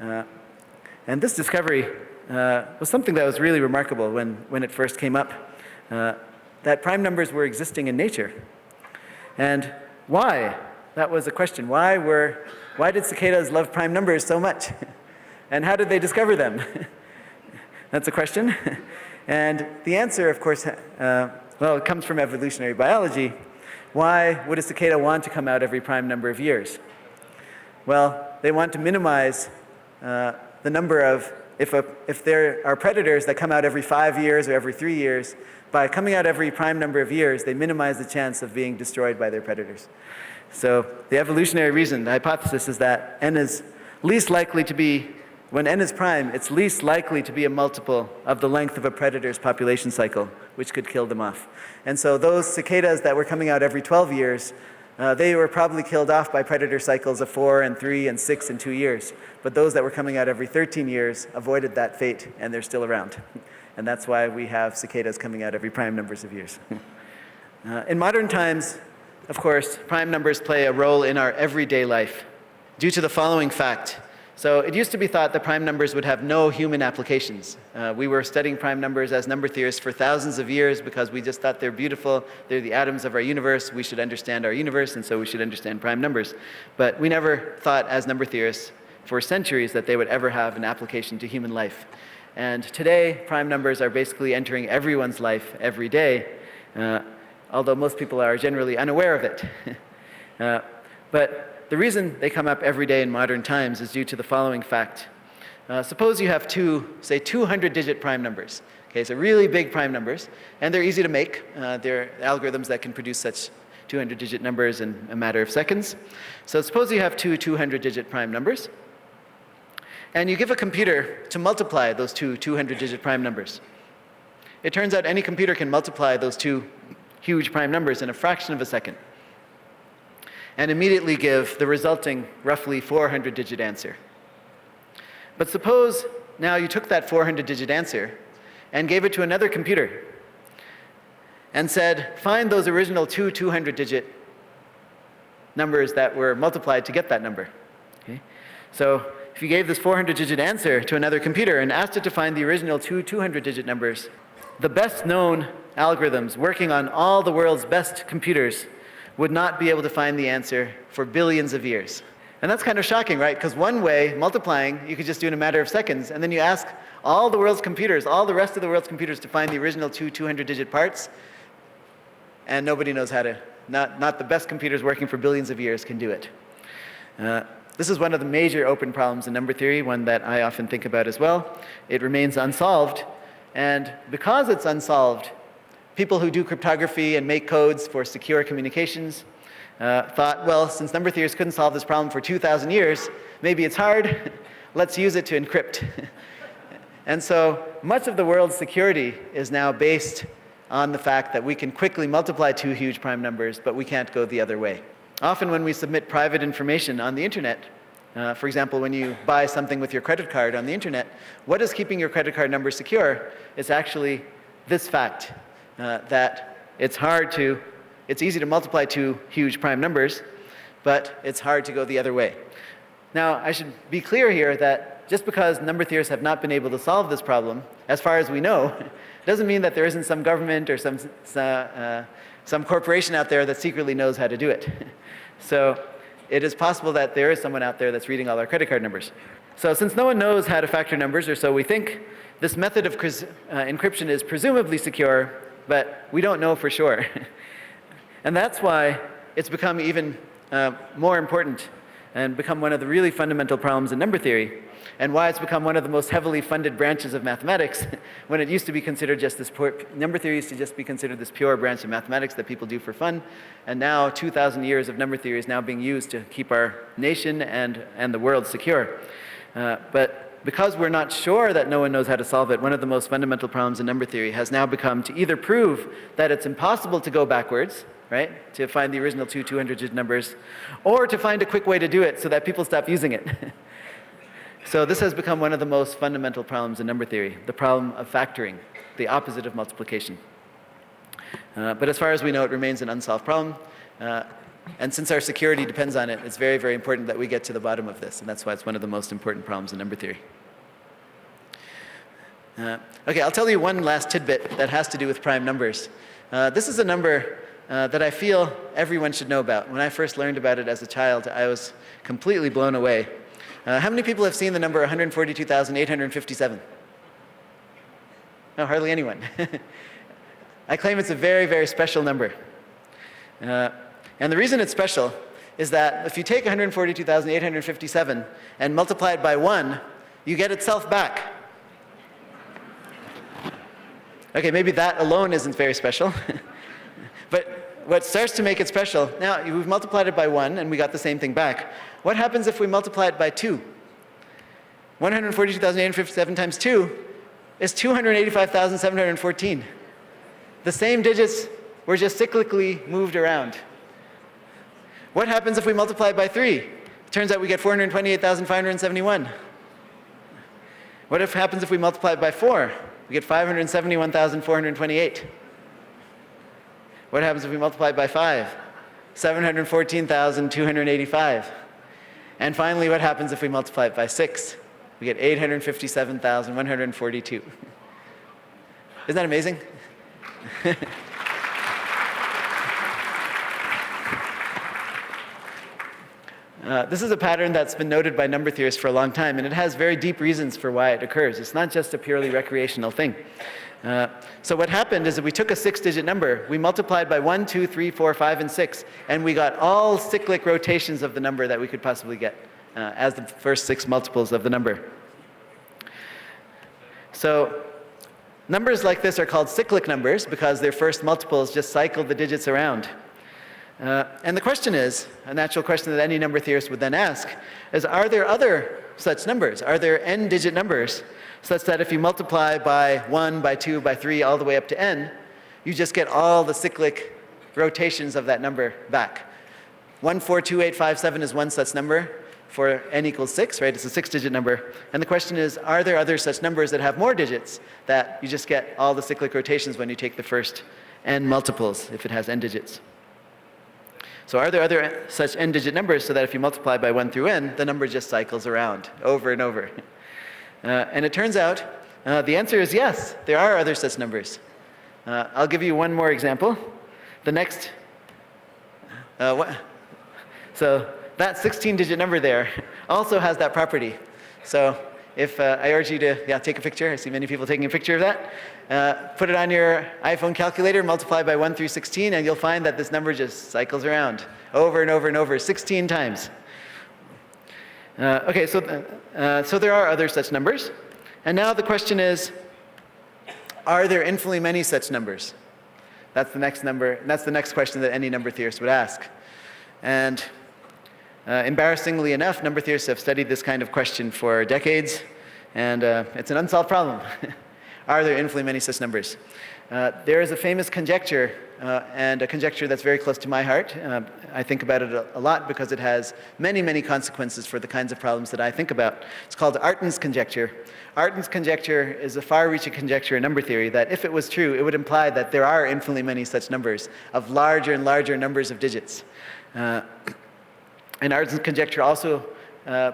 And this discovery was something that was really remarkable when it first came up, that prime numbers were existing in nature. And why? That was a question. Why did cicadas love prime numbers so much? And how did they discover them? That's a question. And the answer, of course, well, it comes from evolutionary biology. Why would a cicada want to come out every prime number of years? Well, they want to minimize the number of, if there are predators that come out every 5 years or every 3 years, by coming out every prime number of years, they minimize the chance of being destroyed by their predators. So the evolutionary reason, the hypothesis is that n is least likely to be, when n is prime, it's least likely to be a multiple of the length of a predator's population cycle, which could kill them off. And so those cicadas that were coming out every 12 years, they were probably killed off by predator cycles of 4 and 3 and 6 and 2 years. But those that were coming out every 13 years avoided that fate, and they're still around. And that's why we have cicadas coming out every prime numbers of years. In modern times, of course, prime numbers play a role in our everyday life due to the following fact. So it used to be thought that prime numbers would have no human applications. We were studying prime numbers as number theorists for thousands of years because we just thought they're beautiful, they're the atoms of our universe, we should understand our universe, and so we should understand prime numbers. But we never thought as number theorists for centuries that they would ever have an application to human life. And today, prime numbers are basically entering everyone's life every day, although most people are generally unaware of it. But the reason they come up every day in modern times is due to the following fact. Suppose you have say 200-digit prime numbers. Okay, so really big prime numbers, and they're easy to make. There are algorithms that can produce such 200-digit numbers in a matter of seconds. So suppose you have 200-digit prime numbers, and you give a computer to multiply those 200-digit prime numbers. It turns out any computer can multiply those 2 huge prime numbers in a fraction of a second, and immediately give the resulting roughly 400-digit answer. But suppose now you took that 400-digit answer and gave it to another computer and said, find those original 200-digit numbers that were multiplied to get that number. Okay? So if you gave this 400-digit answer to another computer and asked it to find the original 200-digit numbers, the best known algorithms working on all the world's best computers would not be able to find the answer for billions of years. And that's kind of shocking, right? Because one way, multiplying, you could just do in a matter of seconds, and then you ask all the world's computers, all the rest of the world's computers to find the original 200-digit parts, and nobody knows how to, not the best computers working for billions of years can do it. This is one of the major open problems in number theory, one that I often think about as well. It remains unsolved, and because it's unsolved, people who do cryptography and make codes for secure communications thought, well, since number theorists couldn't solve this problem for 2,000 years, maybe it's hard, let's use it to encrypt. And so much of the world's security is now based on the fact that we can quickly multiply 2 huge prime numbers, but we can't go the other way. Often when we submit private information on the internet, for example, when you buy something with your credit card on the internet, what is keeping your credit card number secure is actually this fact. That it's easy to multiply 2 huge prime numbers, but it's hard to go the other way. Now, I should be clear here that just because number theorists have not been able to solve this problem, as far as we know, doesn't mean that there isn't some government or some corporation out there that secretly knows how to do it. So it is possible that there is someone out there that's reading all our credit card numbers. So since no one knows how to factor numbers, or so we think, this method of encryption is presumably secure, but we don't know for sure. And that's why it's become even more important and become one of the really fundamental problems in number theory, and why it's become one of the most heavily funded branches of mathematics when it used to be considered just this number theory used to just be considered this pure branch of mathematics that people do for fun, and now 2,000 years of number theory is now being used to keep our nation and the world secure. But because we're not sure that no one knows how to solve it, one of the most fundamental problems in number theory has now become to either prove that it's impossible to go backwards, right, to find the original 200-digit numbers, or to find a quick way to do it so that people stop using it. So this has become one of the most fundamental problems in number theory, the problem of factoring, the opposite of multiplication. But as far as we know, it remains an unsolved problem. And since our security depends on it, it's very, very important that we get to the bottom of this, and that's why it's one of the most important problems in number theory. Okay, I'll tell you one last tidbit that has to do with prime numbers. This is a number that I feel everyone should know about. When I first learned about it as a child, I was completely blown away. How many people have seen the number 142,857? No, hardly anyone. I claim it's a very, very special number. And the reason it's special is that if you take 142,857 and multiply it by 1, you get itself back. Okay, maybe that alone isn't very special. But what starts to make it special, now we've multiplied it by 1 and we got the same thing back. What happens if we multiply it by 2? 142,857 times 2 is 285,714. The same digits were just cyclically moved around. What happens if we multiply it by 3? It turns out we get 428,571. What happens if we multiply it by 4? We get 571,428. What happens if we multiply it by 5? 714,285. And finally, what happens if we multiply it by 6? We get 857,142. Isn't that amazing? This is a pattern that's been noted by number theorists for a long time, and it has very deep reasons for why it occurs. It's not just a purely recreational thing. So what happened is that we took a 6-digit number, we multiplied by 1, 2, 3, 4, 5, and 6, and we got all cyclic rotations of the number that we could possibly get as the first 6 multiples of the number. So numbers like this are called cyclic numbers because their first multiples just cycle the digits around. And the question is, a natural question that any number theorist would then ask, is are there other such numbers? Are there n-digit numbers such that if you multiply by 1, by 2, by 3, all the way up to n, you just get all the cyclic rotations of that number back? 142857 is one such number for n equals 6, right? It's a 6-digit number. And the question is, are there other such numbers that have more digits that you just get all the cyclic rotations when you take the first n multiples, if it has n digits? So are there other such n-digit numbers so that if you multiply by 1 through n, the number just cycles around over and over? And it turns out the answer is yes, there are other such numbers. I'll give you one more example. The next, so that 16-digit number there also has that property. So if I urge you to take a picture, I see many people taking a picture of that. Put it on your iPhone calculator, multiply by 1 through 16, and you'll find that this number just cycles around over and over and over 16 times. Okay, so there are other such numbers. And now the question is, are there infinitely many such numbers? That's the next number. That's the next question that any number theorist would ask. And embarrassingly enough, number theorists have studied this kind of question for decades, and it's an unsolved problem. Are there infinitely many such numbers? There is a famous conjecture, and a conjecture that's very close to my heart. I think about it a lot because it has many, many consequences for the kinds of problems that I think about. It's called Artin's conjecture. Artin's conjecture is a far-reaching conjecture in number theory that if it was true, it would imply that there are infinitely many such numbers of larger and larger numbers of digits. And Artin's conjecture also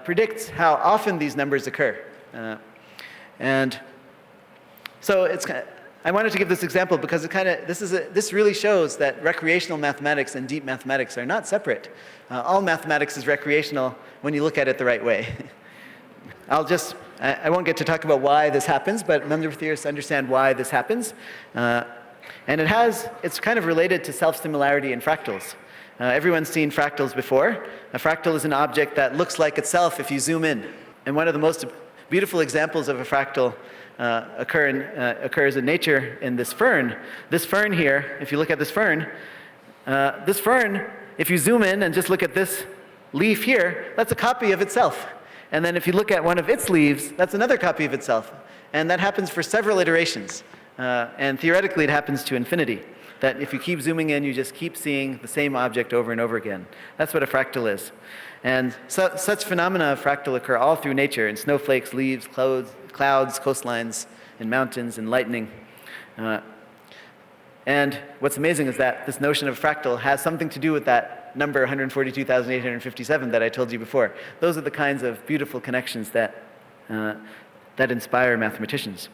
predicts how often these numbers occur. And so I wanted to give this example because this really shows that recreational mathematics and deep mathematics are not separate. All mathematics is recreational when you look at it the right way. I won't get to talk about why this happens, but number theorists understand why this happens. And it's kind of related to self-similarity in fractals. Everyone's seen fractals before. A fractal is an object that looks like itself if you zoom in. And one of the most beautiful examples of a fractal occurs in nature in this fern. This fern here, if you look at this fern, if you zoom in and just look at this leaf here, that's a copy of itself. And then if you look at one of its leaves, that's another copy of itself. And that happens for several iterations. And theoretically, it happens to infinity. That if you keep zooming in, you just keep seeing the same object over and over again. That's what a fractal is. And such phenomena of fractal occur all through nature, in snowflakes, leaves, clouds, coastlines, in mountains, in lightning. And what's amazing is that this notion of fractal has something to do with that number 142,857 that I told you before. Those are the kinds of beautiful connections that inspire mathematicians.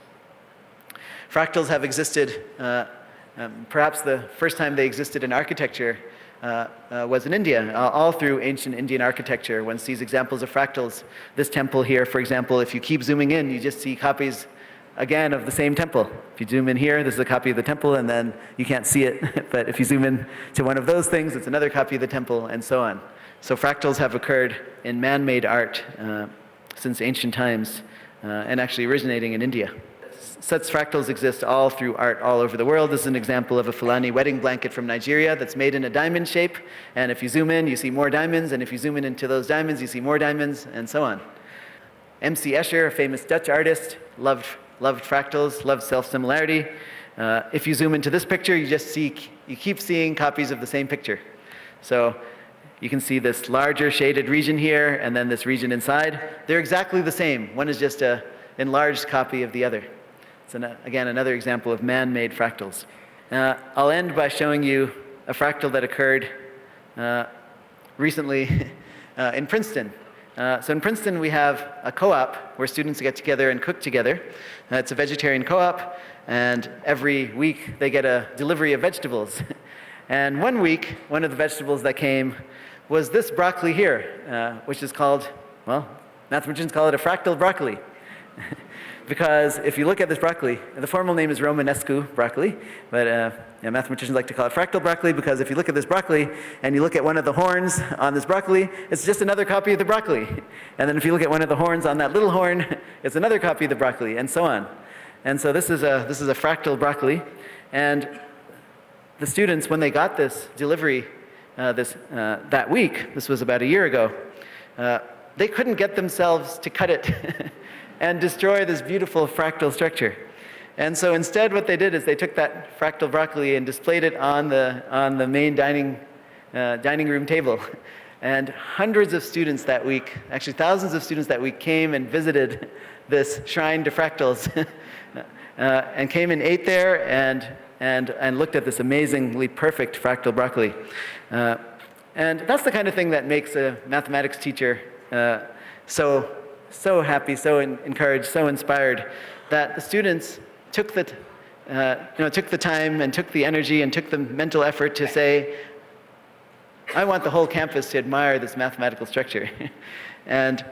Fractals have existed, perhaps the first time they existed in architecture was in India. All through ancient Indian architecture, one sees examples of fractals. This temple here, for example, if you keep zooming in, you just see copies again of the same temple. If you zoom in here, this is a copy of the temple, and then you can't see it. But if you zoom in to one of those things, it's another copy of the temple, and so on. So fractals have occurred in man-made art since ancient times, and actually originating in India. Such fractals exist all through art all over the world. This is an example of a Fulani wedding blanket from Nigeria that's made in a diamond shape. And if you zoom in, you see more diamonds. And if you zoom in into those diamonds, you see more diamonds, and so on. M.C. Escher, a famous Dutch artist, loved fractals, loved self-similarity. If you zoom into this picture, you keep seeing copies of the same picture. So you can see this larger shaded region here, and then this region inside. They're exactly the same. One is just an enlarged copy of the other. It's, again, another example of man-made fractals. I'll end by showing you a fractal that occurred recently in Princeton. So in Princeton, we have a co-op where students get together and cook together. It's a vegetarian co-op, and every week they get a delivery of vegetables. And one week, one of the vegetables that came was this broccoli here, which is called, well, mathematicians call it a fractal broccoli. Because if you look at this broccoli, the formal name is Romanescu broccoli, but mathematicians like to call it fractal broccoli because if you look at this broccoli and you look at one of the horns on this broccoli, it's just another copy of the broccoli. And then if you look at one of the horns on that little horn, it's another copy of the broccoli, and so on. And so this is a fractal broccoli. And the students, when they got this delivery that week, this was about a year ago, they couldn't get themselves to cut it and destroy this beautiful fractal structure. And so instead what they did is they took that fractal broccoli and displayed it on the main dining room table. And hundreds of students that week, actually thousands of students that week, came and visited this shrine to fractals and came and ate there and looked at this amazingly perfect fractal broccoli. And that's the kind of thing that makes a mathematics teacher so happy, so encouraged, so inspired, that the students took the time and took the energy and took the mental effort to say, I want the whole campus to admire this mathematical structure. And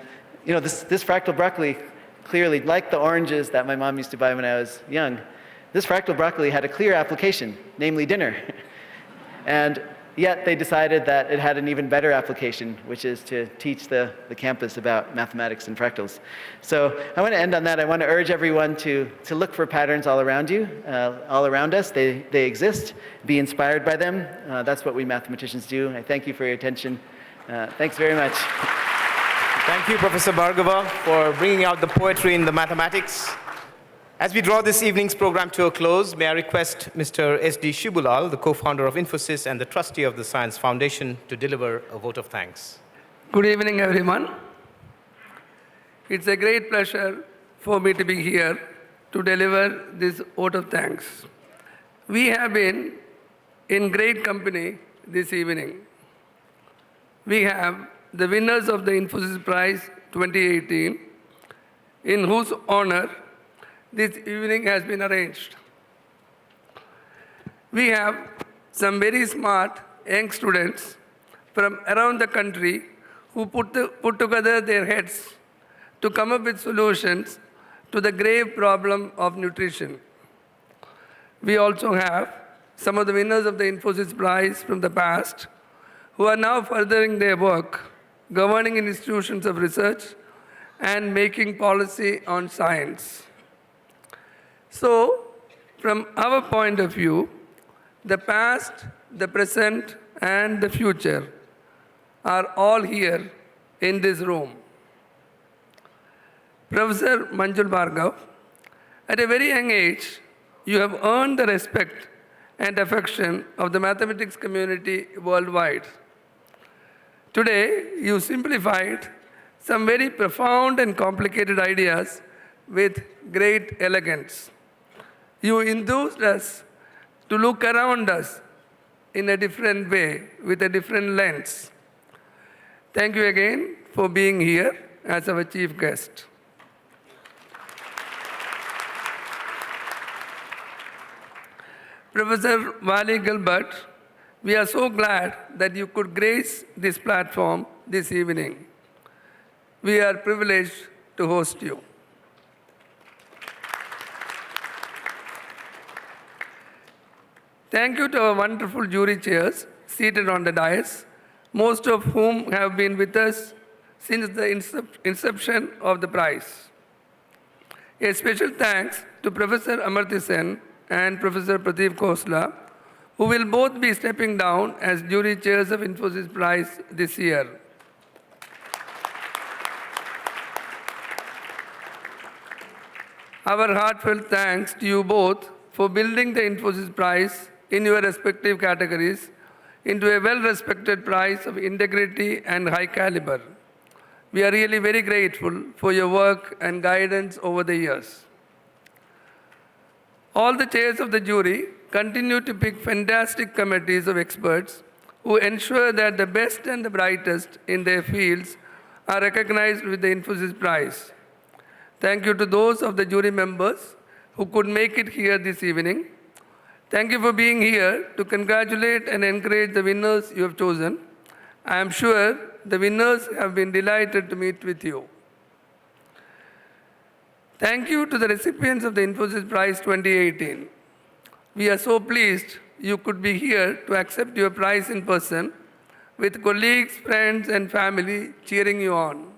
this fractal broccoli, clearly, like the oranges that my mom used to buy when I was young, this fractal broccoli had a clear application, namely dinner. And yet they decided that it had an even better application, which is to teach the campus about mathematics and fractals. So I want to end on that. I want to urge everyone to look for patterns all around you, all around us. They exist. Be inspired by them. That's what we mathematicians do. I thank you for your attention. Thanks very much. Thank you, Professor Bhargava, for bringing out the poetry in the mathematics. As we draw this evening's program to a close, may I request Mr. S.D. Shibulal, the co-founder of Infosys and the trustee of the Science Foundation, to deliver a vote of thanks. Good evening, everyone. It's a great pleasure for me to be here to deliver this vote of thanks. We have been in great company this evening. We have the winners of the Infosys Prize 2018, in whose honor this evening has been arranged. We have some very smart young students from around the country who put together their heads to come up with solutions to the grave problem of nutrition. We also have some of the winners of the Infosys Prize from the past who are now furthering their work, governing institutions of research, and making policy on science. So, from our point of view, the past, the present, and the future are all here in this room. Professor Manjul Bhargava, at a very young age, you have earned the respect and affection of the mathematics community worldwide. Today, you simplified some very profound and complicated ideas with great elegance. You enthused us to look around us in a different way, with a different lens. Thank you again for being here as our chief guest. Professor Wali Gilbert, we are so glad that you could grace this platform this evening. We are privileged to host you. Thank you to our wonderful jury chairs seated on the dais, most of whom have been with us since the inception of the prize. A special thanks to Professor Amartya Sen and Professor Pradeep Khosla, who will both be stepping down as jury chairs of Infosys Prize this year. Our heartfelt thanks to you both for building the Infosys Prize in your respective categories into a well-respected prize of integrity and high caliber. We are really very grateful for your work and guidance over the years. All the chairs of the jury continue to pick fantastic committees of experts who ensure that the best and the brightest in their fields are recognized with the Infosys Prize. Thank you to those of the jury members who could make it here this evening. Thank you for being here to congratulate and encourage the winners you have chosen. I am sure the winners have been delighted to meet with you. Thank you to the recipients of the Infosys Prize 2018. We are so pleased you could be here to accept your prize in person with colleagues, friends, and family cheering you on.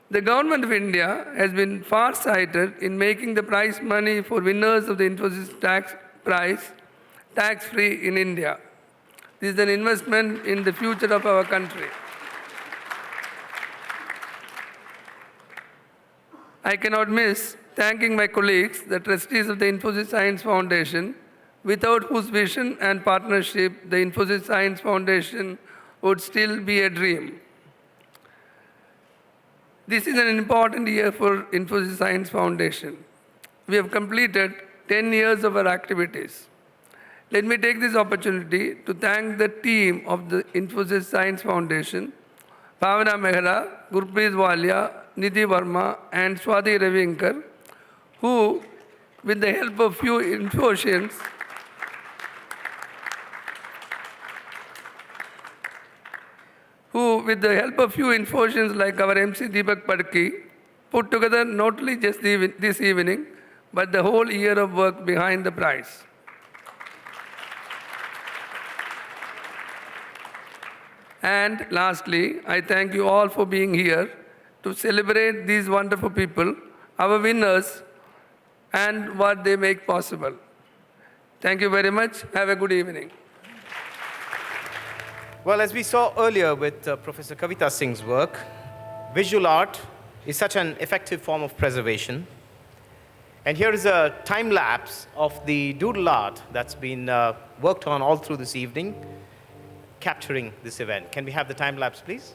The Government of India has been far-sighted in making the prize money for winners of the Infosys Prize tax-free in India. This is an investment in the future of our country. I cannot miss thanking my colleagues, the trustees of the Infosys Science Foundation, without whose vision and partnership the Infosys Science Foundation would still be a dream. This is an important year for Infosys Science Foundation. We have completed 10 years of our activities. Let me take this opportunity to thank the team of the Infosys Science Foundation, Bhavana Mehra, Gurpreet Walia, Nidhi Verma, and Swati Ravinkar, who, with the help of few Infosians, like our MC Deepak Padki, put together not only just this evening, but the whole year of work behind the prize. And lastly, I thank you all for being here to celebrate these wonderful people, our winners, and what they make possible. Thank you very much. Have a good evening. Well, as we saw earlier with Professor Kavita Singh's work, visual art is such an effective form of preservation. And here is a time lapse of the doodle art that's been worked on all through this evening, capturing this event. Can we have the time lapse, please?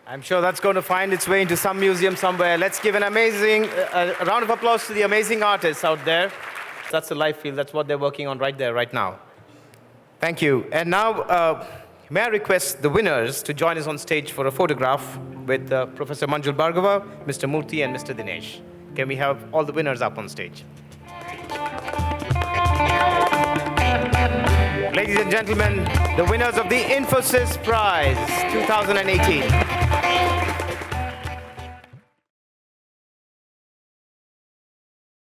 I'm sure that's going to find its way into some museum somewhere. Let's give an amazing round of applause to the amazing artists out there. That's the life field. That's what they're working on right there, right now. Thank you. And now, may I request the winners to join us on stage for a photograph with Professor Manjul Bhargava, Mr. Murthy, and Mr. Dinesh. Can we have all the winners up on stage? Ladies and gentlemen, the winners of the Infosys Prize 2018.